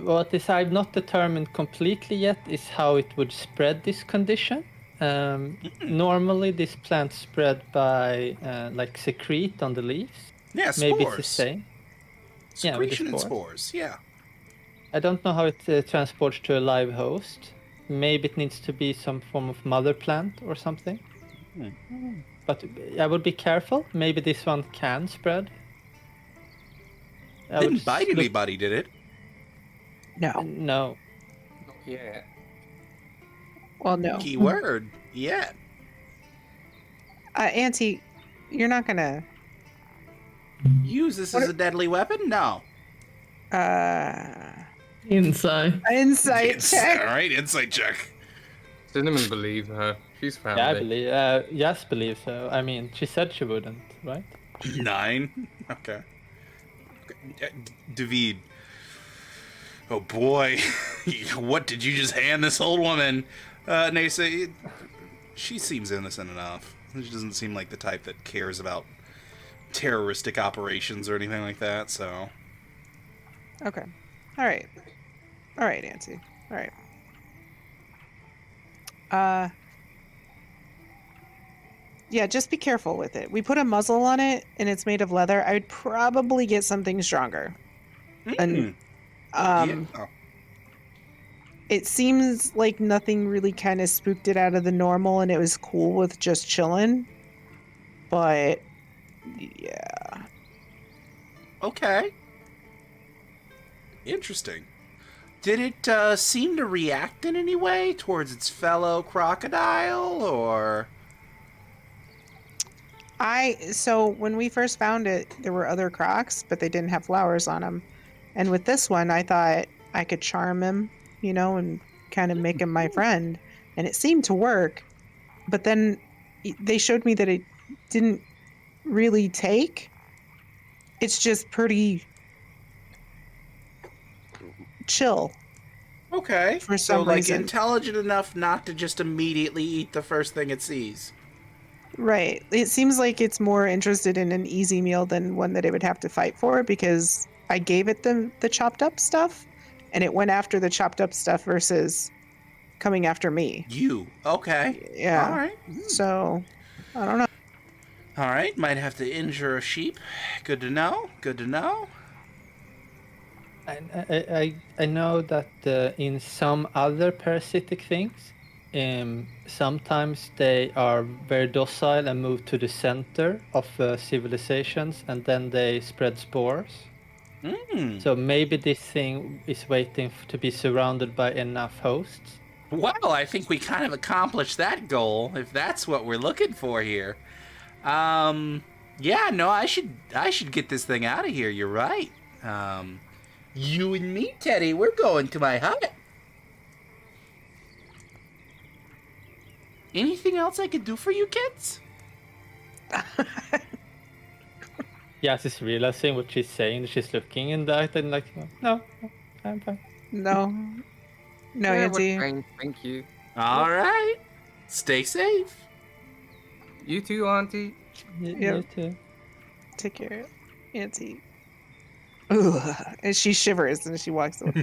What is I've not determined completely yet is how it would spread this condition. Normally, this plant spread by like secrete on the leaves.
Yeah, spores.
Maybe it's the same. Yeah, with the
Secretion and
spores.
spores, yeah.
I don't know how it transports to a live host. Maybe it needs to be some form of mother plant or something. But I would be careful. Maybe this one can spread. I would
Didn't bite
look-
anybody, did it?
No.
No.
Yeah.
Well, no.
Key word. Yeah.
Auntie, you're not gonna.
Use this as a deadly weapon? No.
Inside.
Insight check.
All right, insight check.
Cinnamon believe her. She's found
Yeah, I
it.
believe. Yes, believe so. I mean, she said she wouldn't, right?
9. Okay. David. Oh boy. What did you just hand this old woman? Nasa, she seems innocent enough. She doesn't seem like the type that cares about terroristic operations or anything like that, so.
Okay. All right. All right, Auntie. All right. Yeah, just be careful with it. We put a muzzle on it, and it's made of leather. I would probably get something stronger. And
Yeah. Oh.
it seems like nothing really kind of spooked it out of the normal, and it was cool with just chilling. But yeah,
Okay. Interesting. Did it seem to react in any way towards its fellow crocodile, or?
so when we first found it, there were other crocs, but they didn't have flowers on them. And with this one, I thought I could charm him, and kind of make him my friend. And it seemed to work. But then they showed me that it didn't really take. It's just pretty chill.
Okay.
For
so,
some
like,
reason.
intelligent enough not to just immediately eat the first thing it sees.
Right. It seems like it's more interested in an easy meal than one that it would have to fight for, because I gave it the chopped up stuff, and it went after the chopped up stuff versus coming after me.
You. Okay.
Yeah.
All right.
So, I don't know.
All right. Might have to injure a sheep. Good to know. Good to know.
I know that in some other parasitic things, sometimes they are very docile and move to the center of civilizations, and then they spread spores. So maybe this thing is waiting to be surrounded by enough hosts.
Well, I think we kind of accomplished that goal, if that's what we're looking for here. Yeah, no, I should get this thing out of here. You're right. You and me, Teddy, we're going to my hut. Anything else I could do for you kids?
Yas is realizing what she's saying. She's looking in that and like, no, I'm fine.
No. No,
Yeah, we're
Auntie.
fine, thank you.
All right. Stay safe.
You too, Auntie.
Yep.
You too.
Take care, Auntie. Ooh. And she shivers and she walks away.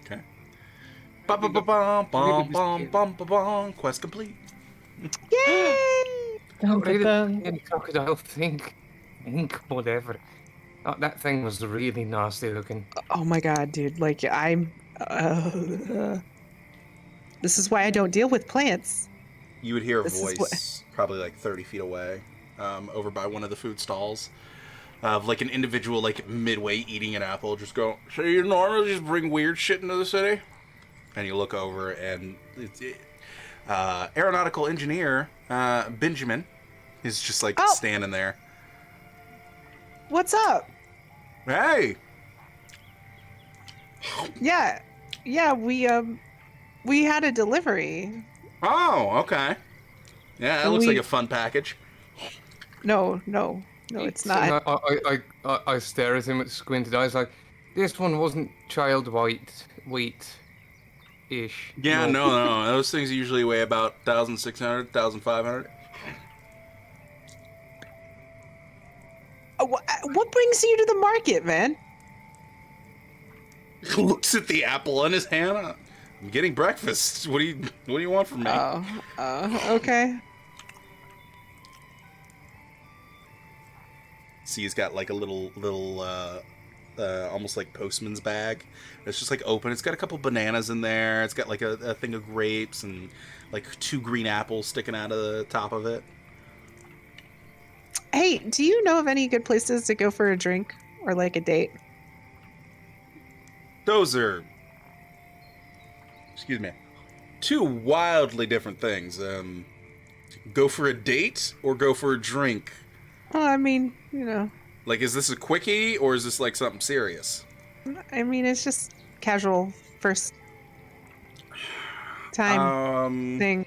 Okay. Bum. Quest complete.
Yay!
Got rid of
Dun.
any crocodile thing. Whatever. Oh, that thing was really nasty looking.
Oh my god, dude. Like, I'm. This is why I don't deal with plants.
You would hear a
This is
voice probably like 30 feet away, over by one of the food stalls, of like an individual like midway eating an apple, just go, so you normally just bring weird shit into the city? And you look over and aeronautical engineer Benjamin is just like
Oh.
standing there.
What's up?
Hey,
Yeah, we had a delivery.
Oh, okay. Yeah, that
And
looks like
we-
a fun package.
No, it's not.
And I stare at him with squinted eyes like, this one wasn't child weight-ish.
Yeah, no. Those things usually weigh about 1,600, 1,500.
What brings you to the market, man?
Looks at the apple in his hand. I'm getting breakfast. What do you want from me?
Okay.
See, he's got like a little almost like postman's bag. It's just like open. It's got a couple bananas in there. It's got like a thing of grapes and like 2 green apples sticking out of the top of it.
Hey, do you know of any good places to go for a drink or like a date?
Those are, excuse me, 2 wildly different things. Go for a date or go for a drink?
Oh, I mean,
Like, is this a quickie or is this like something serious?
it's just casual first time thing.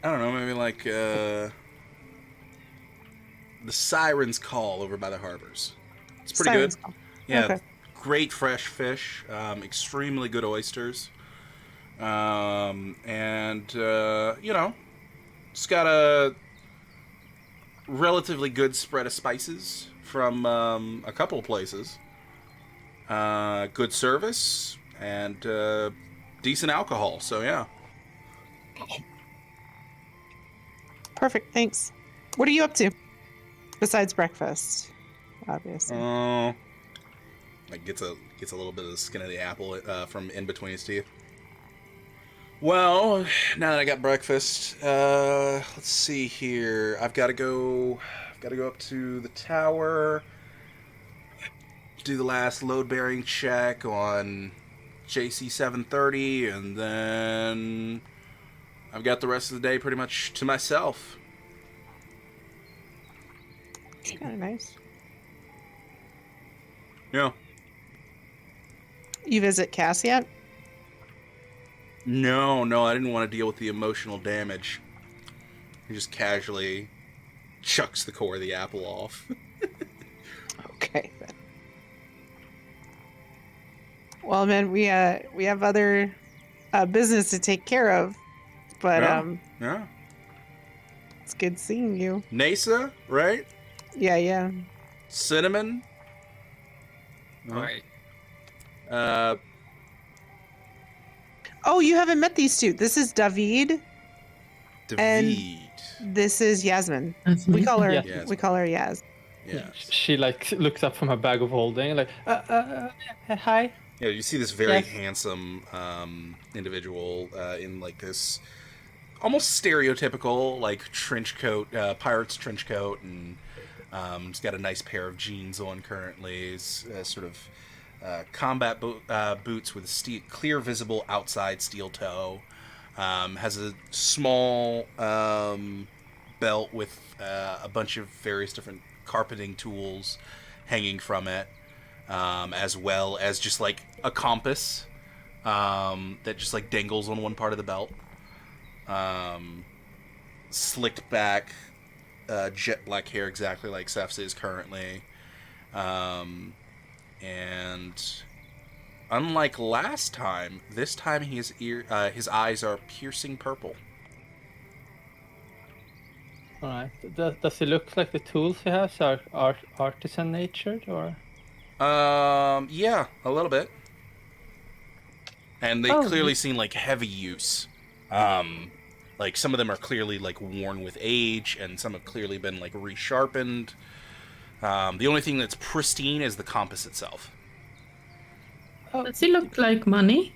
I don't know, maybe like the Siren's Call over by the harbors. It's pretty
Siren's
good.
Call.
Yeah,
Okay.
great fresh fish, extremely good oysters, and it's got a relatively good spread of spices from a couple of places. Good service and decent alcohol. So yeah.
Perfect, thanks. What are you up to? Besides breakfast, obviously.
Like gets a little bit of the skin of the apple from in between his teeth. Well, now that I got breakfast, let's see here. I've got to go up to the tower, do the last load bearing check on JC 730, and then I've got the rest of the day pretty much to myself.
Kind of nice.
Yeah.
You visit Cass yet?
No, I didn't want to deal with the emotional damage. He just casually chucks the core of the apple off.
Okay then. Well, man, we have other business to take care of, but
Yeah.
it's good seeing you.
Nasa, right?
Yeah.
Cinnamon.
Right.
Oh, you haven't met these two. This is David. And-
David.
This is Yasmin.
That's
We
me.
call her.
Yeah.
We call her Yas.
Yeah.
She like looks up from her bag of holding, like, hi.
Yeah, you see this very
Yes.
handsome individual in like this almost stereotypical like trench coat, pirate's trench coat, and he's got a nice pair of jeans on currently. He's sort of combat boots with a clear visible outside steel toe. Has a small belt with a bunch of various different carpeting tools hanging from it. As well as just like a compass that just like dangles on one part of the belt. Slicked back, jet black hair, exactly like Seth's is currently. And unlike last time, this time his eyes are piercing purple.
All right. Does it look like the tools he has are artisan natured or?
Yeah, a little bit. And they
Oh.
clearly seem like heavy use. Like some of them are clearly like worn with age, and some have clearly been like resharpened. The only thing that's pristine is the compass itself.
Does he look like money?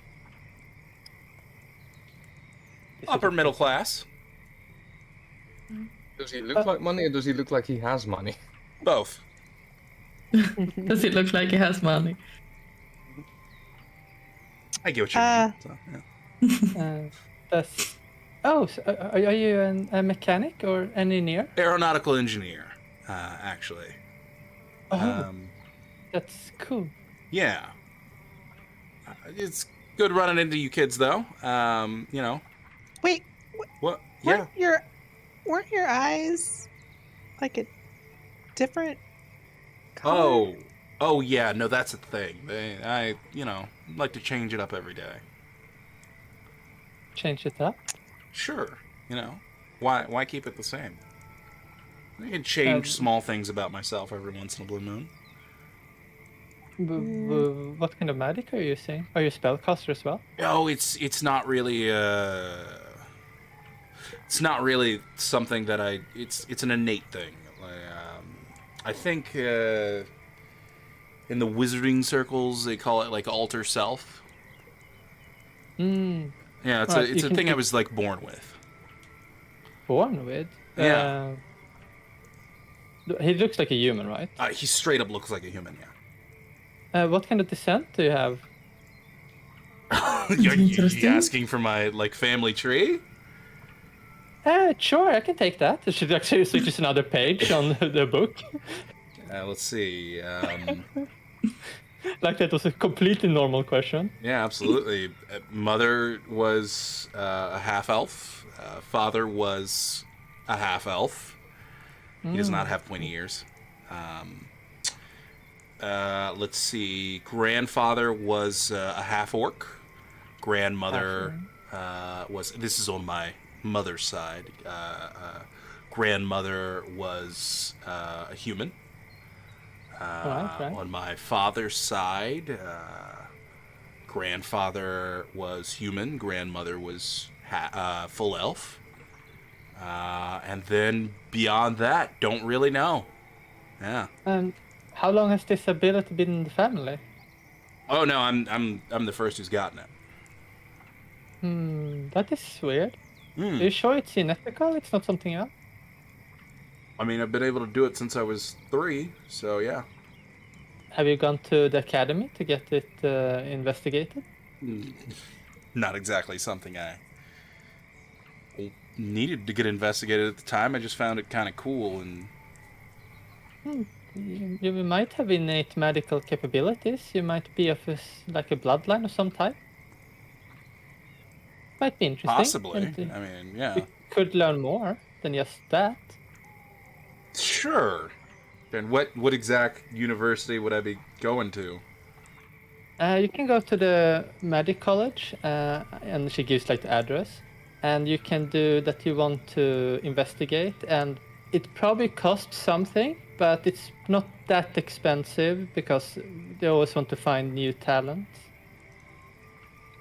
Upper middle class,
Does he look like money or does he look like he has money?
both.
Does he look like he has money?
I get what you mean. So, yeah.
That's. Oh, so are you a mechanic or engineer?
Aeronautical engineer, actually.
Oh. That's cool.
Yeah. It's good running into you kids, though. You know.
Wait,
What? Yeah.
weren't your eyes like a different color?
Oh, yeah. No, that's a thing. I like to change it up every day.
Change it up.
Sure. Why keep it the same? I can change small things about myself every once in a blue moon.
What kind of magic are you using? Are you a spellcaster as well?
Oh, it's not really something that it's an innate thing. I think in the wizarding circles they call it like alter self.
Mm.
Yeah, it's
Right,
a thing I was like born with.
Born with?
Yeah.
He looks like a human, right?
He straight up looks like a human. Yeah.
What kind of descent do you have?
you
Interesting.
asking for my like family tree?
Sure, I can take that. It should actually switch to another page on the book.
Let's see.
Like that was a completely normal question.
Yeah, absolutely. Mother was a half elf. Father was a half elf. He does not have pointy ears. Let's see. Grandfather was a half orc. Grandmother was. This is on my mother's side. Grandmother was a human.
Right.
On my father's side, grandfather was human. Grandmother was full elf. And then beyond that, don't really know. Yeah.
And how long has this ability been in the family?
Oh no, I'm the first who's gotten it.
That is weird. Are you sure it's unethical? It's not something else?
I mean, I've been able to do it since I was 3, so yeah.
Have you gone to the academy to get it investigated?
Not exactly something I needed to get investigated at the time. I just found it kind of cool and.
You might have innate medical capabilities. You might be of like a bloodline of some type. Might be interesting.
Possibly.
And,
I mean, yeah.
you could learn more than just that.
Sure. And what exact university would I be going to?
You can go to the medic college, and she gives like the address, and you can do that. You want to investigate, and it probably costs something, but it's not that expensive because they always want to find new talents.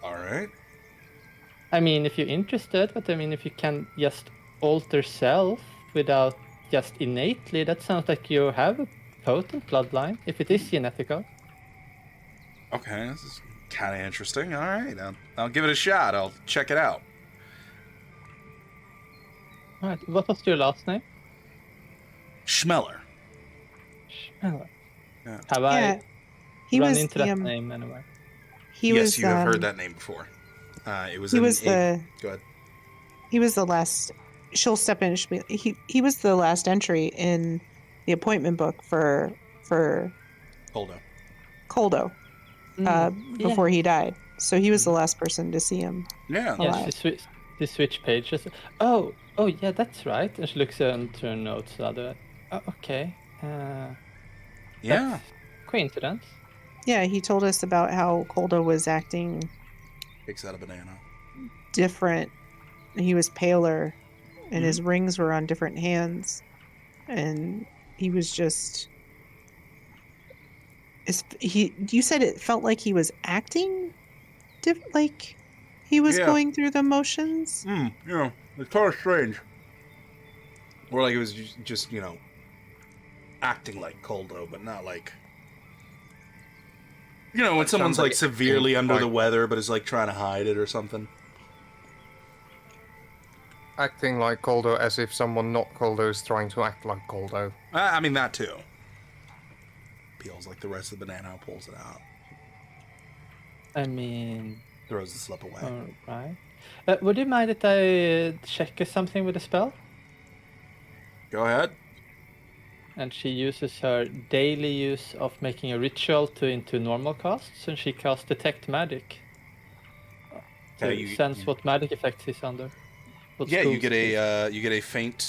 All right.
I mean, if you're interested, but I mean, if you can just alter self without just innately, that sounds like you have a potent bloodline, if it is genetical.
Okay, this is kind of interesting. All right, I'll give it a shot. I'll check it out.
All right, what was your last name?
Schmeller.
Schmeller.
Yeah.
Have
Yeah,
I run into that name anywhere?
He
yes,
was.
you have heard that name before. It was.
He was the.
Go ahead.
He was the last. She'll step in. She'll be, he was the last entry in the appointment book for Koldo. Before he died. So he was the last person to see him.
Yeah.
Yeah, she switched pages. Oh, yeah, that's right. And she looks into her notes. Okay.
Yeah.
That's coincidence.
Yeah, he told us about how Koldo was acting
Picks out a banana.
different. He was paler, and his rings were on different hands, and he was just. You said it felt like he was acting, like he was going through the motions.
Yeah, it's kind of strange. Or like it was just acting like Koldo, but not like. When someone's like severely under the weather, but is like trying to hide it or something.
Acting like Koldo as if someone not Koldo is trying to act like Koldo.
I mean, that too. Peels like the rest of the banana, pulls it out.
I mean...
Throws the slip away.
Alright. Would you mind if I check something with the spell?
Go ahead.
and she uses her daily use of making a ritual into normal casts, and she casts Detect Magic to sense what magic effects he's under. What
Yeah, you
schools
get a faint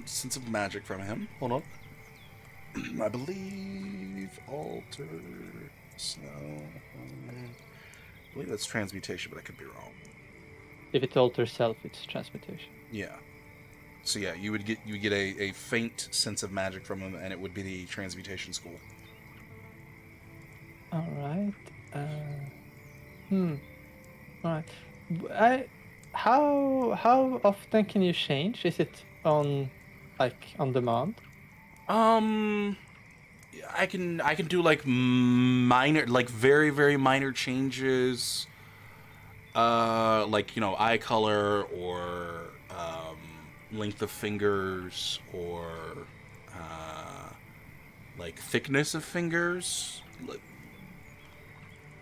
sense of magic from him. Hold on. I believe alter snow. I believe that's transmutation, but I could be wrong.
If it alters self, it's transmutation.
Yeah. So yeah, you would get a faint sense of magic from him, and it would be the transmutation school.
All right. All right. How often can you change? Is it on demand?
I can do like minor, like very very minor changes, like eye color or length of fingers or like thickness of fingers,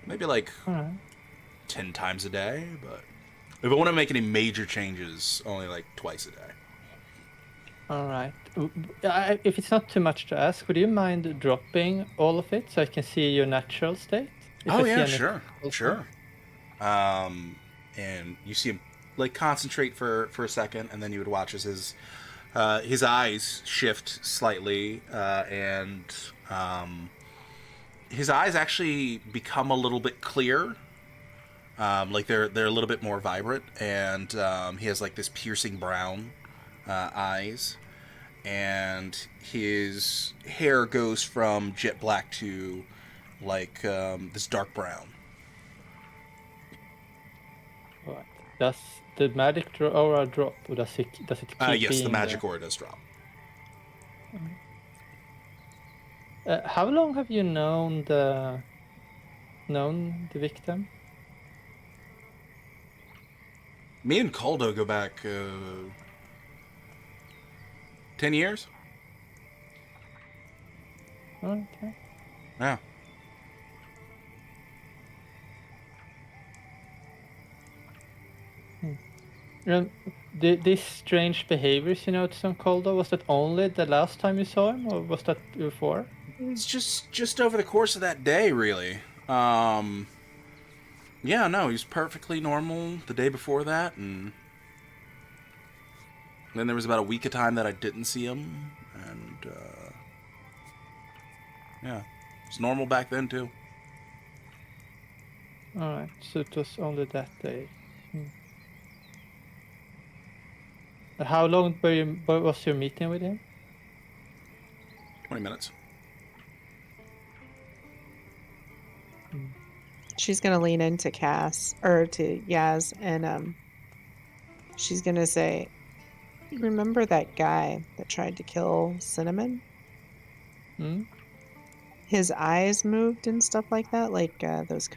maybe like
All right.
10 times a day. But if I want to make any major changes, only like twice a day.
All right. If it's not too much to ask, would you mind dropping all of it so I can see your natural state? If I
Oh
see
yeah,
any
sure,
also?
sure. And you see him like concentrate for a second, and then you would watch as his eyes shift slightly, and his eyes actually become a little bit clear. Like they're a little bit more vibrant, and he has like this piercing brown eyes, and his hair goes from jet black to like this dark brown.
All right. Does the magic aura drop, or does it keep
Yes, the
being
magic
there?
aura does drop.
How long have you known the victim?
Me and Caldo go back 10 years.
Okay.
Yeah.
These strange behaviors you noticed on Koldo, was that only the last time you saw him, or was that before?
It's just over the course of that day, really. Yeah, no, he's perfectly normal the day before that, and then there was about a week of time that I didn't see him, and yeah, it's normal back then too.
Alright, so it was only that day. How long was your meeting with him?
20 minutes.
She's gonna lean into Cass or to Yaz, and she's gonna say, "You remember that guy that tried to kill Cinnamon?
Hmm?
His eyes moved and stuff like that, like those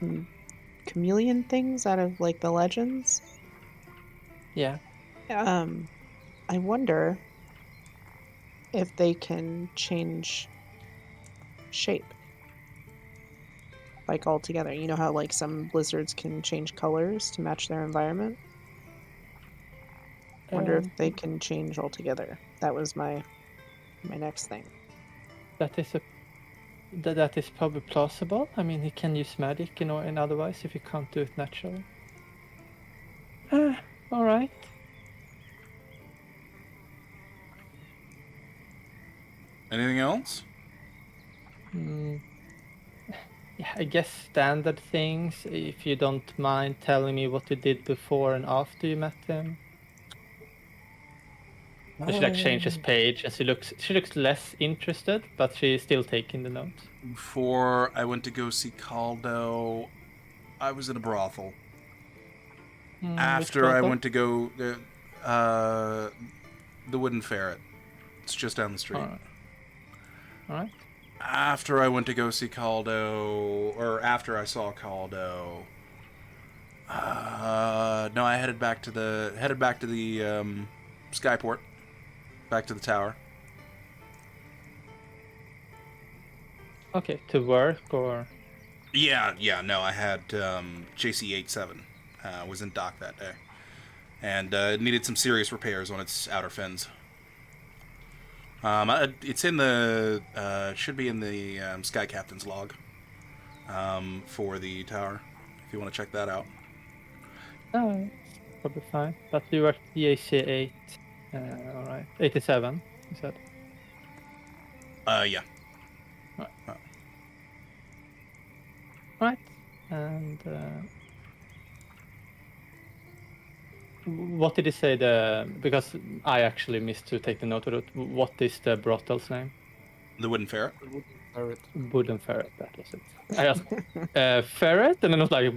chameleon things out of like the legends.
Yeah.
I wonder if they can change shape, like altogether. You know how like some lizards can change colors to match their environment? Wonder if they can change altogether. That was my next thing.
That is probably plausible. I mean, he can use magic, and otherwise if he can't do it naturally. All right.
Anything else?
Yeah, I guess standard things. If you don't mind telling me what you did before and after you met him. So she changes page, and she looks less interested, but she's still taking the notes.
Before I went to go see Caldo, I was in a brothel. After I went to go the Wooden Ferret. It's just down the street.
All right.
After I went to go see Caldo, or after I saw Caldo, no, I headed back to the Skyport, back to the tower.
Okay, to work or?
Yeah, no, I had JC-87 was in dock that day, and it needed some serious repairs on its outer fins. It's in the should be in the Sky Captain's log for the tower. If you want to check that out.
Oh, it's probably fine. But you were DAC 8. All right. 87, you said.
Yeah.
All right. And what did he say? Because I actually missed to take the note of it. What is the brothel's name?
The Wooden Ferret.
Ferret.
Wooden Ferret. That was it. I asked ferret, and then I was like,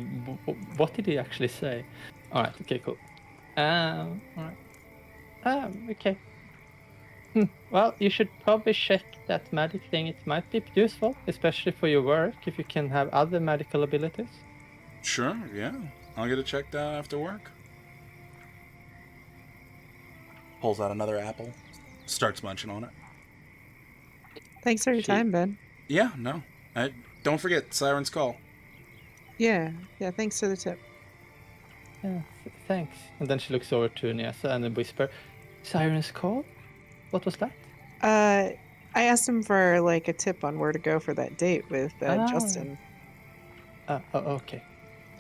what did he actually say? All right. Okay. Cool. All right. Okay. Well, you should probably check that magic thing. It might be useful, especially for your work, if you can have other magical abilities.
Sure. Yeah. I'll get it checked out after work. Pulls out another apple. Starts munching on it.
Thanks for your time, Ben.
Yeah. No. Don't forget Siren's Call.
Yeah. Thanks for the tip.
Yeah, thanks. And then she looks over to Niasa and then whisper, Siren's Call? What was that?
I asked him for like a tip on where to go for that date with Justin.
Okay.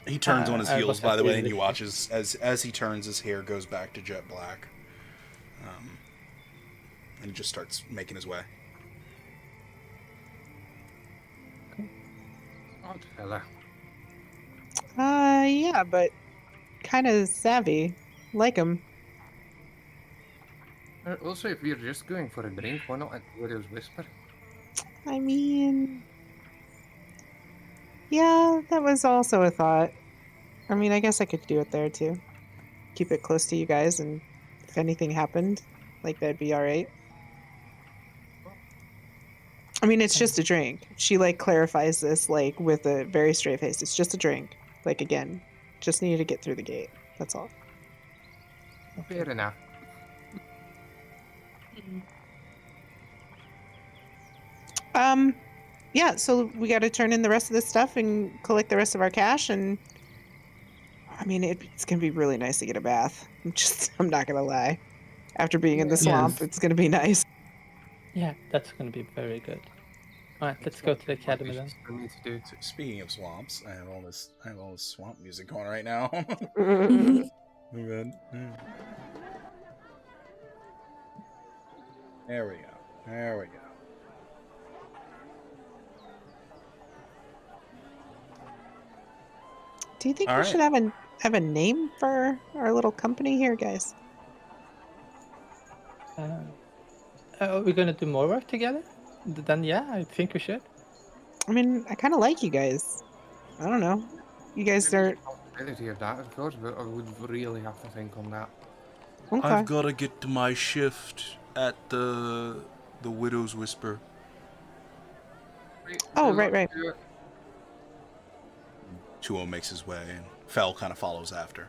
He turns on his
I
heels,
was
by the way, and
happy
you
with
watch as he turns, his hair goes back to jet black. And he just starts making his way.
Odd fella.
Yeah, but kind of savvy. Like him.
Also, if you're just going for a drink, why not at Widow's Whisper?
I mean, yeah, that was also a thought. I mean, I guess I could do it there too. Keep it close to you guys, and if anything happened, like that'd be all right. I mean, it's just a drink. She like clarifies this like with a very straight face. It's just a drink. Like again, just needed to get through the gate. That's all.
Fair enough.
Yeah, so we got to turn in the rest of this stuff and collect the rest of our cash, and I mean, it's gonna be really nice to get a bath. I'm not gonna lie. After being in the swamp,
Yes.
it's gonna be nice.
Yeah, that's going to be very good. All right, let's go to the academy then.
For me to do.
Speaking of swamps, I have all this swamp music going right now. There we go.
Do you think
All
we
right.
should have a name for our little company here, guys?
Are we going to do more work together? Then yeah, I think we should.
I mean, I kind of like you guys. I don't know. You guys are
Possibility of that, of course, but I would really have to think on that.
okay.
I've got to get to my shift at the Widow's Whisper.
Oh, right.
Tuo makes his way, and Fell kind of follows after.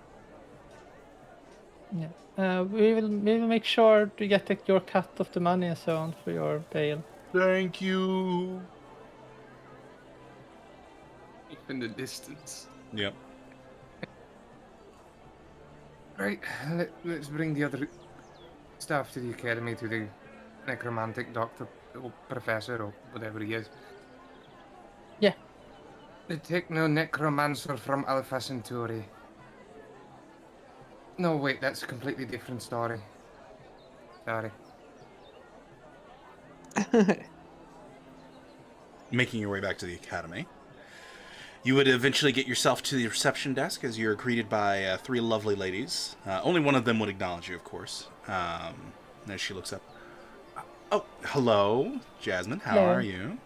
Yeah. We will make sure to get your cut of the money and so on for your bail.
Thank you.
In the distance.
Yep.
Right, let's bring the other staff to the academy, to the necromantic doctor, or professor, or whatever he is.
Yeah.
The techno-necromancer from Alpha Centauri. No, wait, that's a completely different story. Sorry.
Making your way back to the academy. You would eventually get yourself to the reception desk as you're greeted by three lovely ladies. Only one of them would acknowledge you, of course. As she looks up. Oh, hello, Jasmine. How
Hello.
are you?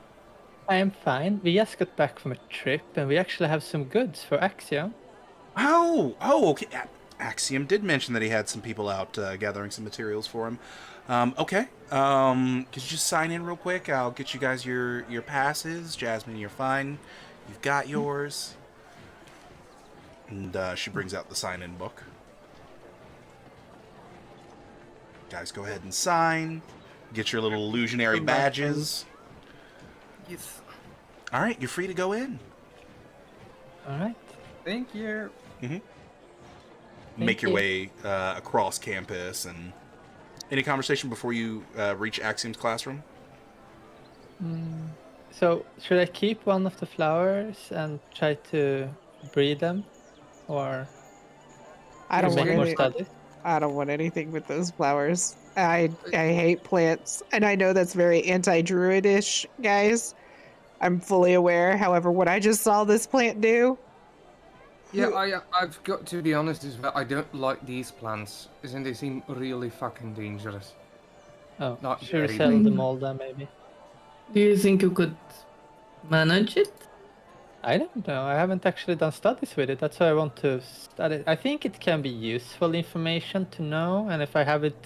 I am fine. We just got back from a trip and we actually have some goods for Axiom.
Oh, okay. Axiom did mention that he had some people out gathering some materials for him. Okay. Could you just sign in real quick? I'll get you guys your passes. Jasmine, you're fine. You've got yours. And she brings out the sign-in book. Guys, go ahead and sign. Get your little illusionary badges.
Yes.
All right, you're free to go in.
All right.
Thank you.
Make your
you.
way across campus and Any conversation before you reach Axiom's classroom?
So should I keep one of the flowers and try to breed them, or
I don't
Yes,
want
make more
okay.
any.
studies?
I don't want anything with those flowers. I hate plants, and I know that's very anti-druidish, guys. I'm fully aware. However, what I just saw this plant do,
Yeah, I've got to be honest as well. I don't like these plants. Isn't they seem really fucking dangerous?
Oh,
Not
should we
very
sell
dangerous.
them all then, maybe?
Do you think you could manage it?
I don't know. I haven't actually done studies with it. That's why I want to study. I think it can be useful information to know, and if I have it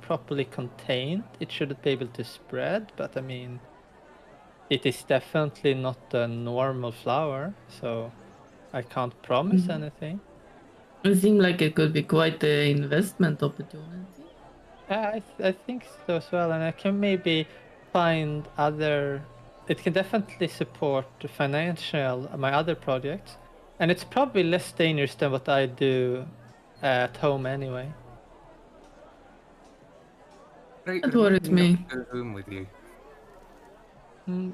properly contained, it should be able to spread. But I mean, it is definitely not a normal flower, so I can't promise anything.
It seemed like it could be quite an investment opportunity.
I think so as well, and I can maybe find other. It can definitely support the financial my other projects, and it's probably less dangerous than what I do at home anyway.
Right,
That
remind
worries
me not
me.
to go home with you.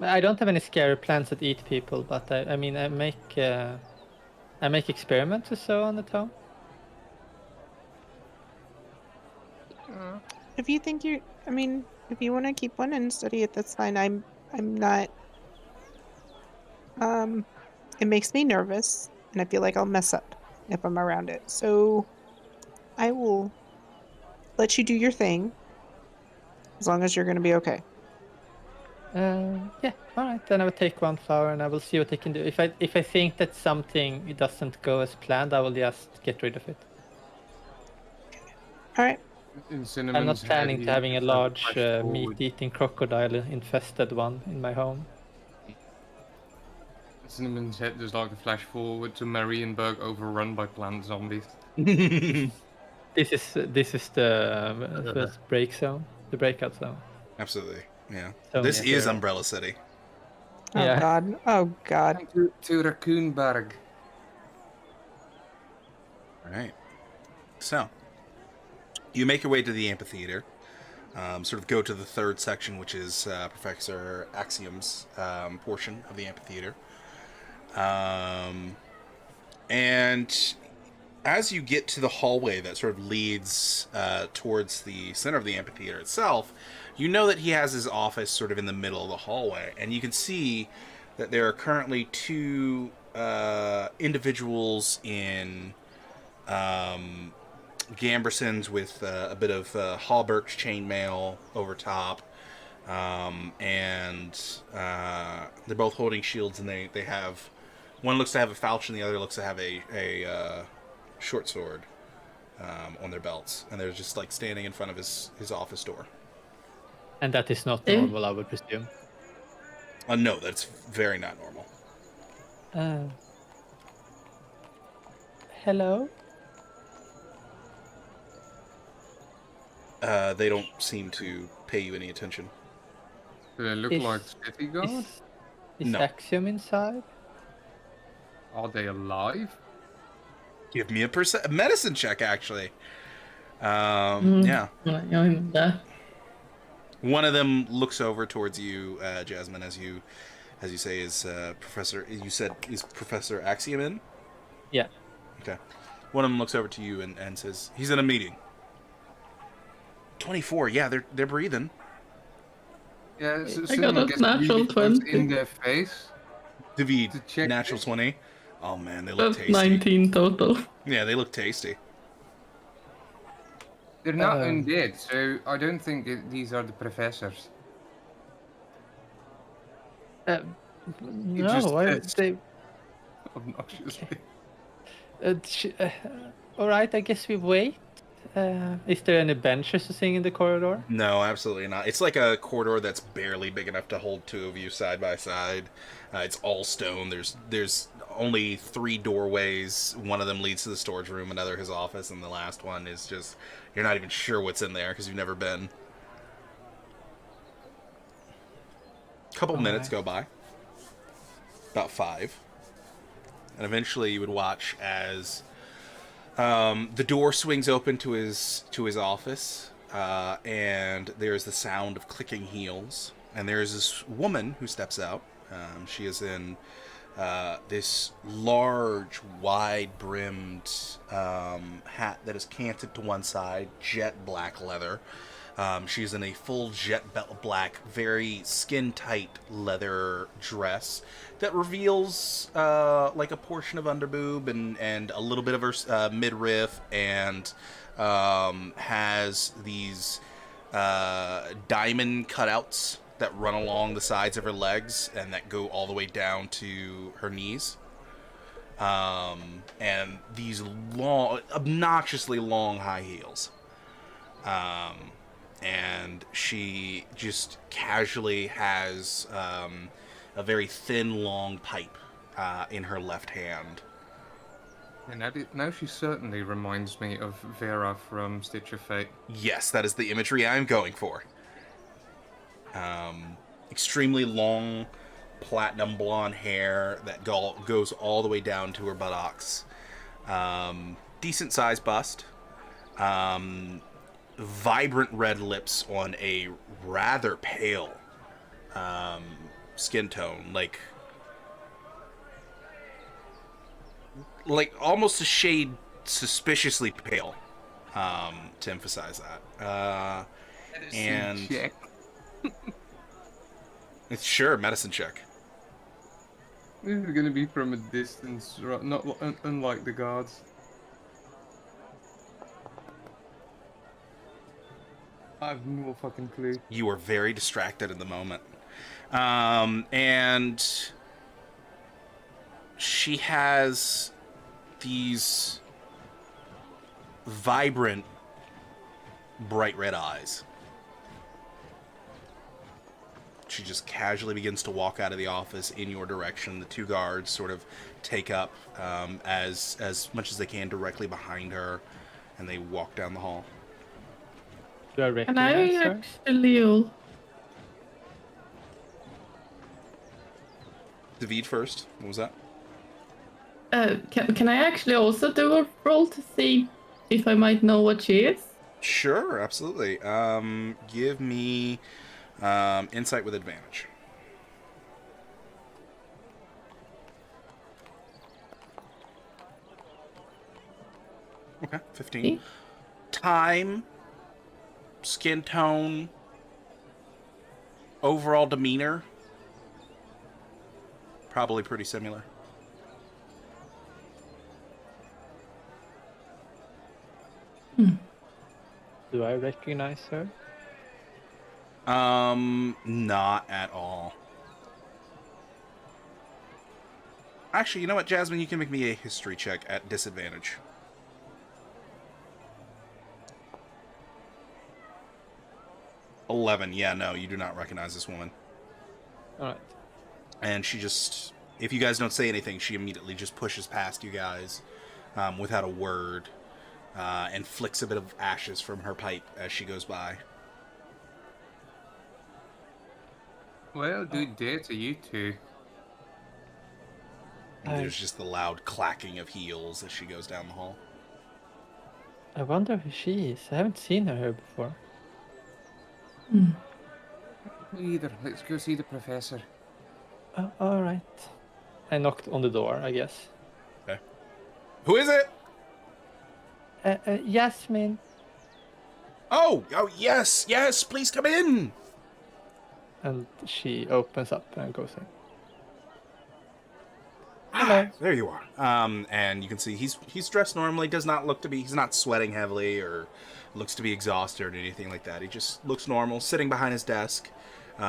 I don't have any scary plants that eat people, but I mean I make experiments or so on at home.
if you think you, I mean, if you want to keep one and study it, that's fine. I'm not. It makes me nervous, and I feel like I'll mess up if I'm around it. So I will let you do your thing, as long as you're going to be okay.
Yeah, all right. Then I will take one flower and I will see what I can do. If I think that something doesn't go as planned, I will just get rid of it.
All right.
In
I'm
Cinnamon's
not planning
head,
to having a
he felt
large
flash forward.
meat-eating crocodile infested one in my home.
Cinnamon's head there's like a flash forward to Marienburg overrun by plant zombies.
This is the first break zone, the breakout zone.
Absolutely. Yeah.
So
This is
scary.
Umbrella City.
Oh
Yeah.
God. Oh God.
To Raccoonberg.
All right. So, you make your way to the amphitheater. Sort of go to the third section, which is Professor Axiom's portion of the amphitheater. And as you get to the hallway that sort of leads towards the center of the amphitheater itself, you know that he has his office sort of in the middle of the hallway. And you can see that there are currently two individuals in Gambersons with a bit of Hallberg's chainmail over top. And they're both holding shields, and they have... One looks to have a falchion, the other looks to have a short sword on their belts. And they're just like standing in front of his office door.
And that is not
Eh?
normal, I would presume.
No, that's very not normal.
Hello?
They don't seem to pay you any attention.
Do they look
Is-
like city guards?
Is
No.
Axiom inside?
Are they alive?
Give me a medicine check, actually. Yeah.
Well, I'm there.
One of them looks over towards you, Jasmine, as you say, is Professor. You said is Professor Axiom in?
Yeah.
Okay. One of them looks over to you and says, "He's in a meeting." 24. Yeah, they're breathing.
Yeah, so
I got a
gets
natural
really close
20.
in their face.
David,
To check
natural
this.
20. Oh man, they look
That's
tasty.
19 total.
Yeah, they look tasty.
They're not
Um,
undead, so I don't think these are the professors.
No,
just
why
fits.
they...
Obnoxiously.
All right, I guess we wait. Is there any benches or thing in the corridor?
No, absolutely not. It's like a corridor that's barely big enough to hold two of you side by side. It's all stone. There's only 3 doorways. One of them leads to the storage room, another his office, and the last one is just... You're not even sure what's in there because you've never been. A couple minutes go by. About 5. And eventually you would watch as the door swings open to his office, and there's the sound of clicking heels. And there's this woman who steps out. She is in this large, wide-brimmed hat that is canted to one side, jet black leather. She's in a full jet black, very skin-tight leather dress that reveals like a portion of underboob and a little bit of her midriff, and has these diamond cutouts that run along the sides of her legs and that go all the way down to her knees. And these long, obnoxiously long high heels. And she just casually has a very thin, long pipe in her left hand.
And now she certainly reminds me of Vera from Stitch of Fate.
Yes, that is the imagery I'm going for. Extremely long, platinum blonde hair that goes all the way down to her buttocks. Decent sized bust. Vibrant red lips on a rather pale skin tone, like almost a shade suspiciously pale, to emphasize that. And
check.
it's sure medicine check.
This is gonna be from a distance, not unlike the guards. I have no fucking clue.
You are very distracted in the moment. And she has these vibrant, bright red eyes. She just casually begins to walk out of the office in your direction. The two guards sort of take up as much as they can directly behind her, and they walk down the hall.
Do I
Can I
recognize her?
actually...
David first. What was that?
Can I actually also do a roll to see if I might know what she is?
Sure, absolutely. Give me insight with advantage. Okay, 15.
See?
Time, skin tone, overall demeanor, probably pretty similar.
Do I recognize her?
Not at all. Actually, you know what, Jasmine? You can make me a history check at disadvantage. $11. Yeah, no, you do not recognize this woman.
Alright.
And she just, if you guys don't say anything, she immediately just pushes past you guys without a word, and flicks a bit of ashes from her pipe as she goes by.
Well, good day to you two.
And there's just the loud clacking of heels as she goes down the hall.
I wonder who she is. I haven't seen her here before.
Me either. Let's go see the professor.
Alright. I knocked on the door, I guess.
Okay. Who is it?
Yasmin.
Oh, yes, please come in.
And she opens up and goes in.
Hello. There you are. And you can see he's dressed normally. Does not look to be. He's not sweating heavily or looks to be exhausted or anything like that. He just looks normal, sitting behind his desk.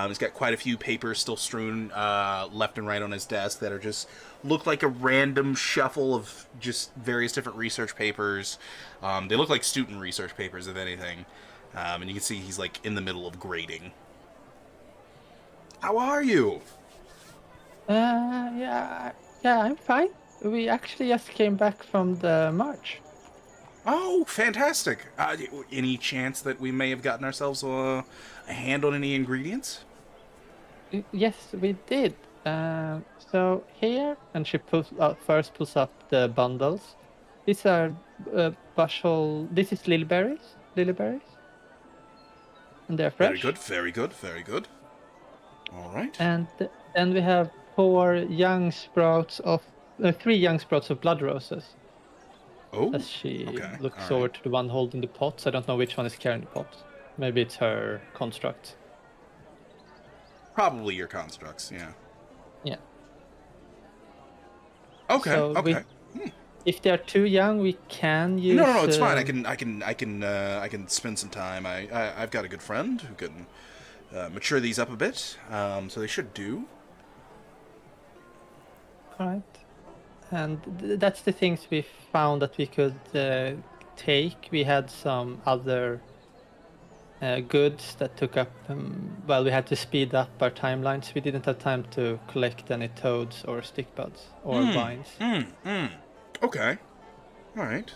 He's got quite a few papers still strewn left and right on his desk that are just look like a random shuffle of just various different research papers. They look like student research papers, if anything. And you can see he's like in the middle of grading. How are you?
Yeah, I'm fine. We actually just came back from the march.
Oh, fantastic. Any chance that we may have gotten ourselves a hand on any ingredients?
Yes, we did. So here, and she first pulls up the bundles. These are bushel. This is lily berries. and they're fresh.
Very good, very good. All right.
And then we have 3 young sprouts of blood roses.
Oh,
As she
okay.
looks
All
over
right.
to the one holding the pots. I don't know which one is carrying the pot. Maybe it's her construct.
Probably your constructs, yeah.
Yeah.
Okay,
So
okay.
if they are too young, we can use.
No, it's fine. I can spend some time. I've got a good friend who can mature these up a bit. So they should do.
All right. And that's the things we found that we could take. We had some other goods that took up. Well, we had to speed up our timelines. We didn't have time to collect any toads or stick buds or vines.
Okay. All right.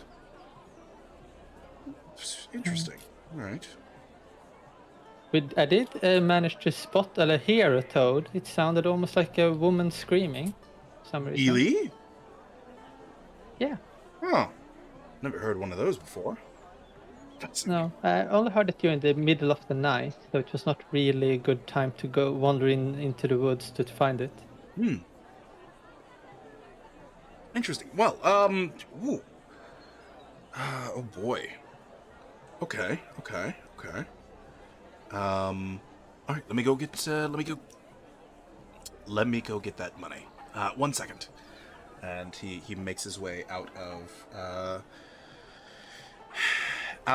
Interesting. All right.
I did manage to spot or hear a toad. It sounded almost like a woman screaming. For some reason.
Ely?
Yeah.
Oh, never heard one of those before.
No, I only heard it during the middle of the night, so it was not really a good time to go wandering into the woods to find it.
Interesting. Well, ooh. Oh boy. Okay. All right. Let me go get. Let me go get that money. 1 second. And he makes his way out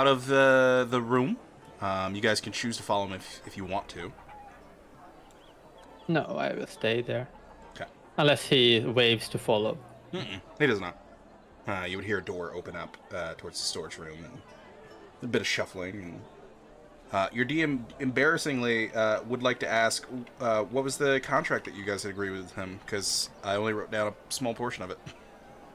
of the room. You guys can choose to follow him if you want to.
No, I will stay there.
Okay.
Unless he waves to follow.
He does not. You would hear a door open up towards the storage room and a bit of shuffling. And, your DM, embarrassingly, would like to ask, what was the contract that you guys had agreed with him? Because I only wrote down a small portion of it.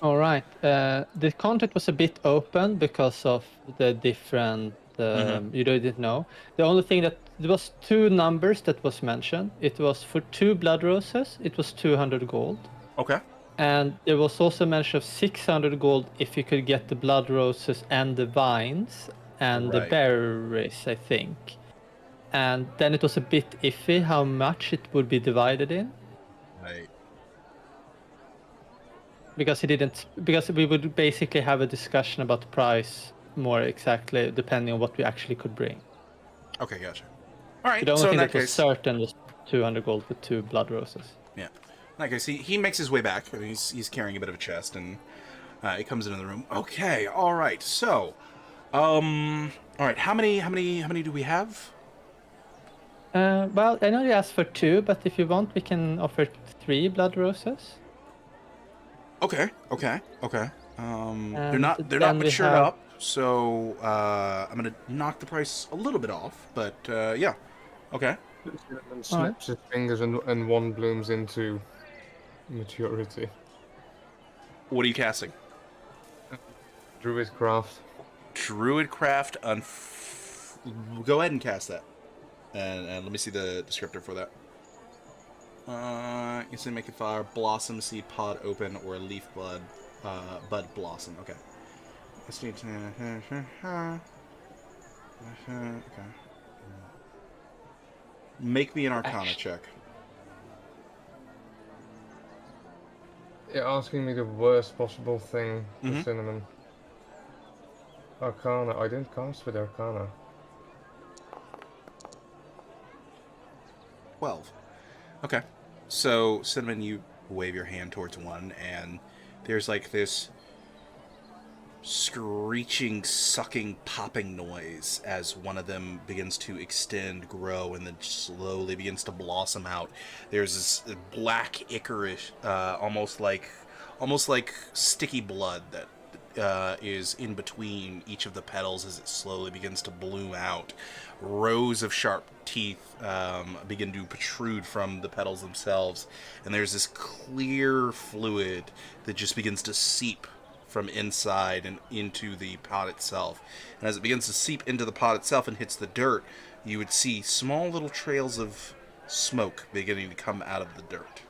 All right. The contract was a bit open because of the different. You didn't know. The only thing that there was 2 numbers that was mentioned. It was for 2 blood roses. It was 200 gold.
Okay.
And there was also mention of 600 gold if you could get the blood roses and the vines and the
Right.
berries, I think. And then it was a bit iffy how much it would be divided in.
Right.
Because we would basically have a discussion about the price more exactly depending on what we actually could bring.
Okay, gotcha. All right.
The only
So in
thing
that
that was
case,
certain was 200 gold with 2 blood roses.
yeah. In that case, he makes his way back. I mean, he's carrying a bit of a chest, and he comes into the room. Okay. All right. So, all right. How many do we have?
Well, I know you asked for 2, but if you want, we can offer 3 blood roses.
Okay. They're
And
not
then we
matured
have-
up, so I'm gonna knock the price a little bit off. But yeah. Okay.
And snaps his fingers and one blooms into maturity.
What are you casting?
Druidcraft.
Druidcraft. Go ahead and cast that. And let me see the descriptor for that. Instantly make a flower, blossom, seed pod open, or leaf bud blossom. Okay. Let's need to. Okay. Make me an Arcana check.
You're asking me the worst possible thing for
Mhm.
Cinnamon. Arcana. I didn't cast with Arcana.
12. Okay. So, Cinnamon, you wave your hand towards one, and there's like this screeching, sucking, popping noise as one of them begins to extend, grow, and then slowly begins to blossom out. There's this black ichorish, almost like sticky blood that is in between each of the petals as it slowly begins to bloom out. Rows of sharp teeth begin to protrude from the petals themselves, and there's this clear fluid that just begins to seep from inside and into the pot itself. And as it begins to seep into the pot itself and hits the dirt, you would see small little trails of smoke beginning to come out of the dirt.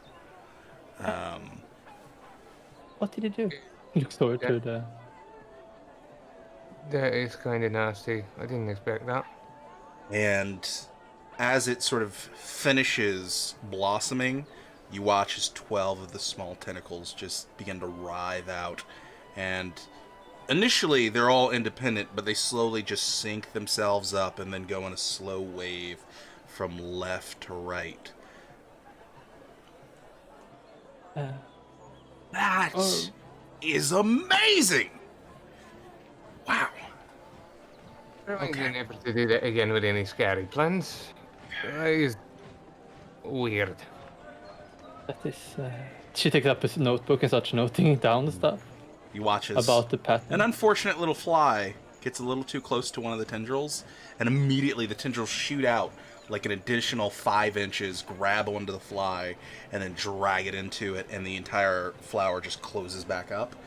What did he do? Looks over to the.
That is kind of nasty. I didn't expect that.
And as it sort of finishes blossoming, you watch as 12 of the small tentacles just begin to writhe out. And initially, they're all independent, but they slowly just sync themselves up and then go in a slow wave from left to right. That is amazing! Wow.
Okay. Never to do that again with any scary plans. That is weird.
That is. She takes up his notebook and starts noting down stuff
You watch as
about the pattern.
an unfortunate little fly gets a little too close to one of the tendrils, and immediately the tendrils shoot out like an additional 5 inches, grab onto the fly, and then drag it into it, and the entire flower just closes back up.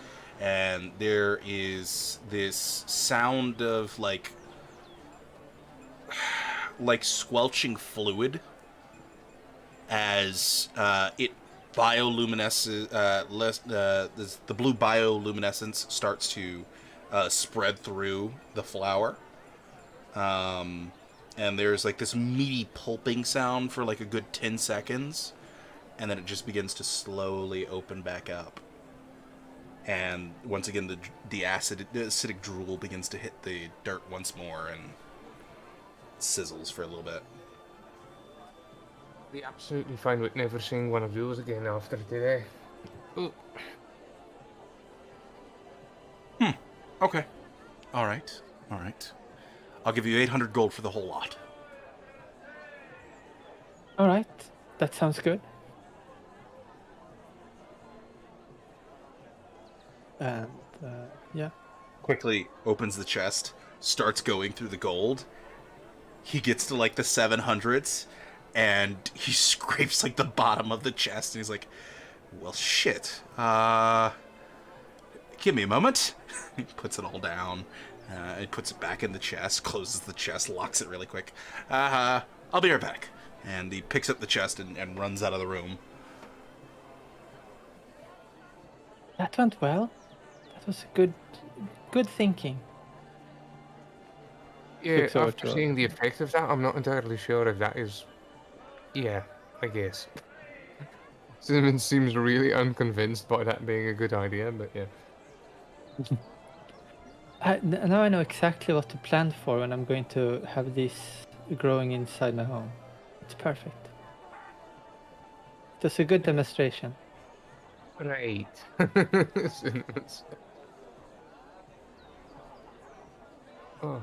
And there is this sound of like squelching fluid as it bioluminesces, the blue bioluminescence starts to spread through the flower. And there's like this meaty pulping sound for like a good 10 seconds, and then it just begins to slowly open back up. And once again, the acidic drool begins to hit the dirt once more and sizzles for a little bit.
Be absolutely fine with never seeing one of those again after today. Ooh.
Okay. All right. I'll give you 800 gold for the whole lot.
All right, that sounds good. And yeah.
Quickly opens the chest, starts going through the gold. He gets to like the 700s, and he scrapes like the bottom of the chest, and he's like, well, shit. Give me a moment. He puts it all down. He puts it back in the chest, closes the chest, locks it really quick. I'll be right back. And he picks up the chest and runs out of the room.
That went well. That was good thinking.
Yeah,
Looks over
after
to-
seeing the effect of that, I'm not entirely sure if that is... Yeah, I guess. Cinnamon seems really unconvinced by that being a good idea, but yeah.
Now I know exactly what to plan for when I'm going to have this growing inside my home. It's perfect. It was a good demonstration.
Right. Cinnamon's... Oh.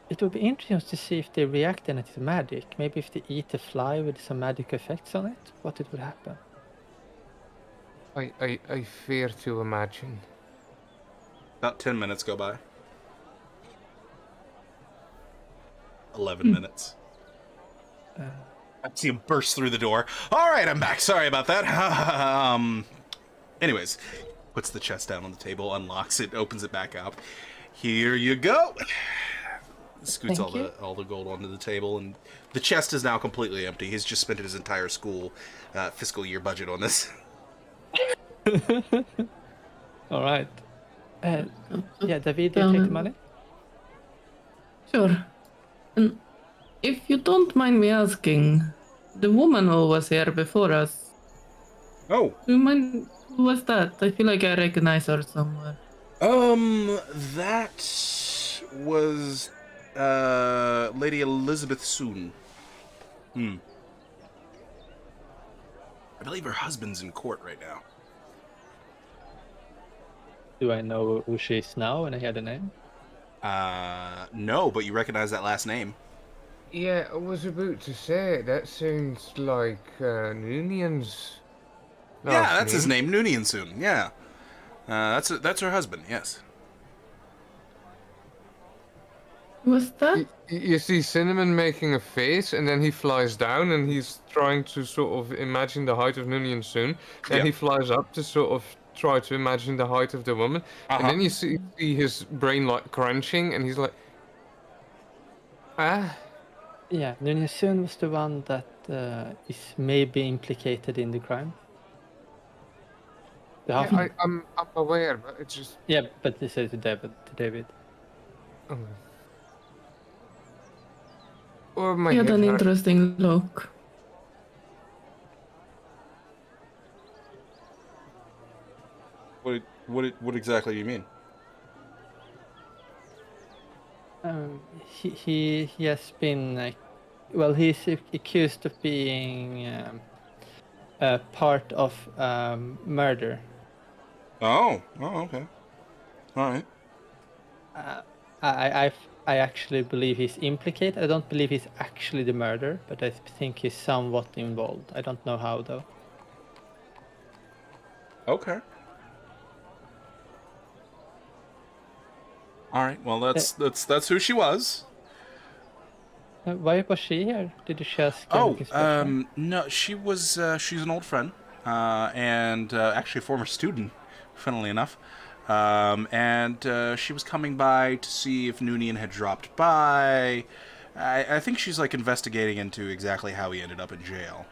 It would be interesting to see if they react then to magic. Maybe if they eat a fly with some magic effects on it, what it would happen.
I fear to imagine.
About 10 minutes go by. 11 minutes. I see him burst through the door. All right, I'm back. Sorry about that. Anyways, puts the chest down on the table, unlocks it, opens it back up. Here you go. Scoots
Thank you.
all the gold onto the table, and the chest is now completely empty. He's just spent his entire fiscal year budget on this.
All right. Yeah, David, you take the money?
Sure. And if you don't mind me asking, the woman who was here before us,
Oh,
do you mind who was that? I feel like I recognize her somewhere.
that was Lady Elizabeth Soon. I believe her husband's in court right now.
Do I know who she is now and I hear the name?
No, but you recognize that last name.
Yeah, I was about to say, that sounds like Noonion's
Yeah,
last
that's his name, Noonian Soon. Yeah, that's her husband. Yes.
Who was that?
You see Cinnamon making a face, and then he flies down, and he's trying to sort of imagine the height of Noonian Soon. Then
Yeah.
he flies up to sort of try to imagine the height of the woman. And then you see his brain like crunching, and he's like,
Yeah, Nunez Soon was the one that is maybe implicated in the crime. The half-
yeah, I'm aware, but it's just...
yeah, but they say to David.
Okay. Or my
He had
head
an
hurt.
interesting look.
What exactly do you mean?
He has been well, he's accused of being a part of murder.
Oh, okay. All right.
Uh, I actually believe he's implicated. I don't believe he's actually the murderer, but I think he's somewhat involved. I don't know how though.
Okay. All right. Well, that's who she was.
Why was she here? Did she ask
Oh,
anything special?
no, she's an old friend, and actually a former student, funnily enough. And she was coming by to see if Noonian had dropped by. I think she's like investigating into exactly how he ended up in jail.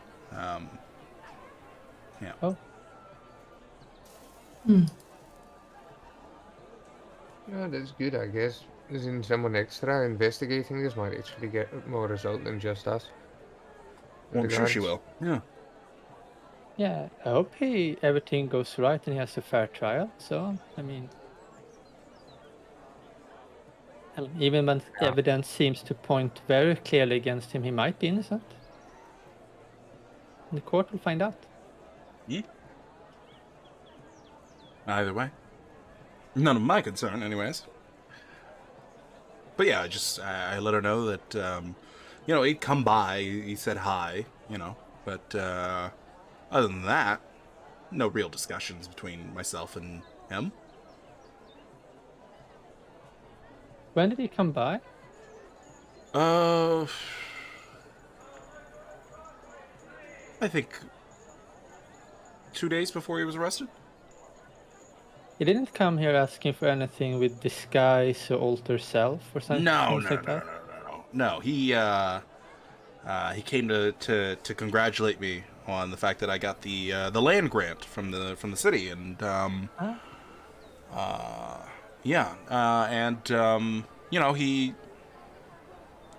Yeah.
Oh,
Hmm.
Yeah, that's good, I guess. Isn't someone extra investigating this might actually get more result than just us?
Well, I'm sure she
Regards.
will. Yeah.
yeah. I hope everything goes right and he has a fair trial. So I mean, even when evidence seems to point very clearly against him, he might be innocent. The court will find out.
Hmm? Either way, none of my concern, anyways. But yeah, I let her know that he'd come by. He said hi, but other than that, no real discussions between myself and him.
When did he come by?
Uh, I think 2 days before he was arrested.
He didn't come here asking for anything with disguise or alter self or something
No,
things
no,
like
no, no,
that.
no, no, no. No, he came to congratulate me on the fact that I got the land grant from the city, and
Ah,
yeah, and he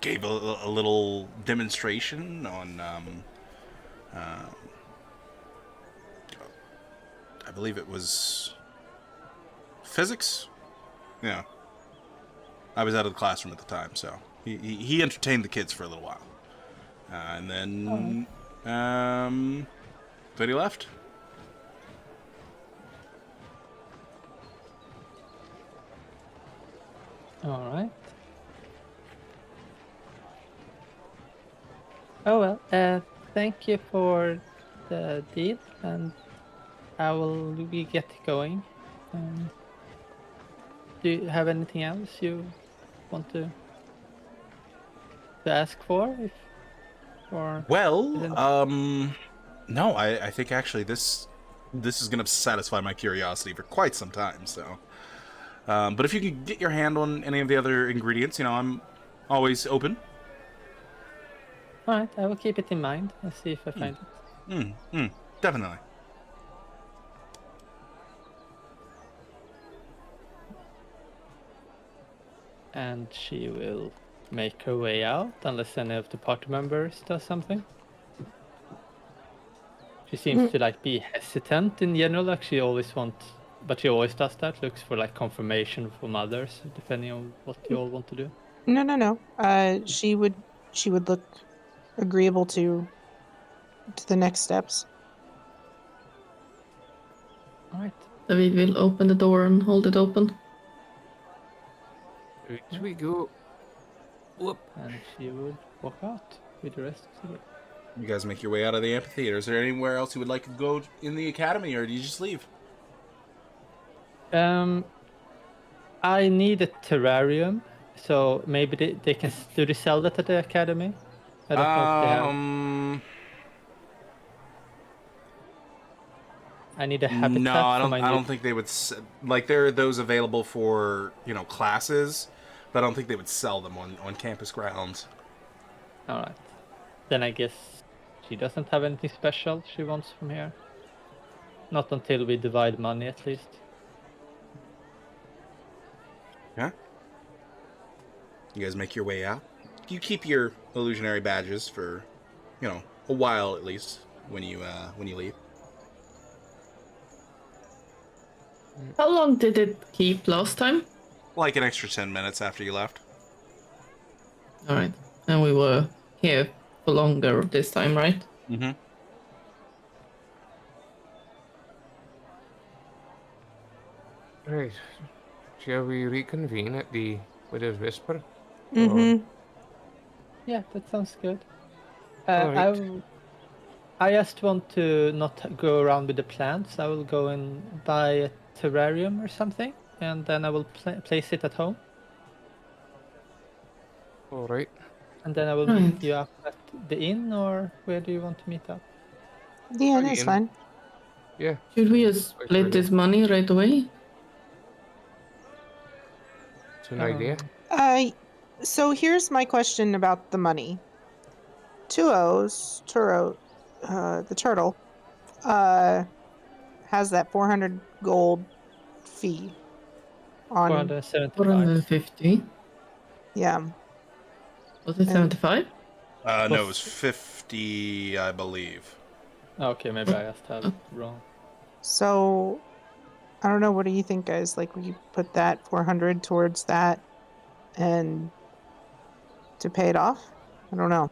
gave a little demonstration on I believe it was physics. Yeah, I was out of the classroom at the time, so he entertained the kids for a little while, and
all right.
then he left.
All right. Oh well. Thank you for the deal, and I will we get going. Um, do you have anything else you want to ask for? If or
Well,
isn't
no, I think actually this is gonna satisfy my curiosity for quite some time. So, but if you can get your hand on any of the other ingredients, I'm always open.
all right? I will keep it in mind and see if I find it.
Definitely.
And she will make her way out unless any of the party members does something. She seems to be hesitant in general, like she always but she always does that, looks for confirmation from others, depending on what you all want to do.
No. She would look agreeable to the next steps.
Alright.
David will open the door and hold it open.
Here we go. Whoop.
And she would walk out with the rest of the group.
You guys make your way out of the amphitheater. Is there anywhere else you would like to go in the academy, or do you just leave?
I need a terrarium, so maybe they can do they sell that at the academy? I don't know if they have. I need a habitat
No,
for my
I
new.
don't think they would there are those available for classes, but I don't think they would sell them on campus grounds.
Alright. Then I guess she doesn't have anything special she wants from here. Not until we divide money, at least.
Yeah. You guys make your way out. You keep your illusionary badges for, a while at least when you leave.
How long did it keep last time?
Like an extra 10 minutes after you left.
All right, and we were here for longer this time, right?
Mm-hmm.
Right. Shall we reconvene at the Widow's Whisper?
Mm-hmm.
Yeah, that sounds good.
Alright.
I just want to not go around with the plants. I will go and buy a terrarium or something, and then I will place it at home,
Alright.
and then I will
Right.
meet you up at the inn, or where do you want to meet up?
Yeah,
Maybe
that's
in-
fine.
Yeah.
Should we just
Like
split
really.
this money right away?
It's an idea.
Uh, so here's my question about the money. Turo, the turtle, uh, has that 400 gold fee on.
475.
450.
Yeah.
Was it
And-
75?
No, it was 50, I believe.
Okay, maybe I just have it wrong.
So, I don't know. What do you think, guys? Like, we put that 400 towards that, and to pay it off. I don't know.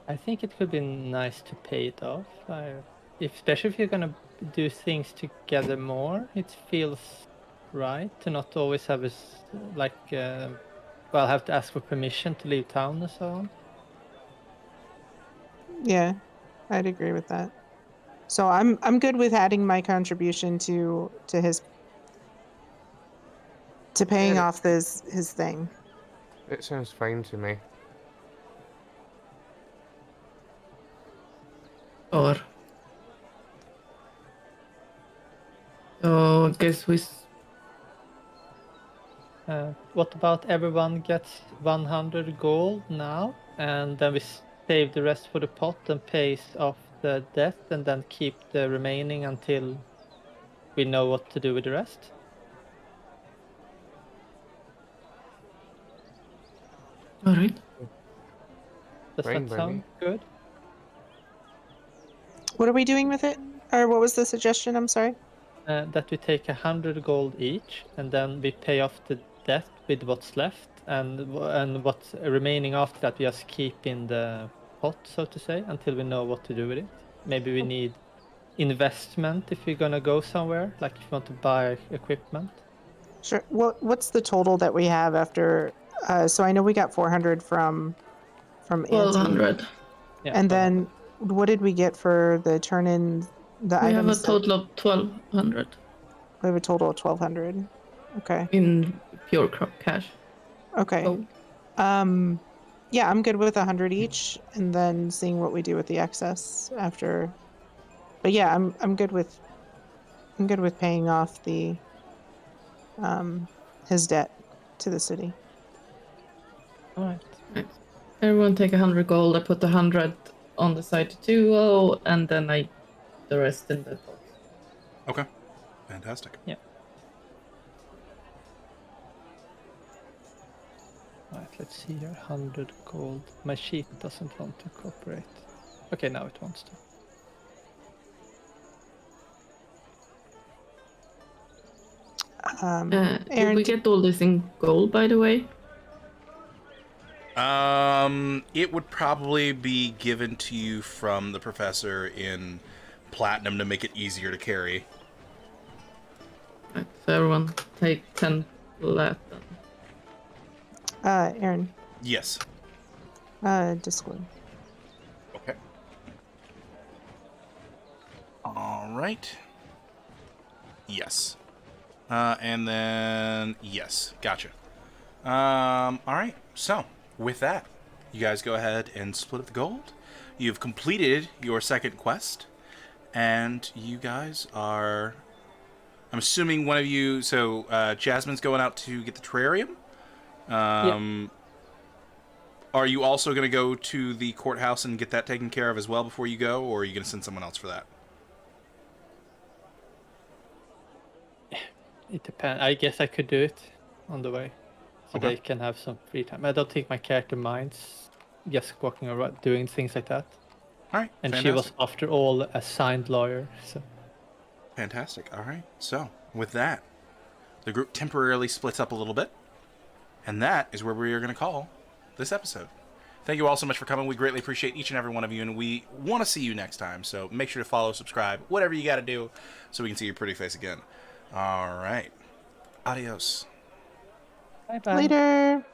I think it could be nice to pay it off. Especially if you're gonna do things together more, it feels right to not always have have to ask for permission to leave town and so on.
Yeah, I'd agree with that. So I'm good with adding my contribution to paying
Yeah.
off his thing.
It sounds fine to me.
Or. So I guess
What about everyone gets 100 gold now, and then we save the rest for the pot and pays off the debt, and then keep the remaining until we know what to do with the rest?
All right.
Does
Fine
that
by
sound
me.
good?
What are we doing with it? Or what was the suggestion? I'm sorry.
That we take 100 gold each, and then we pay off the debt with what's left, and what's remaining after that we just keep in the pot, so to say, until we know what to do with it. Maybe we need investment if we're gonna go somewhere, like if you want to buy equipment.
Sure. What's the total that we have after? So I know we got 400 from Auntie.
1200.
Yeah,
And
well,
then what did we get for the turn in the
We have a
items?
total of 1200
We have a total of 1,200. Okay.
in pure cash.
Okay.
Oh,
Yeah, I'm good with 100 each, and then seeing what we do with the excess after. But yeah, I'm good with paying off the his debt to the city.
all right.
right. Everyone take 100 gold. I put 100 on the side to 2, and then I the rest in the pot.
Okay. Fantastic.
Yeah. All right, let's see here. 100 gold. My sheet doesn't want to cooperate. Okay, now it wants to.
Did
Aaron,
we get all this in gold, by the way?
It would probably be given to you from the professor in platinum to make it easier to carry.
Right, so everyone take 10 platinum.
Aaron,
Yes.
Discord.
Okay. All right. Yes. And then yes, gotcha. All right. So with that, you guys go ahead and split up the gold. You've completed your second quest, and you guys are. I'm assuming one of you. So Jasmine's going out to get the terrarium.
Yeah.
Are you also going to go to the courthouse and get that taken care of as well before you go, or are you going to send someone else for that?
It depends. I guess I could do it on the way. so
Okay.
they can have some free time. I don't think my character minds just walking around doing things like that.
All right.
And
fantastic.
she was, after all, a signed lawyer. So
Fantastic. All right. So, with that, the group temporarily splits up a little bit. And that is where we are going to call this episode. Thank you all so much for coming. We greatly appreciate each and every one of you, and we want to see you next time. So make sure to follow, subscribe, whatever you got to do so we can see your pretty face again. All right. Adios.
bye bye.
Later.